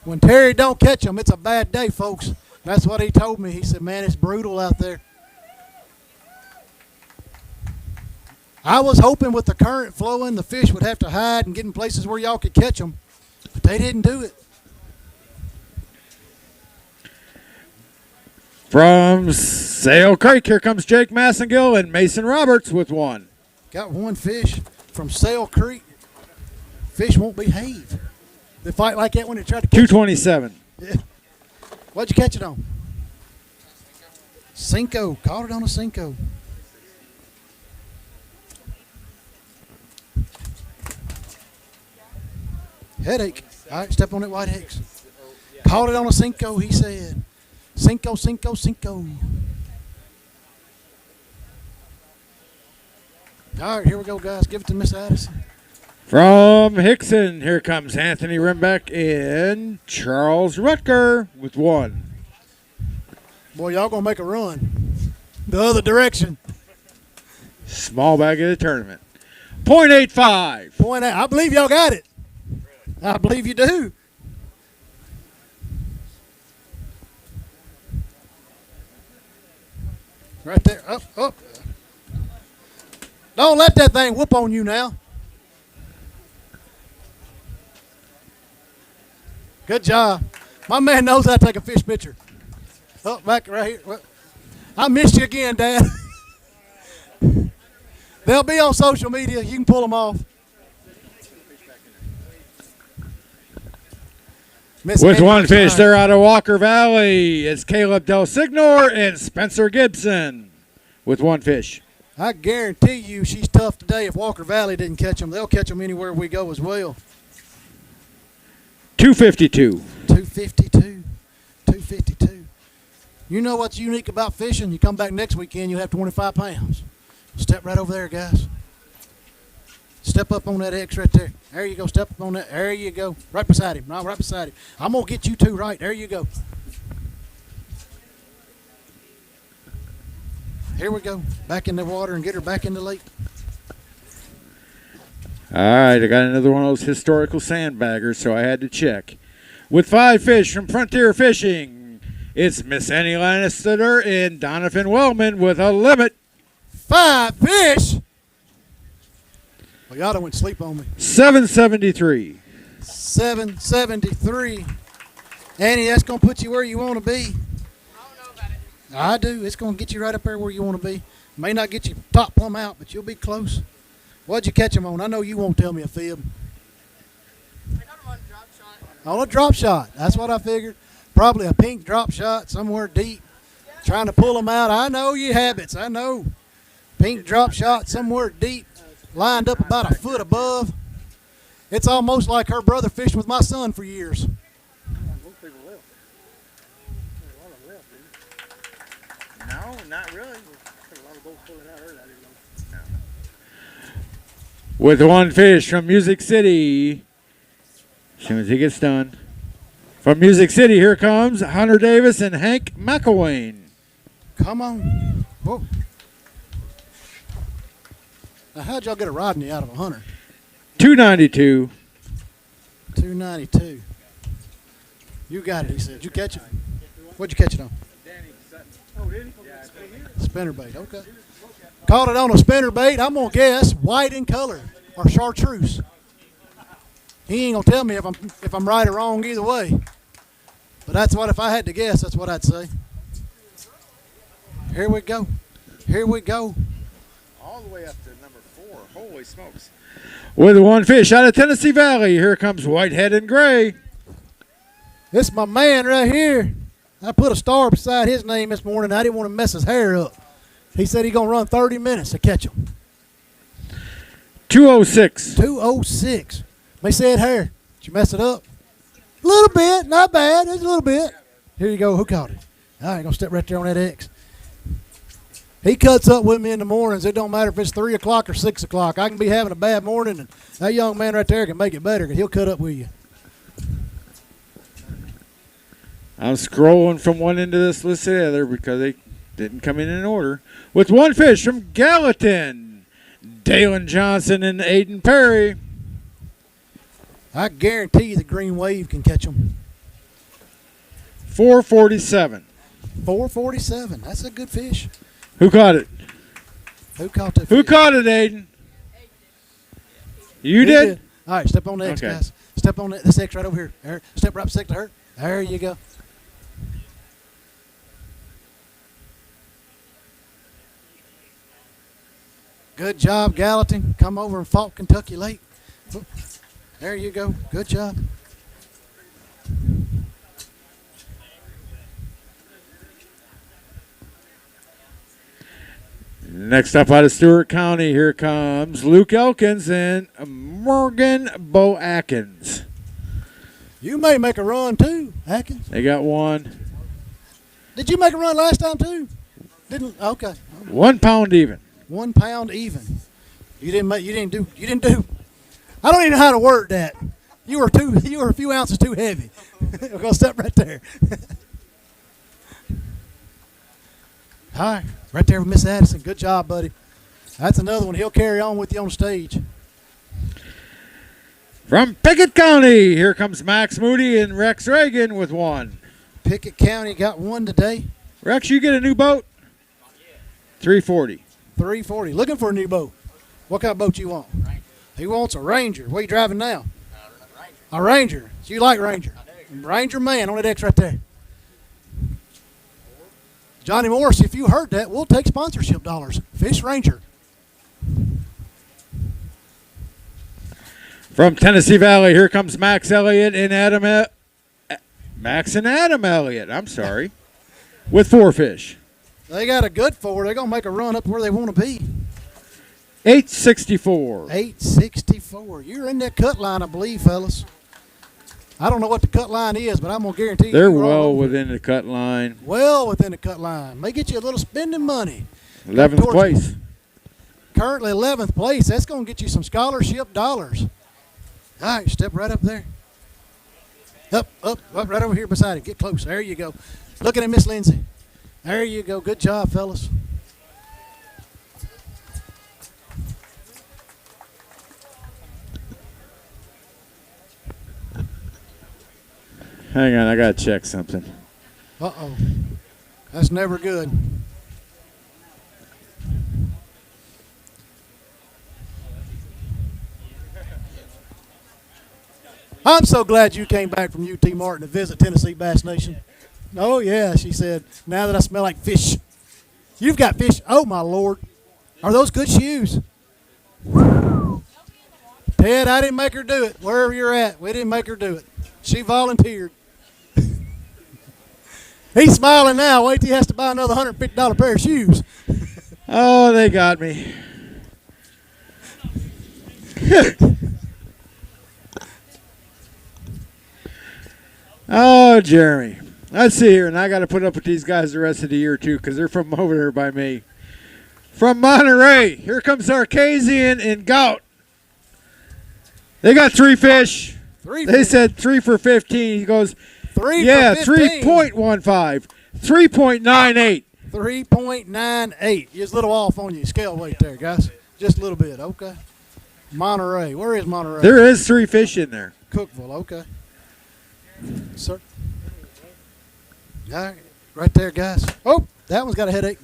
When Terry don't catch them, it's a bad day, folks. That's what he told me. He said, man, it's brutal out there. I was hoping with the current flowing, the fish would have to hide and get in places where y'all could catch them, but they didn't do it. From Sale Creek, here comes Jake Massengill and Mason Roberts with 1. Got 1 fish from Sale Creek. Fish won't behave. They fight like that when they try to catch 227. Yeah. What'd you catch it on? Cinco. Caught it on a Cinco. Headache. All right, step on that white X. Caught it on a Cinco, he said. Cinco, Cinco, Cinco. All right, here we go, guys. Give it to Miss Addison. From Hickson, here comes Anthony Rimbeck and Charles Rutger with 1. Boy, y'all going to make a run the other direction. Small bag of the tournament. 0.85. 0.8. I believe y'all got it. I believe you do. Right there. Up. Don't let that thing whoop on you now. Good job. My man knows how to take a fish picture. Oh, back right here. Well, I missed you again, Dad. They'll be on social media. You can pull them off. With 1 fish, they're out of Walker Valley. It's Caleb Del Signor and Spencer Gibson with 1 fish. I guarantee you she's tough today. If Walker Valley didn't catch them, they'll catch them anywhere we go as well. 252. 252. You know what's unique about fishing? You come back next weekend, you'll have 25 pounds. Step right over there, guys. Step up on that X right there. There you go. Step up on that. There you go. Right beside him. Right beside him. I'm going to get you 2 right. There you go. Here we go. Back in the water and get her back in the lake. All right, I got another one of those historical sandbaggers, so I had to check. With 5 fish from Frontier Fishing, it's Miss Annie Lannister and Donovan Wellman with a limit. 5 fish? Well, y'all done went to sleep on me. 773. 773. Annie, that's going to put you where you want to be. I don't know about it. I do. It's going to get you right up there where you want to be. May not get you top plumb out, but you'll be close. What'd you catch them on? I know you won't tell me a fib. I got them on a drop shot. On a drop shot. That's what I figured. Probably a pink drop shot somewhere deep. Yeah. Trying to pull them out. I know your habits. I know. Pink drop shot somewhere deep. Lined up about a foot above. It's almost like her brother fished with my son for years. No, not really. With 1 fish from Music City. As soon as he gets done. From Music City, here comes Hunter Davis and Hank McElwain. Come on. Whoa. Now, how'd y'all get a Rodney out of a Hunter? 292. 292. You got it, he said. Did you catch it? What'd you catch it on? Spinnerbait, okay. Caught it on a spinnerbait. I'm going to guess white in color or chartreuse. He ain't going to tell me if I'm right or wrong either way. But that's what, if I had to guess, that's what I'd say. Here we go. Here we go. All the way up to number 4. Holy smokes. With one fish out of Tennessee Valley, here comes Whitehead and Gray. This is my man right here. I put a star beside his name this morning. I didn't want to mess his hair up. He said he's going to run 30 minutes to catch him. 206. 206. May said hair. Did you mess it up? A little bit. Not bad. Just a little bit. Here you go. Who caught it? All right, going to step right there on that X. He cuts up with me in the mornings. It don't matter if it's 3 o'clock or 6 o'clock. I can be having a bad morning, and that young man right there can make it better because he'll cut up with you. I'm scrolling from one end of this list to the other because they didn't come in order. With one fish from Gallatin, Dalen Johnson and Aiden Perry. I guarantee you the green wave can catch them. 447. 447. That's a good fish. Who caught it? Who caught that fish? Who caught it, Aiden? You did? All right, step on the X, guys. Step on this X right over here. There. Step right beside to her. There you go. Good job, Gallatin. Come over and fought Kentucky Lake. There you go. Good job. Next up out of Stewart County, here comes Luke Elkins and Morgan Bo Atkins. You may make a run too, Atkins. They got one. Did you make a run last time too? Didn't? Okay. 1 pound even. 1 pound even. You didn't do. I don't even know how to word that. You were a few ounces too heavy. We're gonna step right there. Hi, right there with Miss Addison. Good job, buddy. That's another one. He'll carry on with you on stage. From Pickett County, here comes Max Moody and Rex Reagan with one. Pickett County got one today. Rex, you get a new boat? 340. 340. Looking for a new boat. What kind of boat you want? Ranger. He wants a Ranger. What are you driving now? Ranger. A Ranger. So you like Ranger? I do. Ranger man on that X right there. Johnny Morris, if you heard that, we'll take sponsorship dollars. Fish Ranger. From Tennessee Valley, here comes Max Elliott and Max and Adam Elliott. I'm sorry. With 4 fish. They got a good 4. They're going to make a run up where they want to be. 864. 864. You're in that cut line, I believe, fellas. I don't know what the cut line is, but I'm going to guarantee you. They're well within the cut line. Well within the cut line. May get you a little spending money. 11th place. Currently 11th place. That's going to get you some scholarship dollars. All right, step right up there. Up, right over here beside him. Get close. There you go. Looking at Miss Lindsay. There you go. Good job, fellas. Hang on, I got to check something. Uh-oh. That's never good. I'm so glad you came back from UT Martin to visit Tennessee Bass Nation. Oh, yeah, she said, now that I smell like fish. You've got fish. Oh, my Lord. Are those good shoes? Ted, I didn't make her do it. Wherever you're at, we didn't make her do it. She volunteered. He's smiling now. Wait till he has to buy another $150 pair of shoes. Oh, they got me. Oh, Jeremy. Let's see here, and I got to put up with these guys the rest of the year, too, because they're from over there by me. From Monterey, here comes Sarkazian and Gout. They got 3 fish. They said 3 for 15. He goes, 3 yeah, for 15. 3.15, 3.98. 3.98. Just a little off on your scale weight there, guys. Just a little bit, okay. Monterey. Where is Monterey? There is 3 fish in there. Cookville, okay. Sir. All right, right there, guys. Oh, that one's got a headache.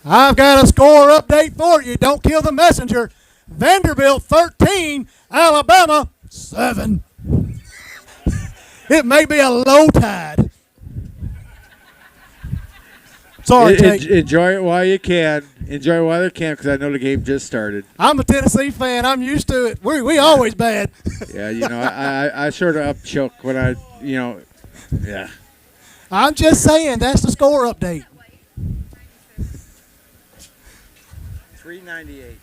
I've got a score update for you. Don't kill the messenger. Vanderbilt 13, Alabama 7. It may be a low tide. Sorry, Jake. Enjoy it while you can. Enjoy it while you can, because I know the game just started. I'm a Tennessee fan. I'm used to it. We always bad. Yeah, I sort of upchoke when yeah. I'm just saying that's the score update. 398.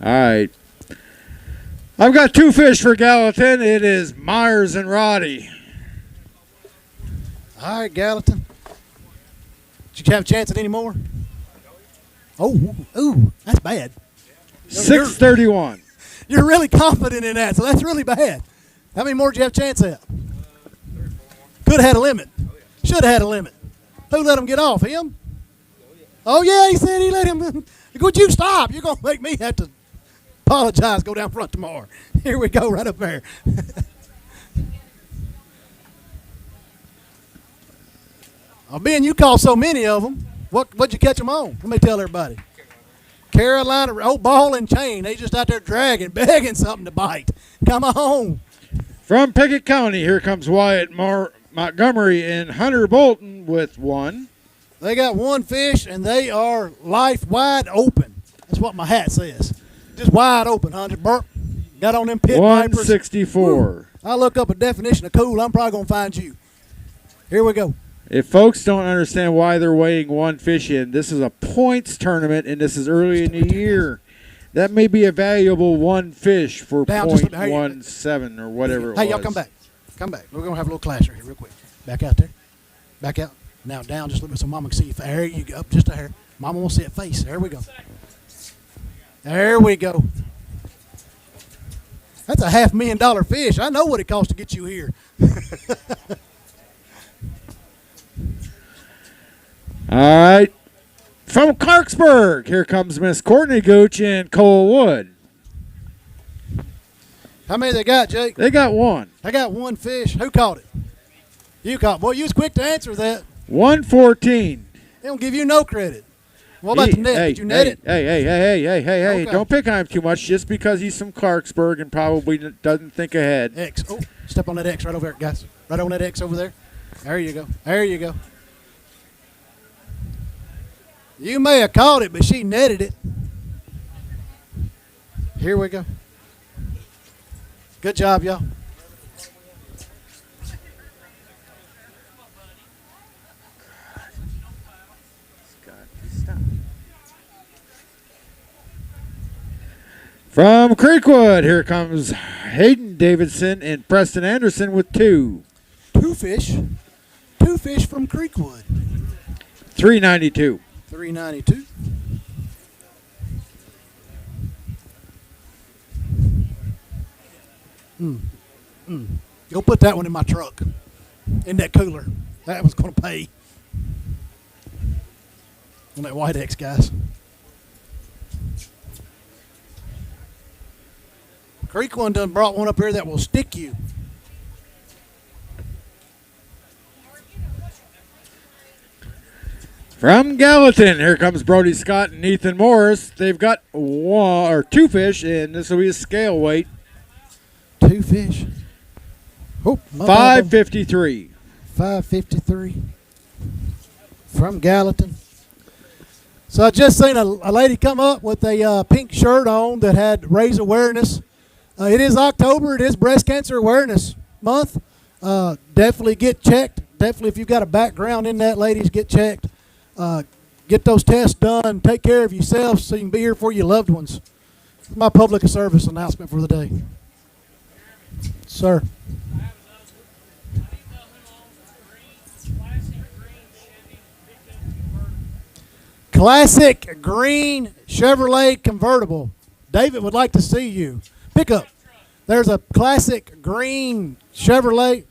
All right. I've got 2 fish for Gallatin. It is Myers and Roddy. All right, Gallatin. Did you have a chance at any more? Oh, that's bad. 631. You're really confident in that, so that's really bad. How many more did you have a chance at? Could have had a limit. Should have had a limit. Who let him get off? Him? Oh, yeah, he said he let him. Would you stop? You're going to make me have to apologize, go down front tomorrow. Here we go, right up there. Ben, you caught so many of them. What'd you catch them on? Let me tell everybody. Carolina, ball and chain. They just out there dragging, begging something to bite. Come on. From Pickett County, here comes Wyatt Montgomery and Hunter Bolton with 1. They got 1 fish, and they are life wide open. That's what my hat says. Just wide open, Hunter. Burp. Got on them pit vipers. 164. I look up a definition of cool. I'm probably going to find you. Here we go. If folks don't understand why they're weighing 1 fish in, this is a points tournament, and this is early in the year. That may be a valuable 1 fish for .17 or whatever it was. Hey, y'all come back. Come back. We're going to have a little clash right here real quick. Back out there. Back out. Now down just a little bit so Mama can see you. There you go. Up just a hair. Mama won't see it face. There we go. There we go. That's a $500,000 fish. I know what it costs to get you here. All right. From Clarksburg, here comes Miss Courtney Gooch and Cole Wood. How many they got, Jake? They got 1. I got 1 fish. Who caught it? You caught. Boy, you was quick to answer that. 114. They don't give you no credit. What about the net? Did you net it? Hey. Okay. Don't pick on him too much just because he's from Clarksburg and probably doesn't think ahead. X. Oh, step on that X right over there, guys. Right on that X over there. There you go. There you go. You may have caught it, but she netted it. Here we go. Good job, y'all. From Creekwood, here comes Hayden Davidson and Preston Anderson with 2. 2 fish. 2 fish from Creekwood. 392. 392. Go put that one in my truck. In that cooler. That one's going to pay. On that white X, guys. Creek one done brought one up here that will stick you. From Gallatin, here comes Brody Scott and Ethan Morris. They've got 2 fish, and this will be a scale weight. 2 fish. Oh, 553. 553 from Gallatin. So I just seen a lady come up with a pink shirt on that had raise awareness. It is October. It is Breast Cancer Awareness Month. Definitely get checked. Definitely, if you've got a background in that, ladies, get checked. Get those tests done. Take care of yourselves so you can be here for your loved ones. It's my public service announcement for the day. Sir. Classic green Chevrolet convertible. David would like to see you. Pickup. There's a classic green Chevrolet.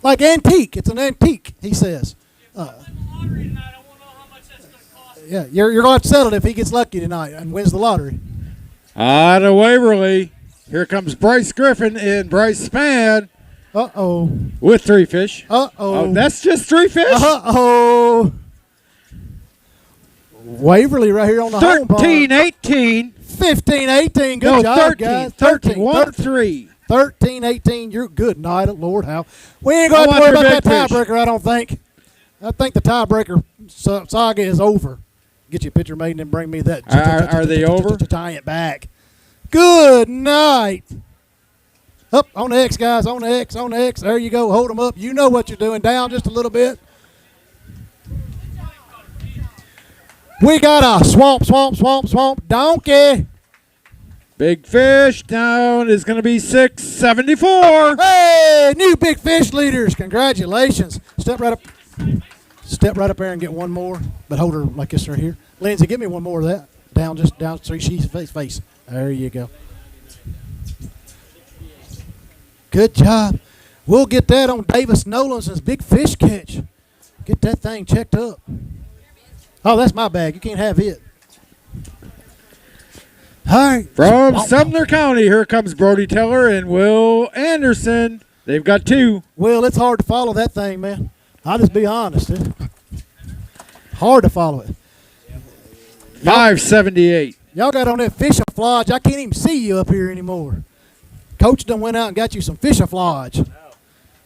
Like antique. It's an antique, he says. Yeah, you're going to have to settle it if he gets lucky tonight and wins the lottery. Out of Waverly, here comes Bryce Griffin and Bryce Span. Uh-oh. With 3 fish. Uh-oh. Oh, that's just 3 fish? Uh-oh. Waverly right here on the home pond. 13-18. 15-18. Good job, 13, guys. 13. 1-3. 13-18. You're good night, Lord. How we ain't going to worry about that tiebreaker, I don't think. I think the tiebreaker saga is over. Get you a picture made and then bring me that. Are they over? Tie it back. Good night. Up on the X, guys. On the X. On the X. There you go. Hold them up. You know what you're doing. Down just a little bit. We got a swamp donkey. Big fish down is going to be 674. Hey, new big fish leaders. Congratulations. Step right up there and get one more. But hold her like this right here. Lindsay, give me one more of that. Down 3 sheets face. There you go. Good job. We'll get that on Davis Nolan's big fish catch. Get that thing checked up. Oh, that's my bag. You can't have it. All right. From Sumner County, here comes Brody Teller and Will Anderson. They've got 2. Will, it's hard to follow that thing, man. I'll just be honest. Hard to follow it. 578. Y'all got on that fish-a-flodge. I can't even see you up here anymore. Coach done went out and got you some fish-a-flodge.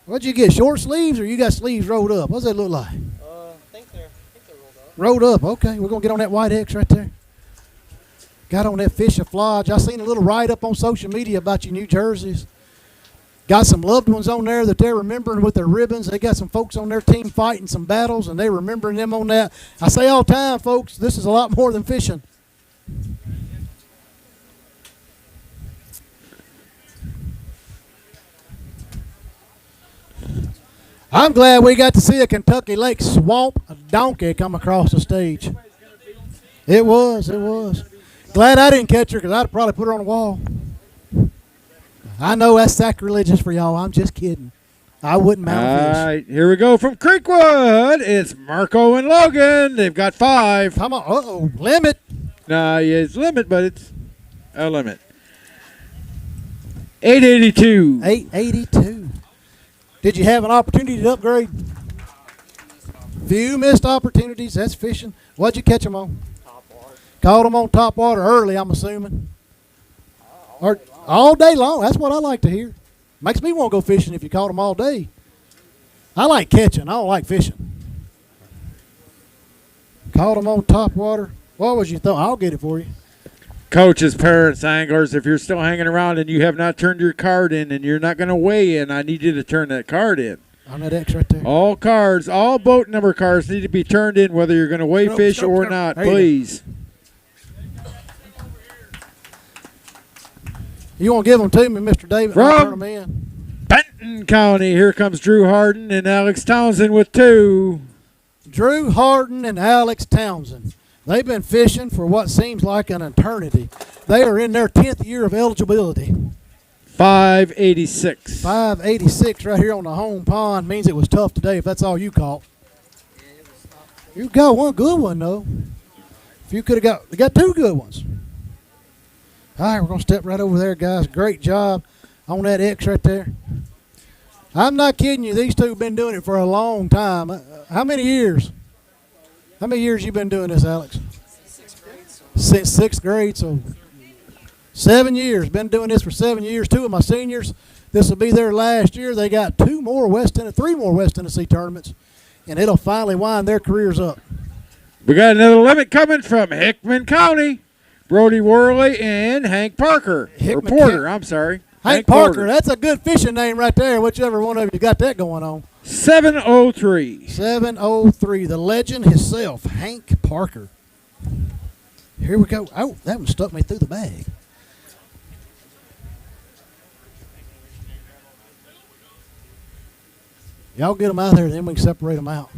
What'd you get, short sleeves or you got sleeves rolled up? What's that look like? I think they're Rolled up, okay. We're going to get on that white X right there. Got on that fish-a-flodge. I seen a little write-up on social media about your new jerseys. Got some loved ones on there that they're remembering with their ribbons. They got some folks on their team fighting some battles, and they're remembering them on that. I say all the time, folks, this is a lot more than fishing. I'm glad we got to see a Kentucky Lake swamp donkey come across the stage. It was. Glad I didn't catch her because I'd probably put her on the wall. I know that's sacrilegious for y'all. I'm just kidding. I wouldn't mount a fish. All right, here we go from Creekwood. It's Marco and Logan. They've got 5. Come on. Uh-oh. Limit. Nah, yeah, it's limit, but it's a limit. 882. 882. Did you have an opportunity to upgrade? Few missed opportunities. That's fishing. What'd you catch them on? top water. Caught them on top water early, I'm assuming. Or all day long. That's what I like to hear. Makes me want to go fishing if you caught them all day. I like catching. I don't like fishing. Caught them on top water. What was your thought? I'll get it for you. Coaches, parents, anglers, if you're still hanging around and you have not turned your card in and you're not going to weigh in, I need you to turn that card in. On that X right there. All cards, all boat number cards need to be turned in whether you're going to weigh fish or not, please. You want to give them to me, Mr. David? I'll turn them in. Benton County, here comes Drew Harden and Alex Townsend with 2. Drew Harden and Alex Townsend. They've been fishing for what seems like an eternity. They are in their 10th year of eligibility. 586. 586 right here on the home pond means it was tough today if that's all you caught. You got one good one, though. If you could have got 2 good ones. All right, we're going to step right over there, guys. Great job on that X right there. I'm not kidding you. These two have been doing it for a long time. How many years? How many years you been doing this, Alex? Since 6th grade, so 7 years. Been doing this for 7 years. 2 of my seniors, this will be their last year. They got 3 more West Tennessee tournaments, and it'll finally wind their careers up. We got another limit coming from Hickman County. Brody Worley and Hank Parker. I'm sorry. Hank Parker, that's a good fishing name right there, whichever one of you got that going on. 703. 703, the legend himself, Hank Parker. Here we go. Oh, that one stuck me through the bag. Y'all get them out there, then we can separate them out.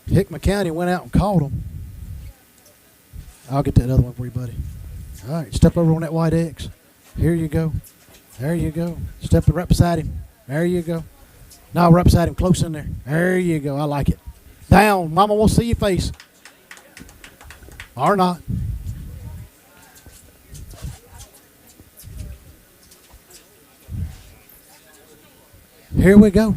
Hickman County went out and caught them. I'll get that other one for you, buddy. All right, step over on that white X. Here you go. There you go. Step right beside him. There you go. Now right beside him, close in there. There you go. I like it. Down. Mama wants to see your face. Or not. Here we go.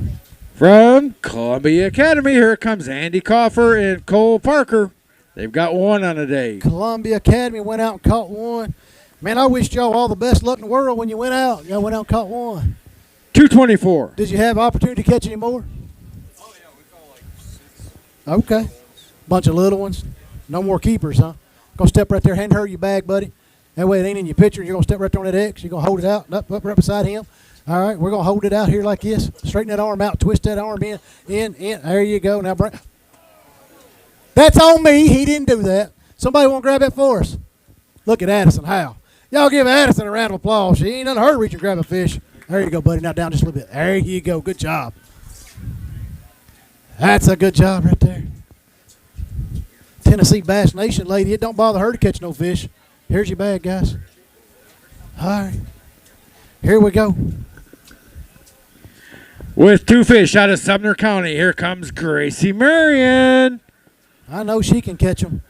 From Columbia Academy, here comes Andy Coffer and Cole Parker. They've got one on the day. Columbia Academy went out and caught one. Man, I wished y'all all the best luck in the world when you went out. Y'all went out and caught one. 224. Did you have opportunity to catch any more? Oh, yeah, we caught like 6. Okay. Bunch of little ones. No more keepers, huh? Go step right there, hand her your bag, buddy. That way it ain't in your picture. You're going to step right there on that X. You're going to hold it out, up right beside him. All right, we're going to hold it out here like this. Straighten that arm out, twist that arm in. There you go. Now, that's on me. He didn't do that. Somebody want to grab that for us? Look at Addison, how? Y'all give Addison a round of applause. She ain't in a hurry to reach and grab a fish. There you go, buddy. Now down just a little bit. There you go. Good job. That's a good job right there. Tennessee Bass Nation lady, it don't bother her to catch no fish. Here's your bag, guys. All right. Here we go. With 2 fish out of Sumner County, here comes Gracie Marion. I know she can catch them.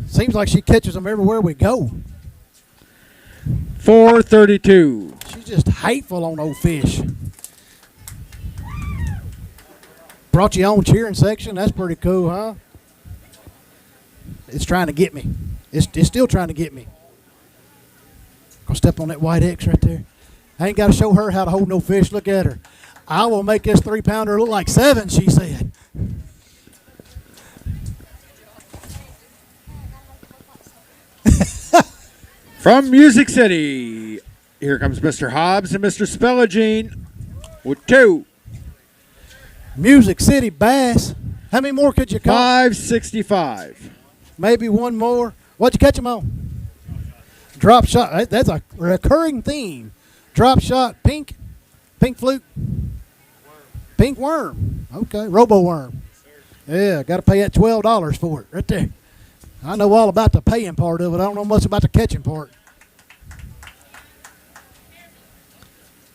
Seems like she catches them everywhere we go. 432. She's just hateful on old fish. Brought your own cheering section. That's pretty cool, huh? It's trying to get me. It's still trying to get me. Gonna step on that white X right there. I ain't got to show her how to hold no fish. Look at her. I will make this 3-pounder look like 7, she said. From Music City, here comes Mr. Hobbs and Mr. Spellagine with 2. Music City Bass. How many more could you caught? 565. Maybe one more. What'd you catch them on? Drop shot. That's a recurring theme. Drop shot, pink fluke, pink worm. Okay, robo worm. Yeah, got to pay that $12 for it right there. I know all about the paying part of it. I don't know much about the catching part.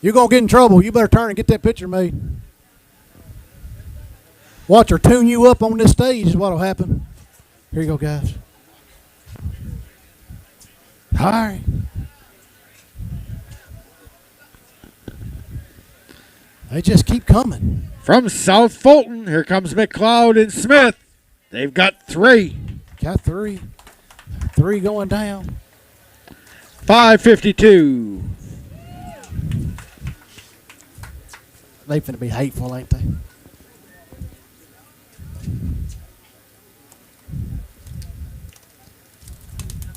You're going to get in trouble. You better turn and get that picture made. Watch her tune you up on this stage is what will happen. Here you go, guys. All right. They just keep coming. From South Fulton, here comes McLeod and Smith. They've got 3. Got 3. 3 going down. 552. They finna be hateful, ain't they?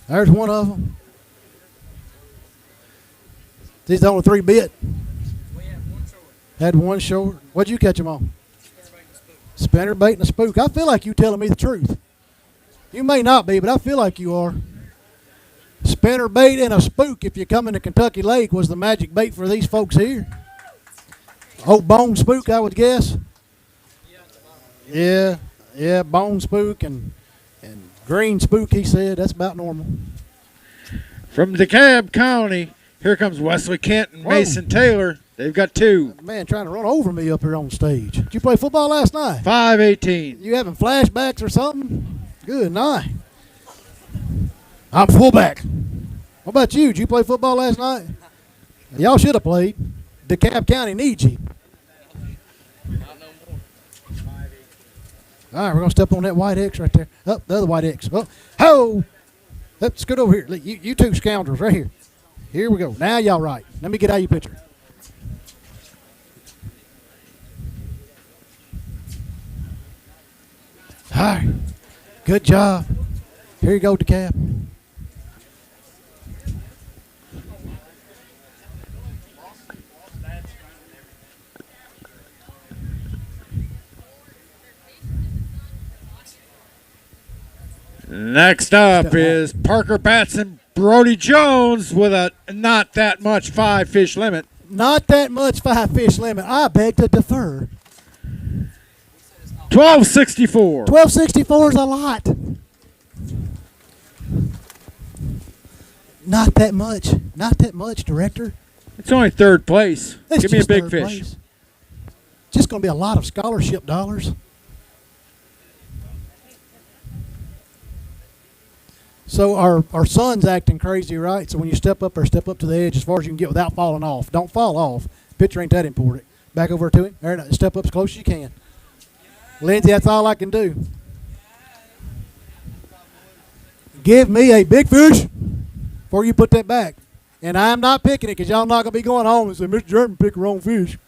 There's one of them. These the only 3 bit. Had one short. What'd you catch them on? Spinner bait and a spook. I feel like you telling me the truth. You may not be, but I feel like you are. Spinner bait and a spook, if you come into Kentucky Lake, was the magic bait for these folks here. Old bone spook, I would guess. Yeah, bone spook and green spook, he said. That's about normal. From DeKalb County, here comes Wesley Kent and Mason Taylor. They've got 2. Man trying to run over me up here on stage. Did you play football last night? 518. You having flashbacks or something? Good night. I'm fullback. What about you? Did you play football last night? Y'all should have played. DeKalb County needs you. All right, we're going to step on that white X right there. Up, the other white X. Oh, ho! Let's go over here. You 2 scoundrels right here. Here we go. Now y'all right. Let me get out your picture. All right. Good job. Here you go, DeKalb. Next up is Parker Batson, Brody Jones with a not that much 5-fish limit. Not that much 5-fish limit. I beg to defer. 1264. 1264 is a lot. Not that much. Not that much, Director. It's only third place. It's Give me a just big third fish. place. Just going to be a lot of scholarship dollars. So our son's acting crazy, right? So when you step up to the edge as far as you can get without falling off. Don't fall off. Picture ain't that important. Back over to him. There, step up as close as you can. Lindsay, that's all I can do. Give me a big fish before you put that back. And I'm not picking it because y'all not going to be going home and say, Mr. Jerton picked the wrong fish.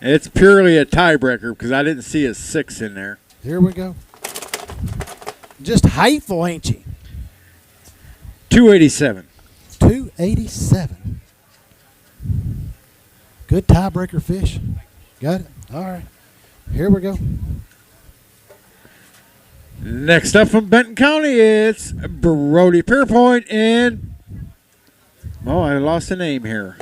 It's purely a tiebreaker because I didn't see a 6 in there. Here we go. Just hateful, ain't you? 287. 287. Good tiebreaker fish. Got it? All right. Here we go. Next up from Benton County, it's Brody Pierpoint and I lost the name here.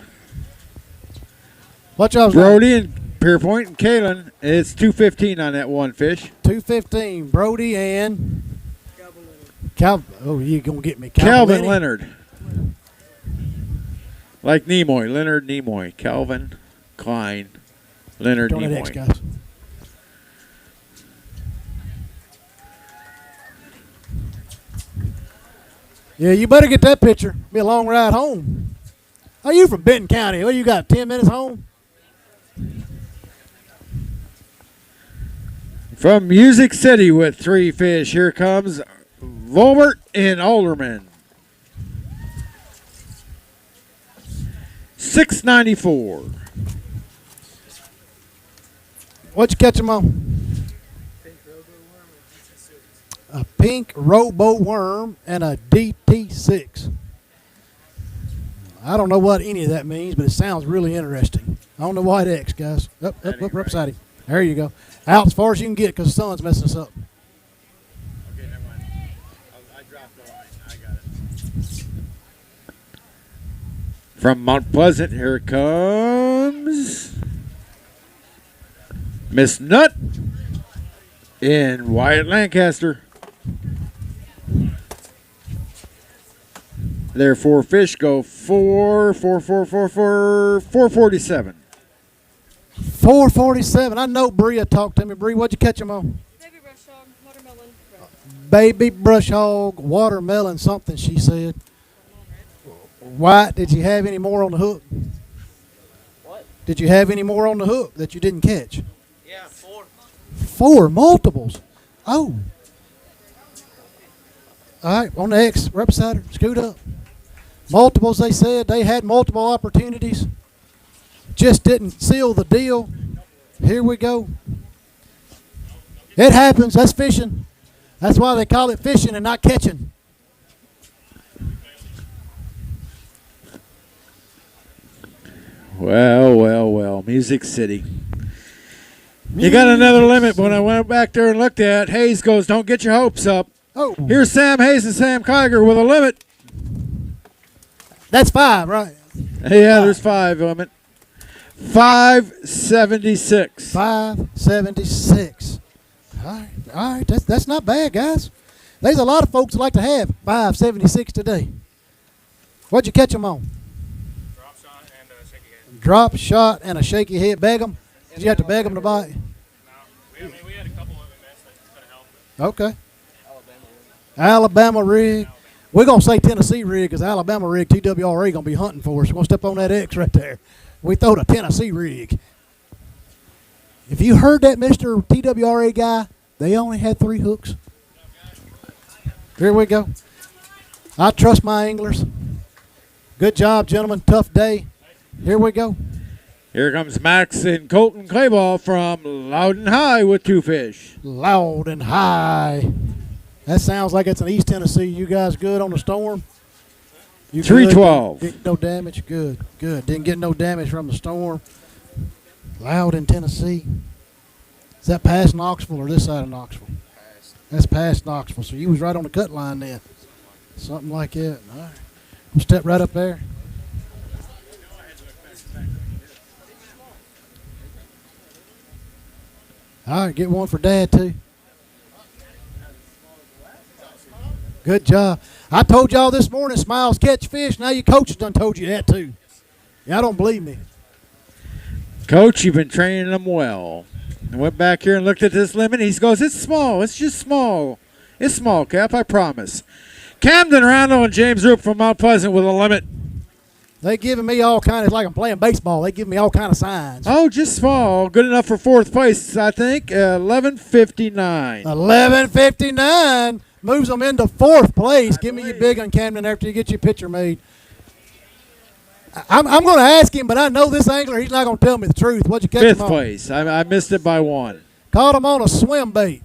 What y'all's Brody and Pierpoint and Kalen. It's 215 on that one fish. 215. Brody and you gonna get me? Calvin Leonard. Like Nimoy, Leonard Nimoy, Calvin Klein, Leonard Don't Nimoy. X, guys. Yeah, you better get that picture. Be a long ride home. Are you from Benton County? What you got? 10 minutes home? From Music City with 3 fish, here comes Volbert and Alderman. 694. What'd you catch them on? A pink robo worm and a DT6. I don't know what any of that means, but it sounds really interesting. I don't know why X, guys. Up, upside him. There you go. Out as far as you can get because the sun's messing us up. Okay, never mind. I dropped the line. I got it. From Mount Pleasant, here it comes Miss Nut in Wyatt Lancaster. Their 4 fish go 447. 447. I know Bria talked to me. Bria, what'd you catch them on? Baby brush hog, watermelon. Baby brush hog, watermelon, something she said. White, did you have any more on the hook? What? Did you have any more on the hook that you didn't catch? Yeah, 4. 4 multiples. Oh. All right, on the X, we're upside her. Scoot up. Multiples, they said. They had multiple opportunities. Just didn't seal the deal. Here we go. It happens. That's fishing. That's why they call it fishing and not catching. Well. Music City. You got another limit. When I went back there and looked at it, Hayes goes, don't get your hopes up. Oh. Here's Sam Hayes and Sam Kiger with a limit. That's 5, right? Yeah, there's 5 limit. 576. 576. All right. That's not bad, guys. There's a lot of folks that like to have 576 today. What'd you catch them on? Drop shot and a shaky head. Beg them? Did you have to beg them to bite? No. We had a couple of events that could have helped. Okay. Alabama rig. We're going to say Tennessee rig because Alabama rig, TWRA going to be hunting for us. We're going to step on that X right there. We throwed a Tennessee rig. If you heard that Mr. TWRA guy, they only had 3 hooks. Here we go. I trust my anglers. Good job, gentlemen. Tough day. Here we go. Here comes Max and Colton Clayball from Loudon High with 2 fish. Loudon High. That sounds like it's in East Tennessee. You guys good on the storm? You 312. Didn't get no damage? Good. Didn't get no damage from the storm. Loudon, Tennessee. Is that past Knoxville or this side of Knoxville? That's past Knoxville. So you was right on the cut line then. Something like that. All right. We'll step right up there. All right, get one for Dad, too. Good job. I told y'all this morning, smiles catch fish. Now your coach has done told you that too. Y'all don't believe me. Coach, you've been training them well. I went back here and looked at this limit. He goes, it's small. It's just small. It's small, Cap, I promise. Camden, Randall, and James Roop from Mount Pleasant with a limit. They giving me all kind of, like I'm playing baseball. They give me all kind of signs. Oh, just small. Good enough for fourth place, I think. 11:59. 11:59 moves them into fourth place. Give me your big one, Camden, after you get your picture made. I'm going to ask him, but I know this angler, he's not going to tell me the truth. What'd you catch him on? Fifth place. I missed it by one. Caught him on a swim bait.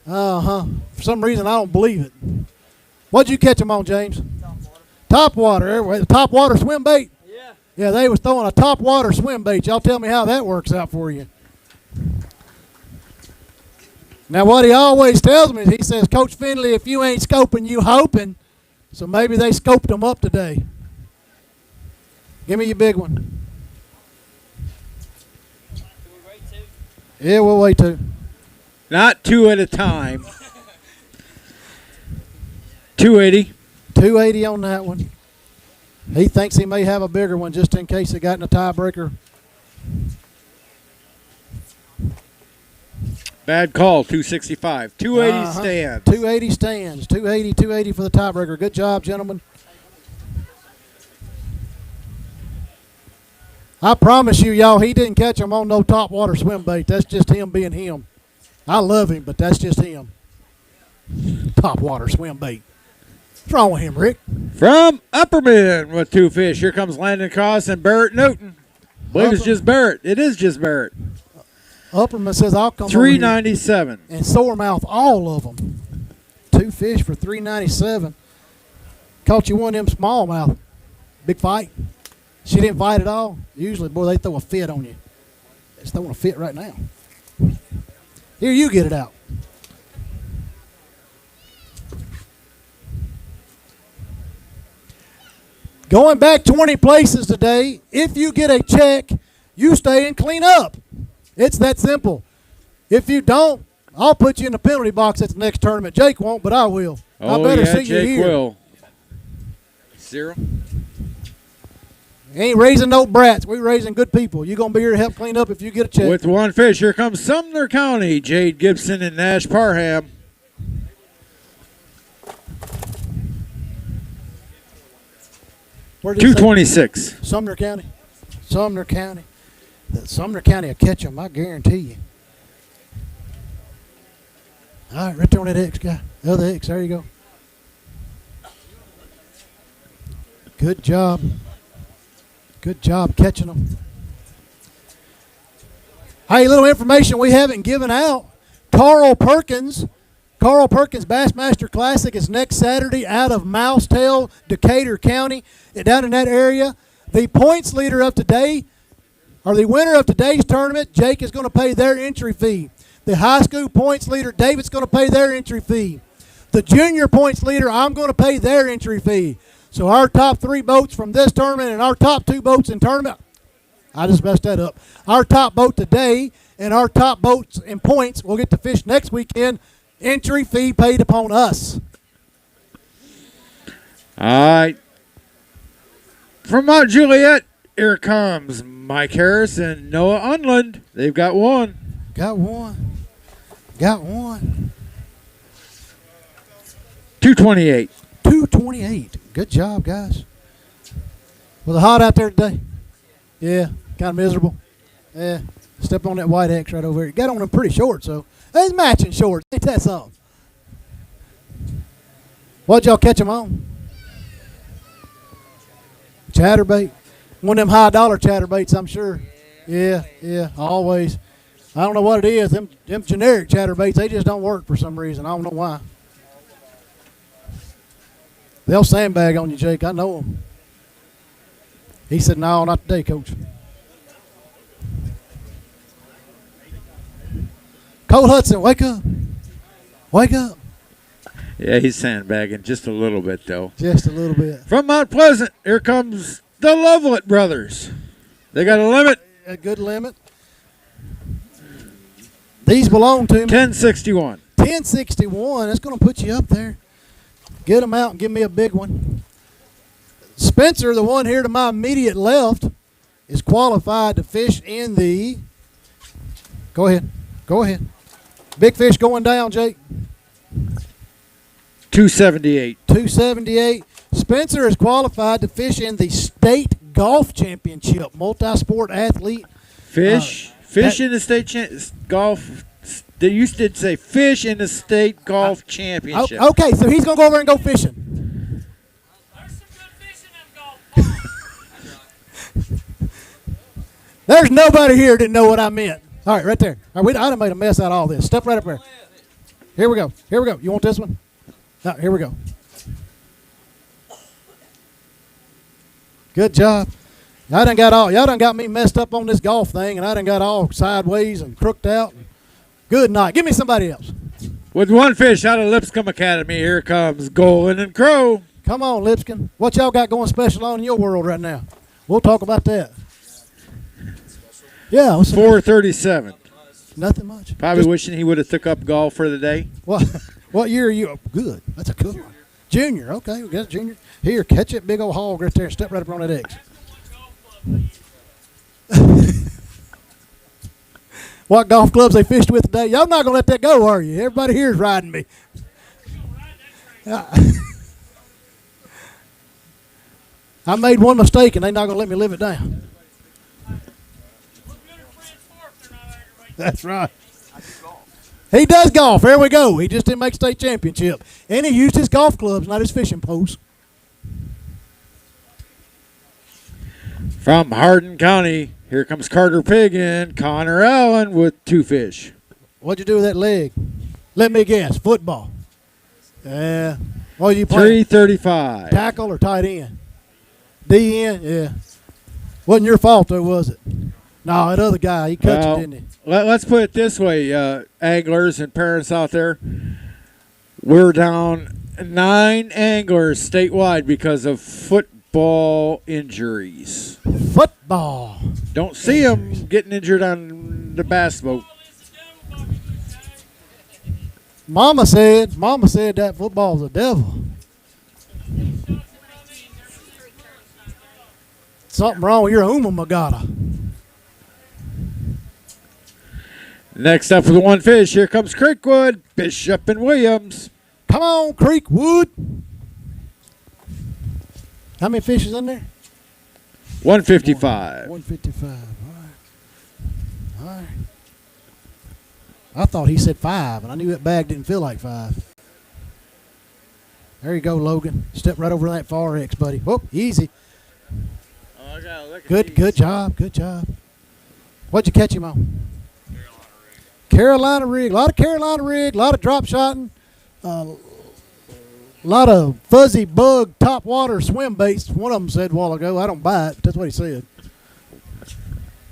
For some reason, I don't believe it. What'd you catch him on, James? Top water. Top water swim bait? Yeah. Yeah, they was throwing a top water swim bait. Y'all tell me how that works out for you. Now, what he always tells me is he says, Coach Finley, if you ain't scoping, you hoping. So maybe they scoped him up today. Give me your big one. Yeah, we'll wait too. Not two at a time. 280. 280 on that one. He thinks he may have a bigger one just in case it got in a tiebreaker. Bad call, 265. 280 stands. 280 stands. 280 for the tiebreaker. Good job, gentlemen. I promise you, y'all, he didn't catch him on no top water swim bait. That's just him being him. I love him, but that's just him. Top water swim bait. What's wrong with him, Rick? From Upperman with two fish. Here comes Landon Cross and Barrett Newton. I believe it's just Barrett. It is just Barrett. Upperman says, I'll come $3.97. over here and sore mouth all of them. Two fish for $3.97. Caught you one of them smallmouth. Big fight. She didn't fight at all. Usually, boy, they throw a fit on you. It's throwing a fit right now. Here, you get it out. Going back 20 places today, if you get a check, you stay and clean up. It's that simple. If you don't, I'll put you in the penalty box at the next tournament. Jake won't, but I will. I better see Jake you here. Will. 0. Ain't raising no brats. We raising good people. You going to be here to help clean up if you get a check. With one fish, here comes Sumner County, Jade Gibson and Nash Parham. Where did he say? 226. Sumner County. Sumner County. Sumner County will catch them, I guarantee you. All right, right there on that X guy. The other X, there you go. Good job. Good job catching them. Hey, little information we haven't given out. Carl Perkins Bassmaster Classic is next Saturday out of Mousetail, Decatur County, down in that area. The points leader of today, or the winner of today's tournament, Jake, is going to pay their entry fee. The high school points leader, David's going to pay their entry fee. The junior points leader, I'm going to pay their entry fee. So our top 3 boats from this tournament and our top 2 boats in tournament, I just messed that up. Our top boat today and our top boats in points will get to fish next weekend. Entry fee paid upon us. All right. From Mount Juliet, here comes Mike Harris and Noah Unland. They've got one. Got one. 228. 228. Good job, guys. Was it hot out there today? Yeah, kind of miserable. Yeah, step on that white X right over here. Got on them pretty short, so it's matching shorts. Ain't that something? What'd y'all catch them on? Chatterbait. One of them high dollar chatterbaits, I'm sure. Yeah, always. I don't know what it is. Them generic chatterbaits, they just don't work for some reason. I don't know why. They'll sandbag on you, Jake. I know them. He said, no, not today, Coach. Cole Hudson, wake up. Wake up. Yeah, he's sandbagging just a little bit, though. Just a little bit. From Mount Pleasant, here comes the Lovelet brothers. They got a limit. A good limit. These belong to him. 1061. 1061. That's going to put you up there. Get them out and give me a big one. Spencer, the one here to my immediate left, is qualified to fish in the. Go ahead. Go ahead. Big fish going down, Jake. 278. 278. Spencer is qualified to fish in the state golf championship. Multi-sport athlete. Fish in the state golf. You did say fish in the state golf championship. Okay, so he's going to go over and go fishing. There's nobody here that didn't know what I meant. All right, right there. All right, I done made a mess out of all this. Step right up there. Here we go. Here we go. You want this one? Here we go. Good job. Y'all done got me messed up on this golf thing, and I done got all sideways and crooked out. Good night. Give me somebody else. With one fish out of Lipscomb Academy, here comes Golden and Crow. Come on, Lipscomb. What y'all got going special on in your world right now? We'll talk about that. Yeah. 437. Nothing much. Probably wishing he would have took up golf for the day. What year are you? Oh, good. That's a good one. Junior. Okay, we got a junior. Here, catch that big old hog right there. Step right up on that X. What golf clubs they fished with today? Y'all not going to let that go, are you? Everybody here is riding me. I made one mistake, and they're not going to let me live it down. That's right. He does golf. There we go. He just didn't make state championship. And he used his golf clubs, not his fishing posts. From Hardin County, here comes Carter Pig and Connor Allen with 2 fish. What'd you do with that leg? Let me guess. Football. Yeah. What are you playing? 335. Tackle or tight end? D end? Yeah. Wasn't your fault, though, was it? No, that other guy, he cut you, didn't he? Let's put it this way, anglers and parents out there. We're down 9 anglers statewide because of football injuries. Football. Don't see them getting injured on the bass boat. Mama said that football's a devil. Something wrong with your Uma Magata. Next up for the one fish, here comes Creekwood, Bishop and Williams. Come on, Creekwood. How many fish is in there? 155. 155. All right. I thought he said 5, and I knew that bag didn't feel like 5. There you go, Logan. Step right over that far X, buddy. Whoop, easy. Oh, I gotta look at Good job. What'd you catch him on? Carolina rig. A lot of Carolina rig, a lot of drop shotting, a lot of fuzzy bug top water swim baits. One of them said a while ago, I don't buy it, but that's what he said.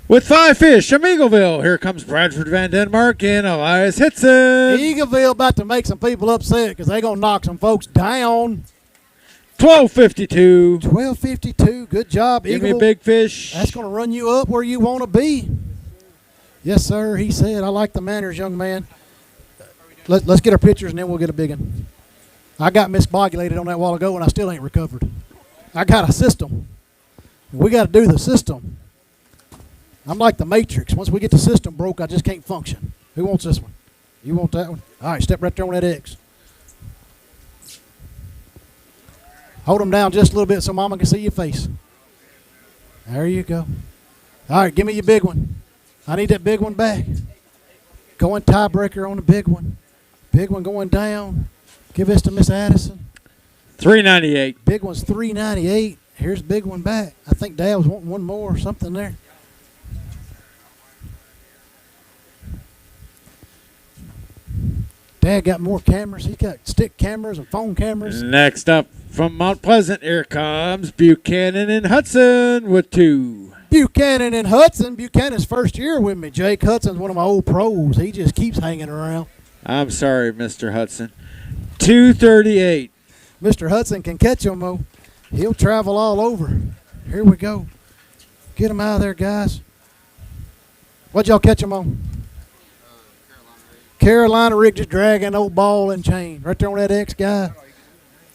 With 5 fish from Eagleville, here comes Bradford Van Denmark and Elias Hitson. Eagleville about to make some people upset because they're going to knock some folks down. 1252. 1252. Good job, Give Eagleville. me a big fish. That's going to run you up where you want to be. Yes, sir, he said. I like the manners, young man. Let's get our pictures, and then we'll get a big one. I got miscoagulated on that a while ago, and I still ain't recovered. I got a system. We got to do the system. I'm like the Matrix. Once we get the system broke, I just can't function. Who wants this one? You want that one? All right, step right there on that X. Hold them down just a little bit so Mama can see your face. There you go. All right, give me your big one. I need that big one back. Going tiebreaker on the big one. Big one going down. Give this to Miss Addison. 398. Big one's 398. Here's big one back. I think Dad was wanting one more or something there. Dad got more cameras. He's got stick cameras and phone cameras. Next up from Mount Pleasant, here comes Buchanan and Hudson with 2. Buchanan and Hudson. Buchanan's first year with me. Jake Hudson's one of my old pros. He just keeps hanging around. I'm sorry, Mr. Hudson. 238. Mr. Hudson can catch him, though. He'll travel all over. Here we go. Get him out of there, guys. What'd y'all catch him on? Carolina rig, just dragging old ball and chain. Right there on that X guy.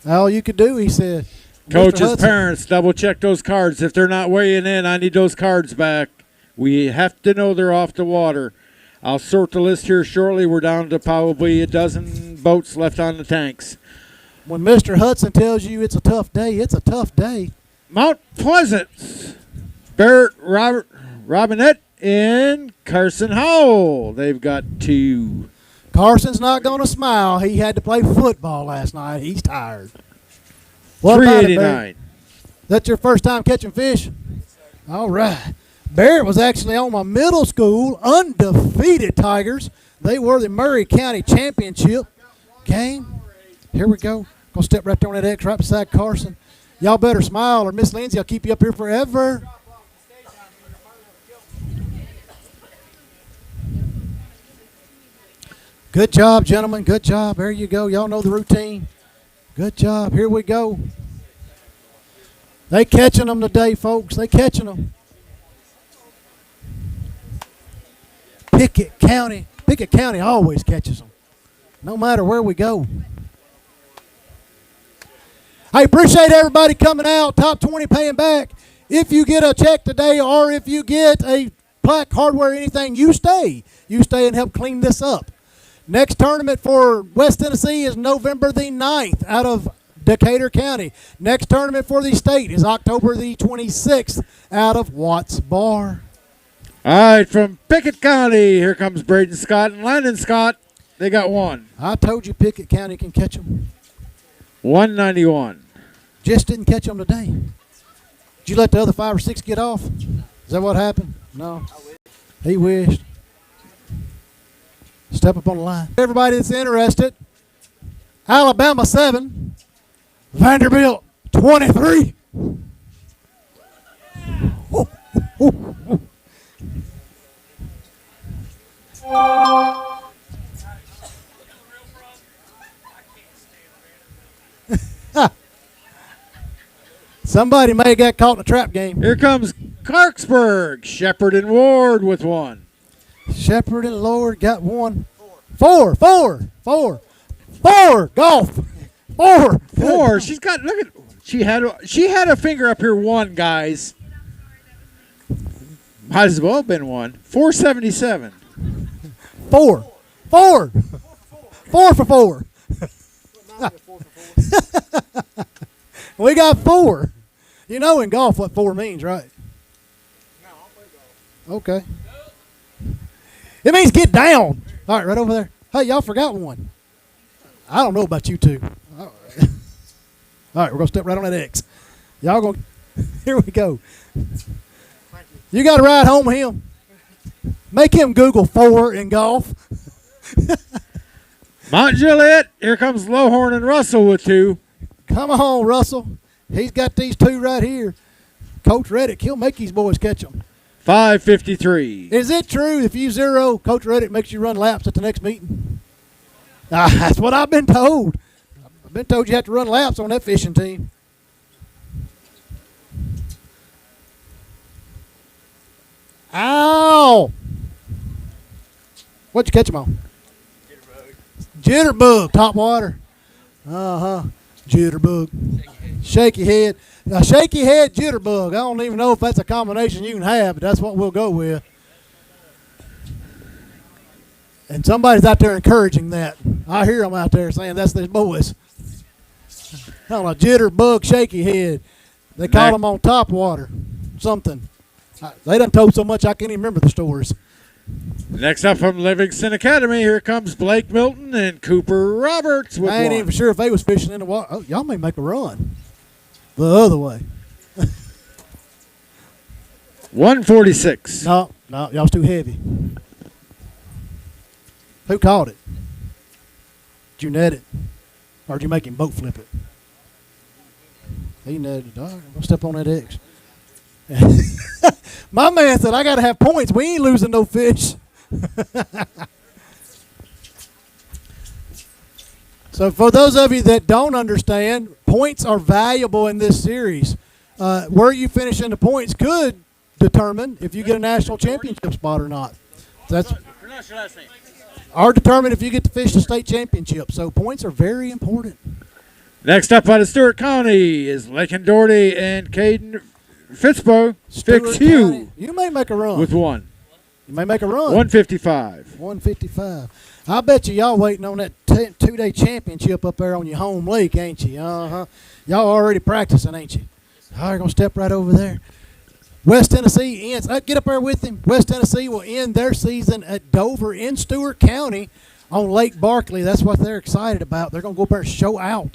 All you could do, he said. Mr. Coach's Hudson. parents, double check those cards. If they're not weighing in, I need those cards back. We have to know they're off the water. I'll sort the list here shortly. We're down to probably a dozen boats left on the tanks. When Mr. Hudson tells you it's a tough day, it's a tough day. Mount Pleasant, Barrett, Robinette, and Carson Howell. They've got 2. Carson's not going to smile. He had to play football last night. He's tired. What about it, Barrett? 389. That's your first time catching fish? All right. Barrett was actually on my middle school undefeated Tigers. They were the Murray County Championship game. Here we go. Gonna step right there on that X right beside Carson. Y'all better smile or Miss Lindsay will keep you up here forever. Good job, gentlemen. Good job. There you go. Y'all know the routine. Good job. Here we go. They catching them today, folks. They catching them. Pickett County always catches them, no matter where we go. I appreciate everybody coming out. Top 20 paying back. If you get a check today or if you get a plaque, hardware, anything, you stay. You stay and help clean this up. Next tournament for West Tennessee is November the 9th out of Decatur County. Next tournament for the state is October the 26th out of Watts Bar. All right, from Pickett County, here comes Braden Scott and Landon Scott. They got 1. I told you Pickett County can catch them. 191. Just didn't catch them today. Did you let the other 5 or 6 get off? Is that what happened? No. He wished. Step up on the line. Everybody that's interested, Alabama 7, Vanderbilt 23. Somebody may have got caught in a trap game. Here comes Clarksburg, Shepard and Ward with 1. Shepard and Lord got 1. 4. Golf. 4. She's got, look at, she had a finger up here 1, guys. Might as well have been 1. 477. 4 for 4. We got 4. You know in golf what 4 means, right? No, I don't play golf. Okay. It means get down. All right, right over there. Hey, y'all forgot 1. I don't know about you two. All right, we're going to step right on that X. Y'all going to, here we go. You got to ride home with him. Make him Google 4 in golf. Mount Juliet, here comes Lowhorn and Russell with 2. Come on, Russell. He's got these 2 right here. Coach Reddick, he'll make these boys catch them. 553. Is it true if you zero, Coach Reddick makes you run laps at the next meeting? That's what I've been told. I've been told you have to run laps on that fishing team. Ow! What'd you catch him on? Jitterbug, top water. Jitterbug. Shaky head. A shaky head jitterbug. I don't even know if that's a combination you can have, but that's what we'll go with. And somebody's out there encouraging that. I hear them out there saying that's their boys. I don't know, jitterbug, shaky head. They call them on top water. Something. They done told so much I can't even remember the stories. Next up from Livingston Academy, here comes Blake Milton and Cooper Roberts with I ain't 1. even sure if they was fishing in the water. Oh, y'all may make a run the other way. 146. No, y'all's too heavy. Who caught it? Did you net it? Or did you make him boat flip it? He netted it. All right, I'm going to step on that X. My man said, I got to have points. We ain't losing no fish. So for those of you that don't understand, points are valuable in this series. Where you finish in the points could determine if you get a national championship spot or not. That's or determine if you get to fish the state championship. So points are very important. Next up out of Stewart County is Lakin Doherty and Caden Fitzbo. County. You may make a run. With one. You may make a run. 155. 155. I bet y'all waiting on that 2-day championship up there on your home lake, ain't you? Uh-huh. Y'all already practicing, ain't you? All right, going to step right over there. West Tennessee ends. Get up there with him. West Tennessee will end their season at Dover in Stewart County on Lake Barkley. That's what they're excited about. They're going to go up there and show out.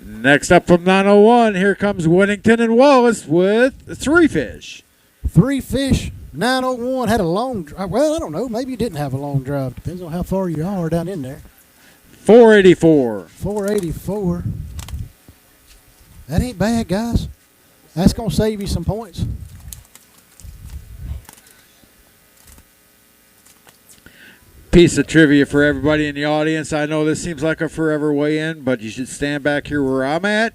Next up from 901, here comes Whittington and Wallace with 3 fish. 3 fish. 901 had a long drive. Well, I don't know. Maybe you didn't have a long drive. Depends on how far you are down in there. 484. 484. That ain't bad, guys. That's going to save you some points. Piece of trivia for everybody in the audience. I know this seems like a forever way in, but you should stand back here where I'm at.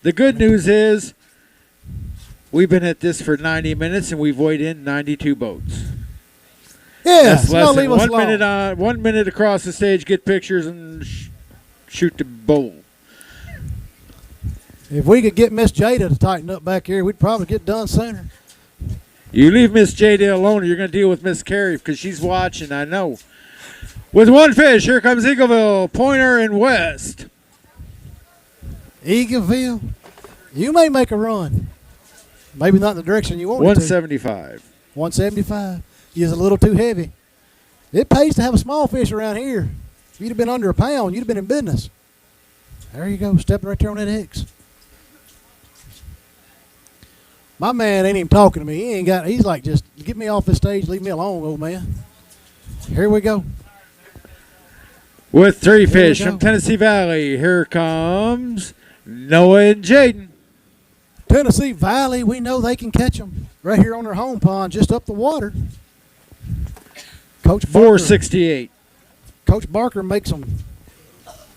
The good news is we've been at this for 90 minutes and we've weighed in 92 boats. Yeah, that's less than leave us 1 minute on 1 minute across the stage, get pictures and shoot the bowl. If we could get Miss Jada to tighten up back here, we'd probably get done sooner. You leave Miss Jada alone, or you're going to deal with Miss Carrie because she's watching, I know. With 1 fish, here comes Eagleville, Pointer, and West. Eagleville, you may make a run. Maybe not in the direction you want 175. 175. You're a little too heavy. It pays to have a small fish around here. If you'd have been under a pound, you'd have been in business. There you go, stepping right there on that X. My man ain't even talking to me. He's like, just get me off the stage, leave me alone, old man. Here we go. With 3 fish from Tennessee Valley, here comes Noah and Jaden. Tennessee Valley, we know they can catch them right here on their home pond, just up the water. Coach Barker, 468. Coach Barker makes them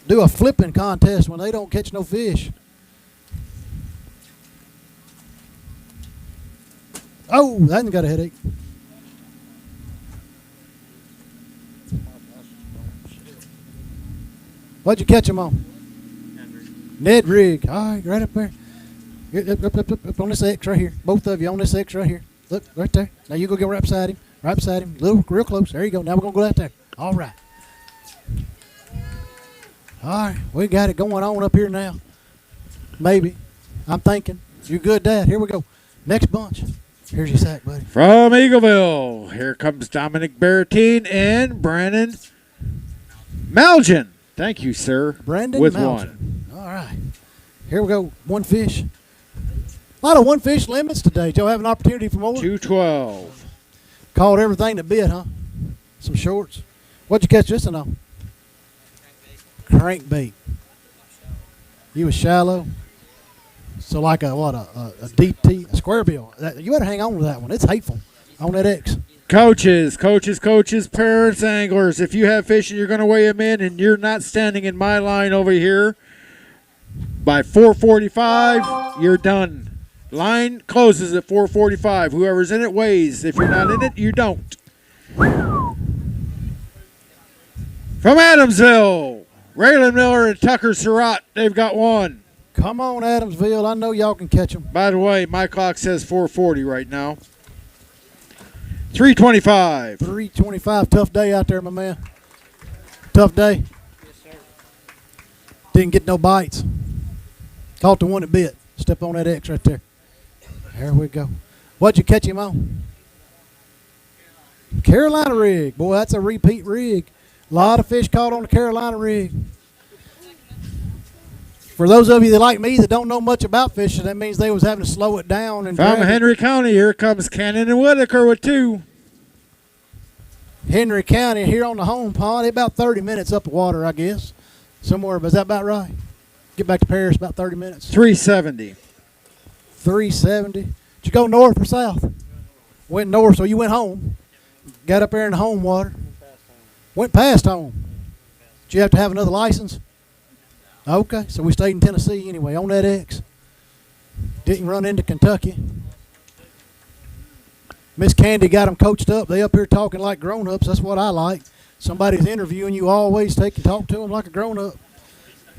do a flipping contest when they don't catch no fish. Oh, that one got a headache. What'd you catch him on? Ned Rig. All right, right up there. Up on this X right here. Both of you on this X right here. Look, right there. Now you go get right beside him. Right beside him. Real close. There you go. Now we're going to go out there. All right. All right. We got it going on up here now. Maybe. I'm thinking. You're good, Dad. Here we go. Next bunch. Here's your sack, buddy. From Eagleville, here comes Dominic Barratine and Brandon Malgin. Thank you, sir. Brandon with Malgin. 1. All right. Here we go. 1 fish. A lot of 1 fish limits today. Y'all have an opportunity for more? 212. Caught everything that bit, huh? Some shorts. What'd you catch this one on? Crankbait. You was shallow. So like a DT, a square bill. You better hang on to that one. It's hateful on that X. Coaches, parents, anglers, if you have fish and you're going to weigh them in and you're not standing in my line over here, by 4:45, you're done. Line closes at 4:45. Whoever's in it weighs. If you're not in it, you don't. From Adamsville, Raylan Miller and Tucker Surratt, they've got 1. Come on, Adamsville. I know y'all can catch them. By the way, my clock says 4:40 right now. 325. 325. Tough day out there, my man. Tough day. Yes, sir. Didn't get no bites. Caught the one that bit. Step on that X right there. There we go. What'd you catch him on? Carolina rig. Boy, that's a repeat rig. A lot of fish caught on the Carolina rig. For those of you that like me that don't know much about fishing, that means they was having to slow it down. And from Henry County, here comes Cannon and Whitaker with 2. Henry County here on the home pond, about 30 minutes up the water, I guess. Somewhere, is that about right? Get back to Paris, about 30 minutes. 370. 370. Did you go north or south? Went north, so you went home. Got up there in the home water. Went past home. Did you have to have another license? Okay, so we stayed in Tennessee anyway, on that X. Didn't run into Kentucky. Miss Candy got them coached up. They up here talking like grown-ups. That's what I like. Somebody's interviewing you, always take and talk to them like a grown-up.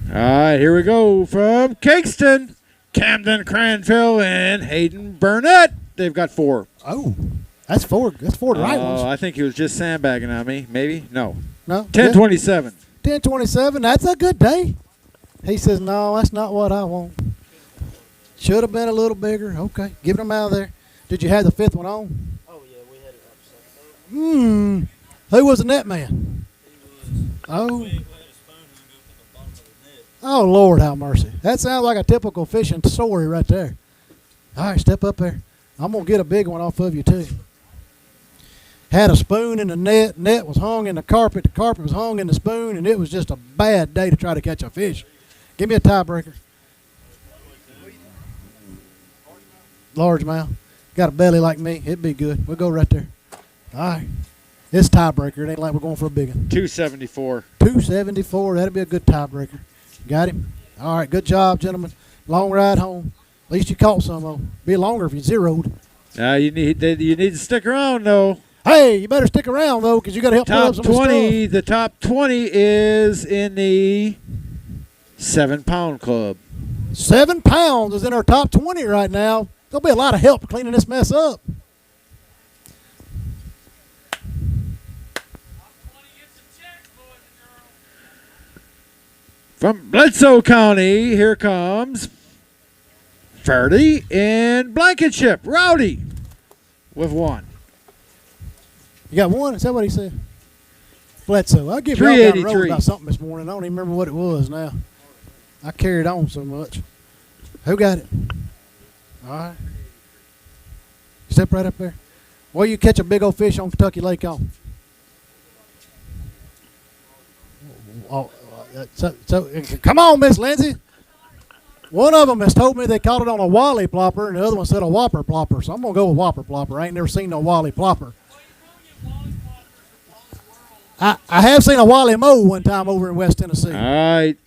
All right, here we go from Kingston, Camden Cranfield, and Hayden Burnett. They've got 4. Oh, that's 4. That's 4 right ones. Oh, I think he was just sandbagging on me. Maybe? No. No. 10-27. 10-27. That's a good day. He says, no, that's not what I want. Should have been a little bigger. Okay, giving them out of there. Did you have the 5th one on? Oh, yeah, we had it upside. Who was the net man? Oh. Oh, Lord, have mercy. That sounds like a typical fishing story right there. All right, step up there. I'm going to get a big one off of you, too. Had a spoon in the net. Net was hung in the carpet. The carpet was hung in the spoon, and it was just a bad day to try to catch a fish. Give me a tiebreaker. Largemouth. Got a belly like me. It'd be good. We'll go right there. All right. It's tiebreaker. It ain't like we're going for a big one. 274. 274. That'll be a good tiebreaker. Got him? All right. Good job, gentlemen. Long ride home. At least you caught some of them. Be longer if you zeroed. You need to stick around, though. Hey, you better stick around, though, because you got to help put up Top some 20. stuff. The top 20 is in the 7-pound club. 7 pounds is in our top 20 right now. There'll be a lot of help cleaning this mess up. From Bledsoe County, here comes Faraday in Blankenship. Rowdy with 1. You got 1? Is that what he said? Bledsoe. I'll give y'all down the road 383. about something this morning. I don't even remember what it was now. I carried on so much. Who got it? All right. Step right up there. Well, you catch a big old fish on Kentucky Lake on. Oh, so come on, Miss Lindsay. One of them has told me they caught it on a Wally plopper, and the other one said a Whopper plopper. So I'm going to go with Whopper plopper. I ain't never seen no Wally plopper. I have seen a Wally Mo one time over in West Tennessee. All right.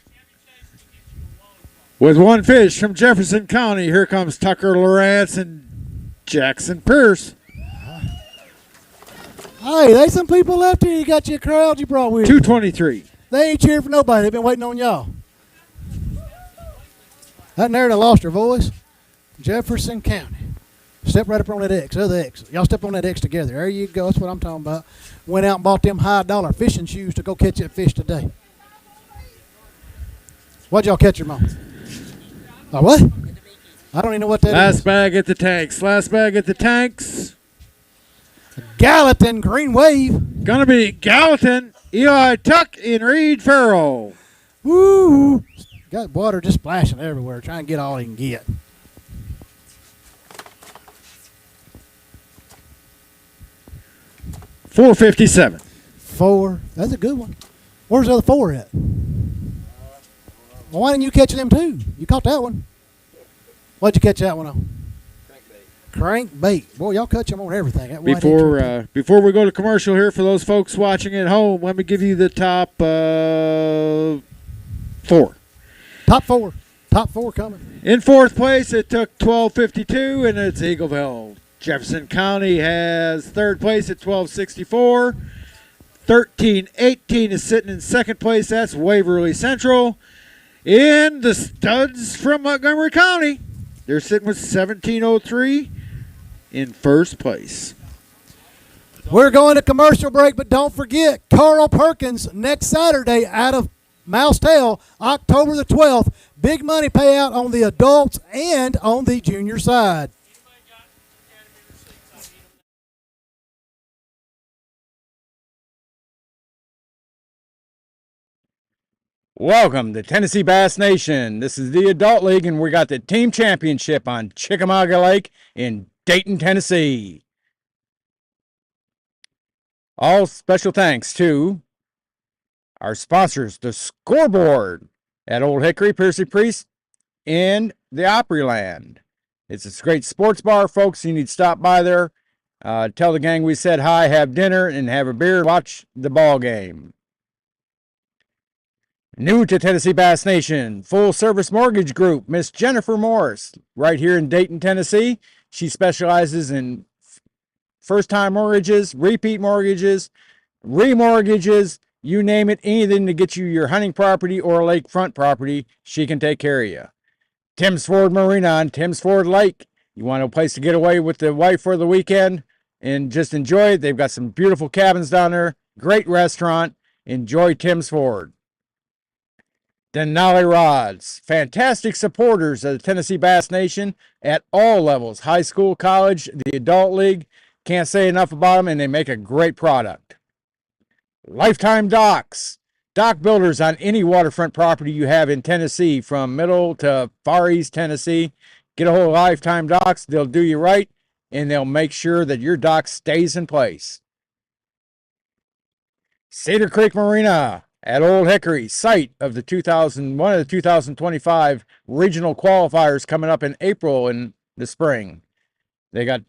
With 1 fish from Jefferson County, here comes Tucker Lawrence and Jackson Pierce. Hey, there's some people left here. You got your crowd you brought with you. 223. They ain't cheering for nobody. They've been waiting on y'all. That narrator lost her voice. Jefferson County. Step right up on that X, other X. Y'all step on that X together. There you go. That's what I'm talking about. Went out and bought them high-dollar fishing shoes to go catch that fish today. What'd y'all catch them on? What? I don't even know what that is. Last bag at the tanks. Last bag at the tanks. Gallatin Green Wave. Gonna be Gallatin, Eli Tuck, and Reed Farrell. Woo! Got water just splashing everywhere. Trying to get all he can get. $4.57. 4. That's a good one. Where's the other 4 at? Well, why didn't you catch them too? You caught that one. What'd you catch that one on? Crankbait. Boy, y'all catch them on everything. That Before we go to commercial here, for those folks watching at home, let me give you the top 4. Top 4. Top 4 coming. In 4th place, it took $12.52, and it's Eagleville. Jefferson County has 3rd place at $12.64. 13.18 is sitting in 2nd place. That's Waverly Central. And the studs from Montgomery County, they're sitting with 17.03 in 1st place. We're going to commercial break, but don't forget, Carl Perkins next Saturday out of Mousetail, October the 12th. Big money payout on the adults and on the junior side. Welcome to Tennessee Bass Nation. This is the Adult League, and we got the team championship on Chickamauga Lake in Dayton, Tennessee. All special thanks to our sponsors, the Scoreboard at Old Hickory, Piercy Priest, and the Opryland. It's a great sports bar, folks. You need to stop by there. Tell the gang we said hi, have dinner, and have a beer. Watch the ball game. New to Tennessee Bass Nation, Full Service Mortgage Group, Miss Jennifer Morris, right here in Dayton, Tennessee. She specializes in first-time mortgages, repeat mortgages, remortgages, you name it, anything to get you your hunting property or lakefront property, she can take care of you. Tim's Ford Marina on Tim's Ford Lake. You want a place to get away with the wife for the weekend and just enjoy it. They've got some beautiful cabins down there, great restaurant. Enjoy Tim's Ford. Denali Rods, fantastic supporters of the Tennessee Bass Nation at all levels, high school, college, the adult league. Can't say enough about them, and they make a great product. Lifetime Docks, dock builders on any waterfront property you have in Tennessee, from middle to far east Tennessee. Get a hold of Lifetime Docks. They'll do you right, and they'll make sure that your dock stays in place. Cedar Creek Marina at Old Hickory, site of the 2025 regional qualifiers coming up in April in the spring. They got,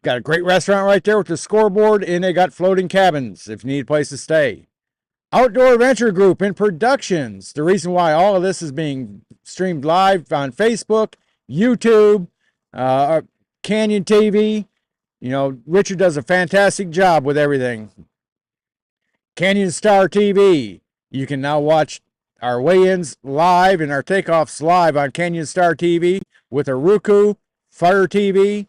got a great restaurant right there with the scoreboard, and they got floating cabins if you need a place to stay. Outdoor Adventure Group in Productions. The reason why all of this is being streamed live on Facebook, YouTube, Canyon TV. Richard does a fantastic job with everything. Canyon Star TV. You can now watch our weigh-ins live and our takeoffs live on Canyon Star TV with a Roku, Fire TV,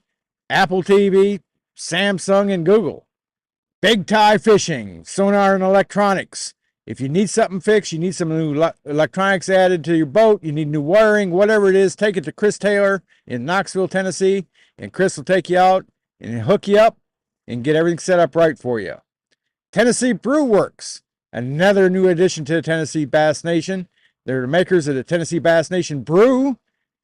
Apple TV, Samsung, and Google. Big Tie Fishing, sonar and electronics. If you need something fixed, you need some new electronics added to your boat, you need new wiring, whatever it is, take it to Chris Taylor in Knoxville, Tennessee, and Chris will take you out and hook you up and get everything set up right for you. Tennessee Brew Works, another new addition to the Tennessee Bass Nation. They're the makers of the Tennessee Bass Nation Brew.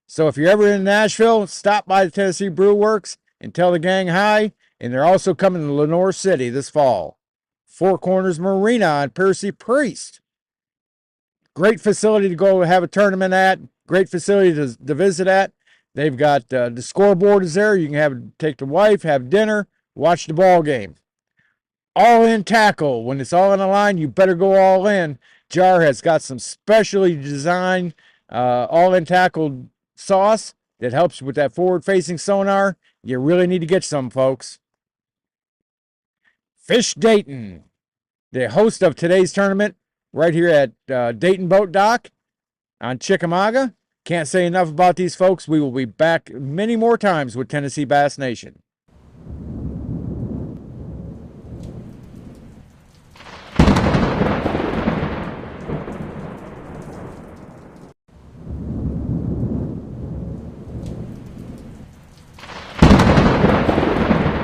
So if you're ever in Nashville, stop by the Tennessee Brew Works and tell the gang hi. And they're also coming to Lenore City this fall. Four Corners Marina on Percy Priest. Great facility to go have a tournament at. Great facility to visit at. They've got the scoreboard is there. You can take the wife, have dinner, watch the ball game. All in tackle. When it's all in a line, you better go all in. Jar has got some specially designed all in tackle sauce that helps with that forward facing sonar. You really need to get some, folks. Fish Dayton, the host of today's tournament right here at Dayton Boat Dock on Chickamauga. Can't say enough about these folks. We will be back many more times with Tennessee Bass Nation.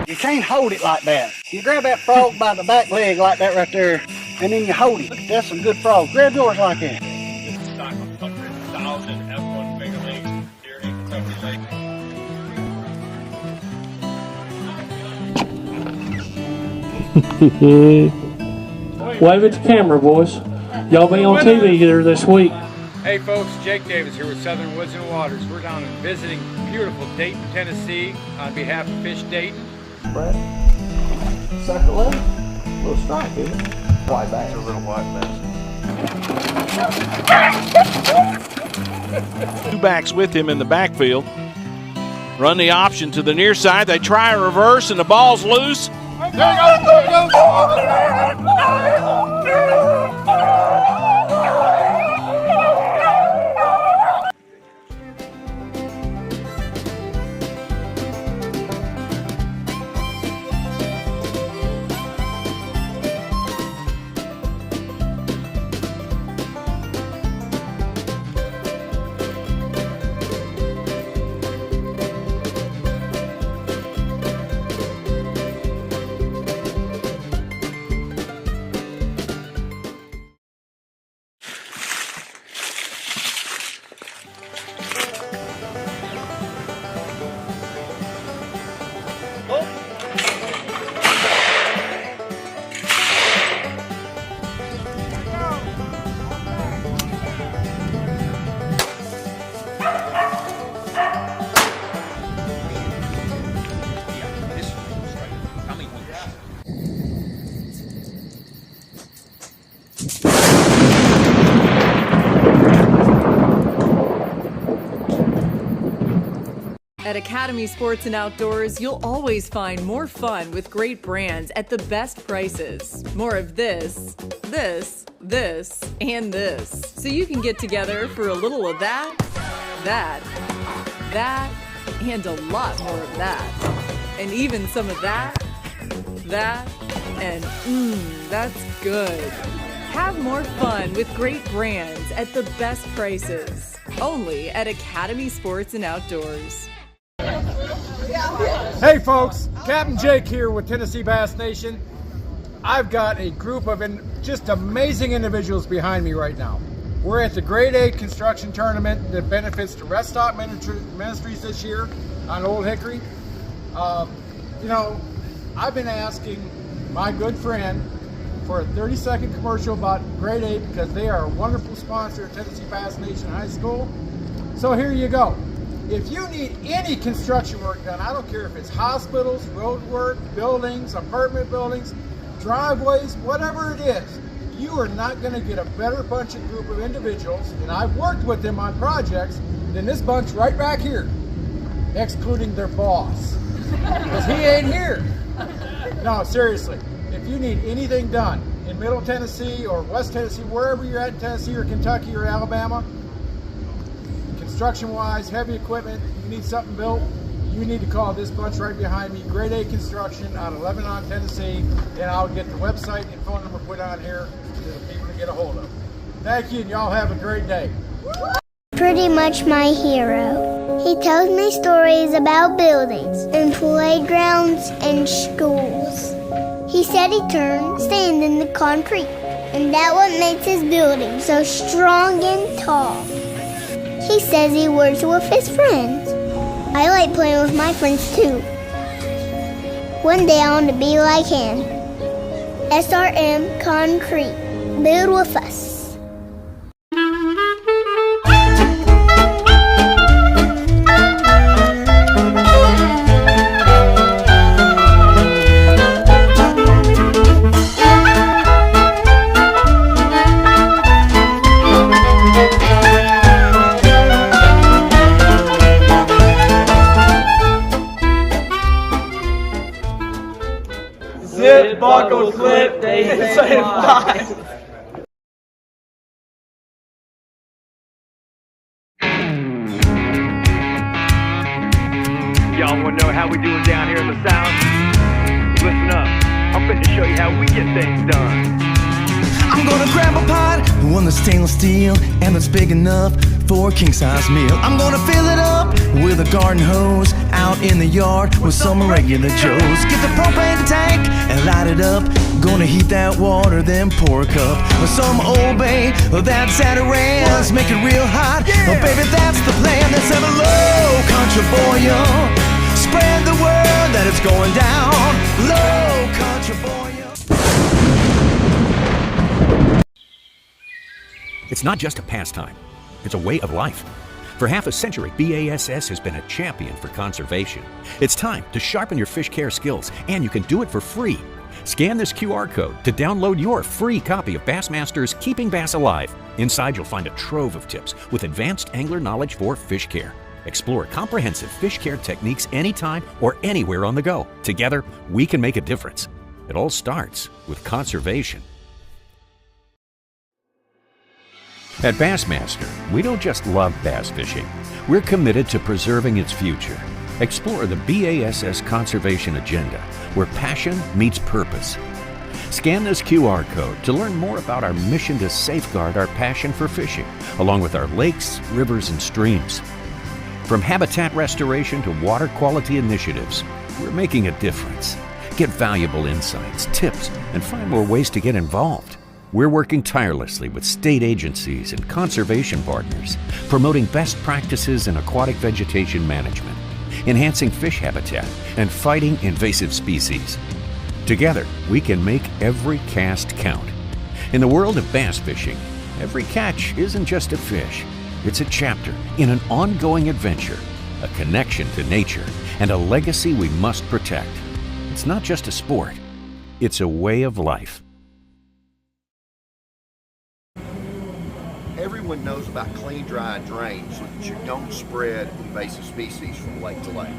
You can't hold it like that. You grab that frog by the back leg like that right there, and then you hold it. That's some good frog. Grab yours like that. Wave at the camera, boys. Y'all be on TV here this week. Hey folks, Jake Davis here with Southern Woods and Waters. We're down and visiting beautiful Dayton, Tennessee on behalf of Fish Dayton. Brad, sucker leg, little strike, isn't it? White bass. It's a little white bass. Two backs with him in the backfield. Run the option to the near side. They try a reverse and the ball's loose. There you go. At Academy Sports and Outdoors, you'll always find more fun with great brands at the best prices. More of this, and this. So you can get together for a little of that, and a lot more of that. And even some of that, and that's good. Have more fun with great brands at the best prices. Only at Academy Sports and Outdoors. Hey folks, Captain Jake here with Tennessee Bass Nation. I've got a group of just amazing individuals behind me right now. We're at the Grade A construction tournament that benefits the Rest Stop Ministries this year on Old Hickory. You know, I've been asking my good friend for a 30-second commercial about Grade A because they are a wonderful sponsor of Tennessee Bass Nation High School. So here you go. If you need any construction work done, I don't care if it's hospitals, road work, buildings, apartment buildings, driveways, whatever it is, you are not going to get a better bunch of group of individuals, and I've worked with them on projects, than this bunch right back here, excluding their boss, because he ain't here. No, seriously, if you need anything done in Middle Tennessee or West Tennessee, wherever you're at in Tennessee or Kentucky or Alabama, construction-wise, heavy equipment, you need something built, you need to call this bunch right behind me, Grade A Construction out of Lebanon, Tennessee, and I'll get the website and phone number put on here to the people to get a hold of. Thank you, and y'all have a great day. Pretty much my hero. He tells me stories about buildings and playgrounds and schools. He said he turned sand into concrete, and that what makes his building so strong and tall. He says he works with his friends. I like playing with my friends too. One day I want to be like him. SRM Concrete. Build with us. Zip, buckle, clip, they say fly. Y'all wanna know how we do it down here in the South? Listen up, I'm fitting to show you how we get things done. I'm gonna grab a pot, one that's stainless steel and that's big enough for a king-size meal. I'm gonna fill it up with a garden hose out in the yard with some regular Joes. Get the propane tank and light it up. Gonna heat that water, then pour a cup of some Old Bay, that's Zatarain's. Make it real hot, oh baby, that's the plan. Let's have a low country boil. Spread the word that it's going down. Low country boil. It's not just a pastime, it's a way of life. For half a century, BASS has been a champion for conservation. It's time to sharpen your fish care skills, and you can do it for free. Scan this QR code to download your free copy of Bassmaster's Keeping Bass Alive. Inside, you'll find a trove of tips with advanced angler knowledge for fish care. Explore comprehensive fish care techniques anytime or anywhere on the go. Together, we can make a difference. It all starts with conservation. At Bassmaster, we don't just love bass fishing. We're committed to preserving its future. Explore the BASS conservation agenda, where passion meets purpose. Scan this QR code to learn more about our mission to safeguard our passion for fishing, along with our lakes, rivers, and streams. From habitat restoration to water quality initiatives, we're making a difference. Get valuable insights, tips, and find more ways to get involved. We're working tirelessly with state agencies and conservation partners, promoting best practices in aquatic vegetation management, enhancing fish habitat, and fighting invasive species. Together, we can make every cast count. In the world of bass fishing, every catch isn't just a fish. It's a chapter in an ongoing adventure, a connection to nature, and a legacy we must protect. It's not just a sport, it's a way of life. Every everyone knows about clean, dry drains so that you don't spread invasive species from lake to lake.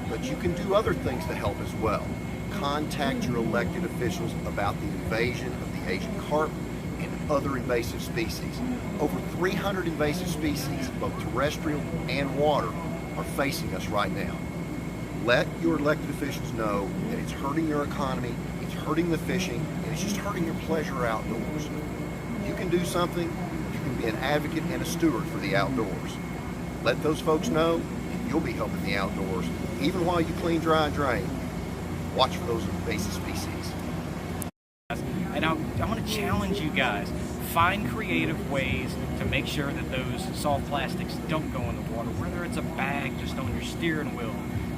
But you can do other things to help as well. Contact your elected officials about the invasion of the Asian carp and other invasive species. Over 300 invasive species, both terrestrial and water, are facing us right now. Let your elected officials know that it's hurting your economy, it's hurting the fishing, and it's just hurting your pleasure outdoors. You can do something, you can be an advocate and a steward for the outdoors. Let those folks know, and you'll be helping the outdoors, even while you clean, dry, and drain. Watch for those invasive species. And I want to challenge you guys. Find creative ways to make sure that those soft plastics don't go in the water, whether it's a bag just on your steering wheel,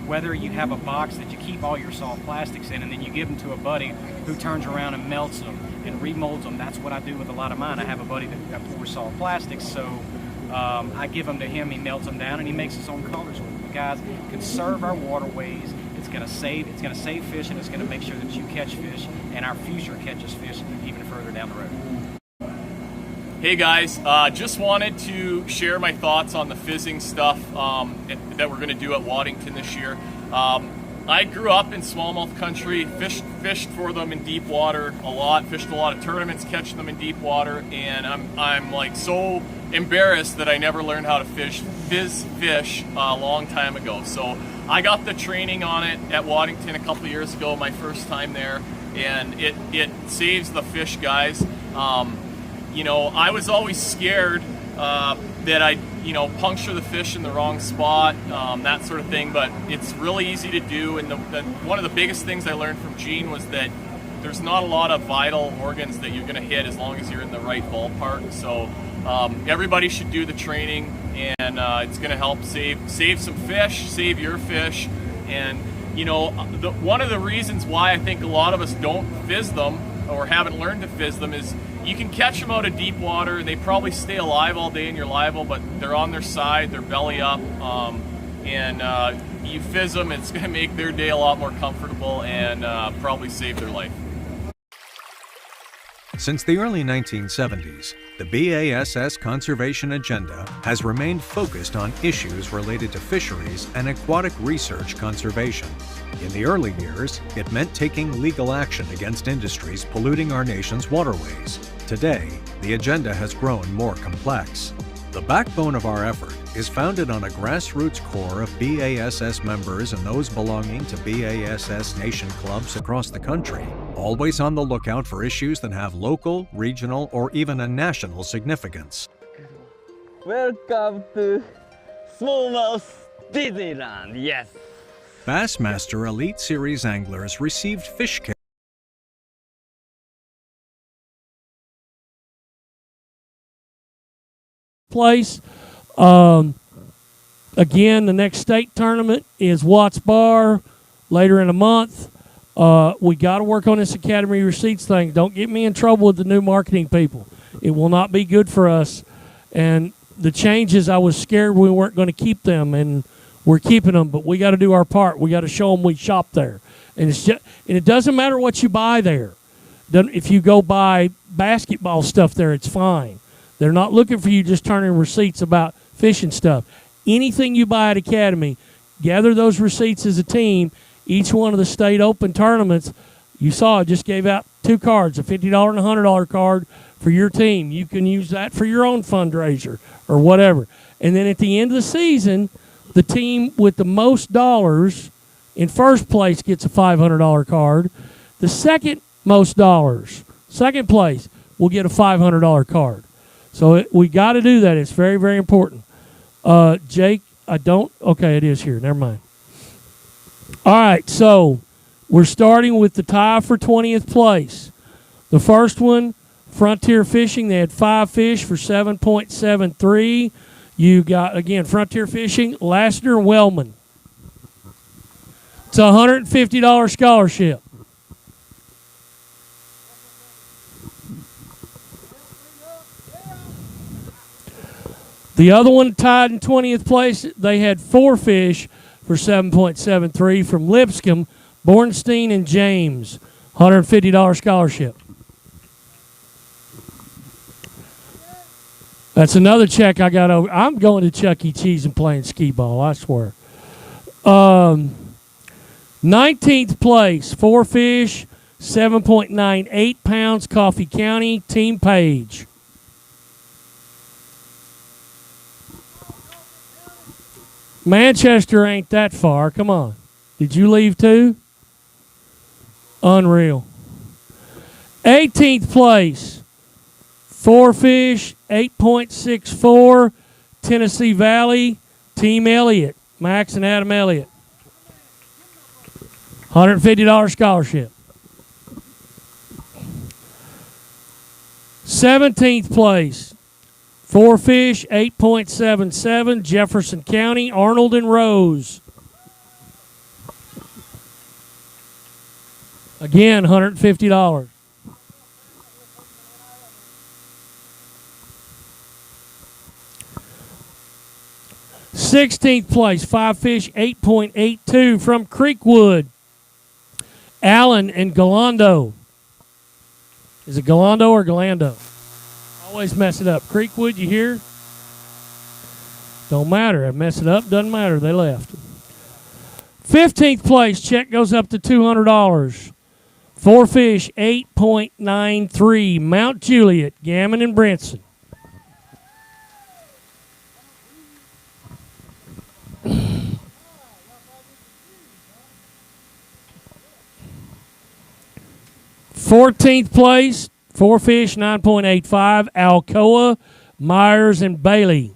whether you have a box that you keep all your soft plastics in and then you give them to a buddy who turns around and melts them and remolds them. That's what I do with a lot of mine. I have a buddy that pours soft plastics, so I give them to him, he melts them down, and he makes his own colors with them. You guys, conserve our waterways. It's going to save fish, and it's going to make sure that you catch fish and our future catches fish even further down the road. Hey guys, just wanted to share my thoughts on the fizzing stuff that we're going to do at Waddington this year. I grew up in smallmouth country, fished for them in deep water a lot, fished a lot of tournaments catching them in deep water, and I'm like so embarrassed that I never learned how to fizz fish a long time ago. So I got the training on it at Waddington a couple years ago, my first time there, and it saves the fish, guys. You know, I was always scared that I'd, puncture the fish in the wrong spot, that sort of thing, but it's really easy to do. And one of the biggest things I learned from Gene was that there's not a lot of vital organs that you're going to hit as long as you're in the right ballpark. So everybody should do the training, and it's going to help save some fish, save your fish. And, one of the reasons why I think a lot of us don't fizz them or haven't learned to fizz them is you can catch them out of deep water and they probably stay alive all day and you're liable, but they're on their side, they're belly up, and you fizz them, it's going to make their day a lot more comfortable and probably save their life. Since the early 1970s, the BASS conservation agenda has remained focused on issues related to fisheries and aquatic research conservation. In the early years, it meant taking legal action against industries polluting our nation's waterways. Today, the agenda has grown more complex. The backbone of our effort is founded on a grassroots core of BASS members and those belonging to BASS nation clubs across the country, always on the lookout for issues that have local, regional, or even a national significance. Welcome to Smallmouth Disneyland, yes. Bassmaster Elite Series anglers received fish care place. Again, the next state tournament is Watts Bar later in the month. We got to work on this Academy receipts thing. Don't get me in trouble with the new marketing people. It will not be good for us. And the changes, I was scared we weren't going to keep them, and we're keeping them. But we got to do our part. We got to show them we shop there, and it doesn't matter what you buy there. If you go buy basketball stuff there, it's fine. They're not looking for you just turning receipts about fishing stuff. Anything you buy at Academy, gather those receipts as a team. Each one of the state open tournaments, you saw, just gave out 2 cards, a $50 and a $100 card for your team. You can use that for your own fundraiser or whatever. And then at the end of the season, the team with the most dollars in first place gets a $500 card. The second most dollars, second place, will get a $500 card. So we got to do that. It's very, very important. Jake, okay, it is here. Never mind. All right, so we're starting with the tie for 20th place. The first one, Frontier Fishing, they had 5 fish for 7.73. You got, again, Frontier Fishing, Lassiter and Wellman. It's a $150 scholarship. The other one tied in 20th place, they had 4 fish for 7.73 from Lipscomb, Bornstein, and James. $150 scholarship. That's another check I got over. I'm going to Chuck E. Cheese and playing skee ball, I swear. 19th place, 4 fish, 7.98 pounds, Coffee County, Team Page. Manchester ain't that far. Come on. Did you leave too? Unreal. 18th place, 4 fish, 8.64, Tennessee Valley, Team Elliott, Max and Adam Elliott. $150 scholarship. 17th place, 4 fish, 8.77, Jefferson County, Arnold and Rose. Again, $150. 16th place, 5 fish, 8.82 from Creekwood, Allen and Galando. Is it Galando or Galando? Always mess it up. Creekwood, you hear? Don't matter. I mess it up, doesn't matter. They left. 15th place, check goes up to $200. 4 fish, 8.93, Mount Juliet, Gammon and Brinson. Fourteenth place, 4 fish, 9.85, Alcoa, Myers and Bailey.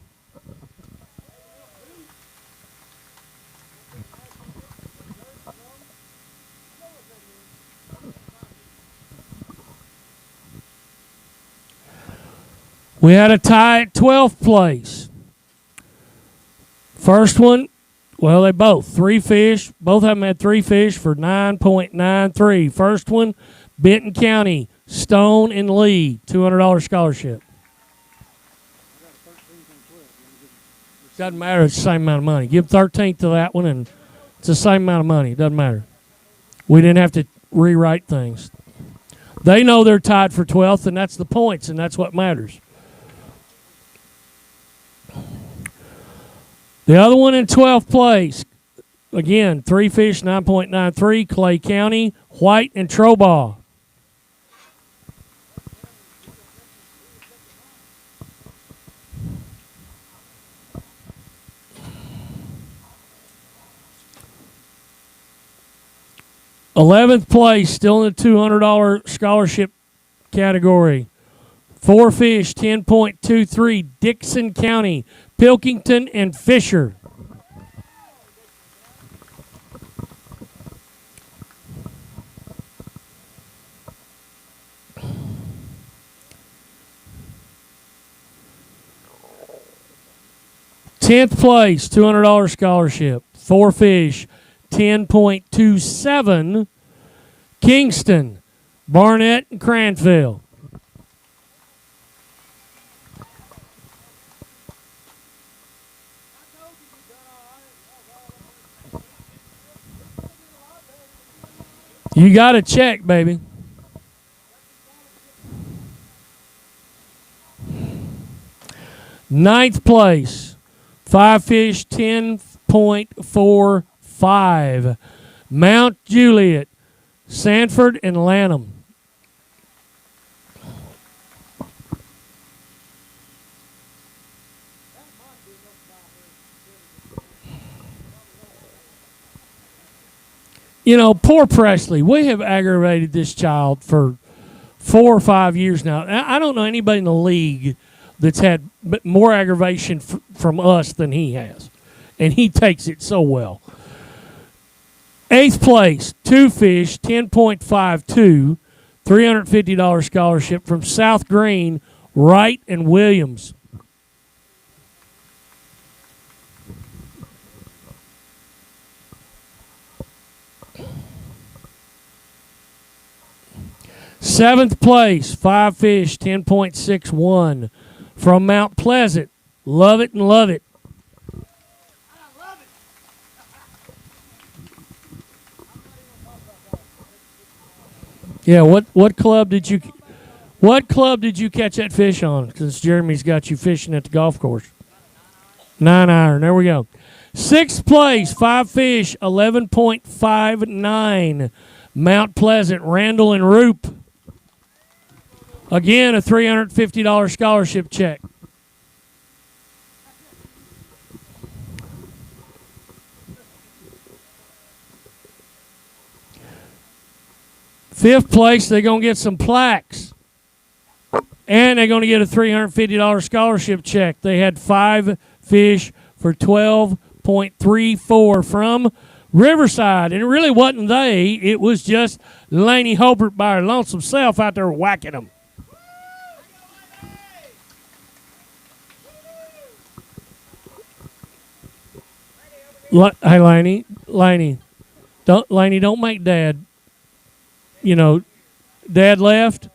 We had a tie at 12th place. First one, well, they both. 3 fish. Both of them had 3 fish for 9.93. First one, Benton County, Stone and Lee, $200 scholarship. Doesn't matter. It's the same amount of money. Give 13th to that one, and it's the same amount of money. It doesn't matter. We didn't have to rewrite things. They know they're tied for 12th, and that's the points, and that's what matters. The other one in 12th place, again, 3 fish, 9.93, Clay County, White and Trobaugh. $11th place, still in the $200 scholarship category. 4 fish, 10.23, Dixon County, Pilkington and Fisher. Tenth place, $200 scholarship. 4 fish, 10.27, Kingston, Barnett and Cranfield. You got to check, baby. Ninth place, 5 fish, 10.45. Mount Juliet, Sanford and Lanham. You know, poor Presley. We have aggravated this child for 4 or 5 years now. I don't know anybody in the league that's had more aggravation from us than he has. And he takes it so well. 8th place, 2 fish, 10.52, $350 scholarship from South Green, Wright and Williams. Seventh place, 5 fish, 10.61 from Mount Pleasant. Love it and love it. Yeah, what club did you What club did you catch that fish on? Since Jeremy's got you fishing at the golf course. 9-iron. There we go. Sixth place, 5 fish, 11.59. Mount Pleasant, Randall and Roop. Again, a $350 scholarship check. Fifth place, they're going to get some plaques. And they're going to get a $350 scholarship check. They had 5 fish for $12.34 from Riverside. And it really wasn't they. It was just Laney Hobart by her lonesome self out there whacking them. Hey, Laney, don't make Dad. You know, Dad left.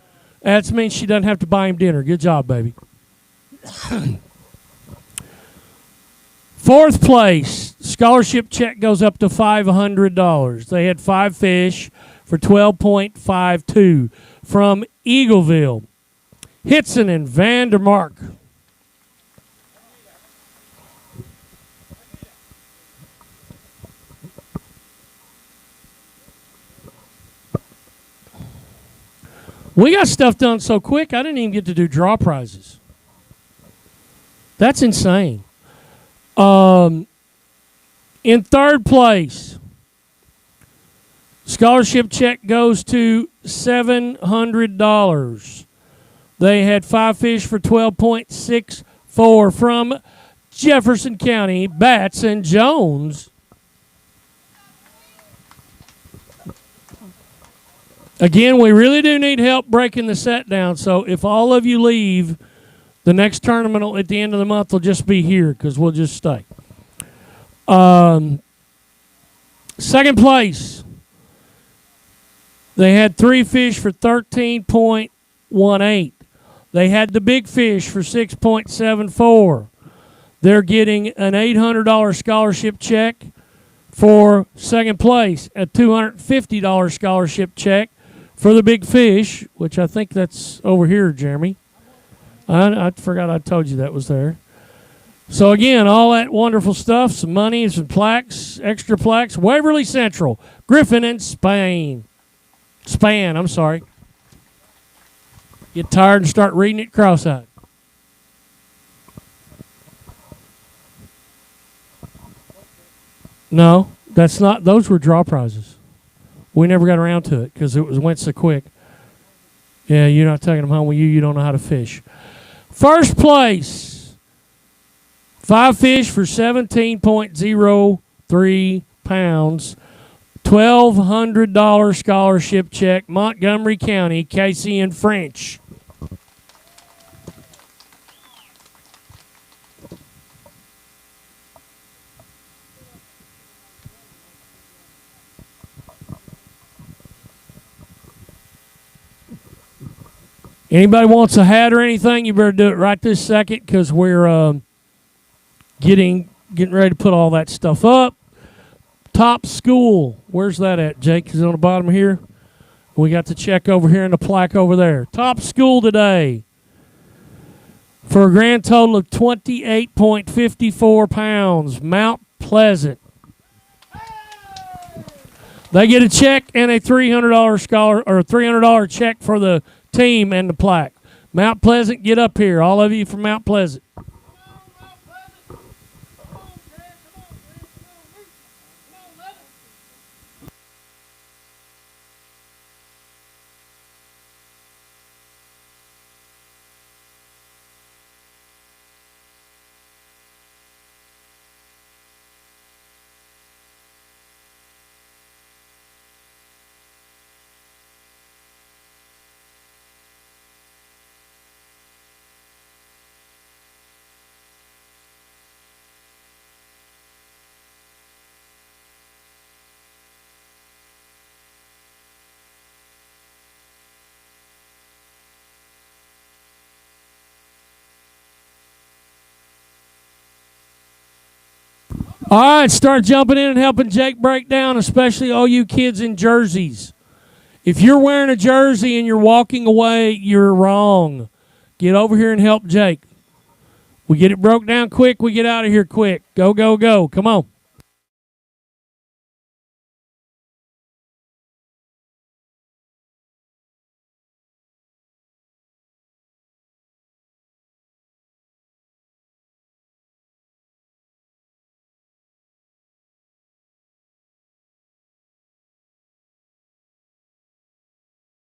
That means she doesn't have to buy him dinner. Good job, baby. Fourth place, scholarship check goes up to $500. They had 5 fish for $12.52 from Eagleville. Hitson and Vandermark. We got stuff done so quick, I didn't even get to do draw prizes. That's insane. In third place, scholarship check goes to $700. They had 5 fish for $12.64 from Jefferson County, Batts and Jones. Again, we really do need help breaking the set down. So if all of you leave, the next tournament at the end of the month will just be here because we'll just stay. Second place, they had 3 fish for $13.18. They had the big fish for $6.74. They're getting an $800 scholarship check for second place, a $250 scholarship check for the big fish, which I think that's over here, Jeremy. I forgot I told you that was there. So, again, all that wonderful stuff, some money, some plaques, extra plaques. Waverly Central, Griffin and Span, I'm sorry. Get tired and start reading it cross-eyed. No, that's not. Those were draw prizes. We never got around to it because it went so quick. Yeah, you're not taking them home with you. You don't know how to fish. First place, 5 fish for 17.03 pounds. $1,200 scholarship check, Montgomery County, Casey and French. Anybody wants a hat or anything, you better do it right this second because we're getting ready to put all that stuff up. Top School. Where's that at, Jake? Is it on the bottom here? We got the check over here and the plaque over there. Top School today for a grand total of 28.54 pounds. Mount Pleasant. They get a check and a $300 check for the team and the plaque. Mount Pleasant, get up here. All of you from Mount Pleasant. All right, start jumping in and helping Jake break down, especially all you kids in jerseys. If you're wearing a jersey and you're walking away, you're wrong. Get over here and help Jake. We get it broke down quick. We get out of here quick. Go, go, go. Come on.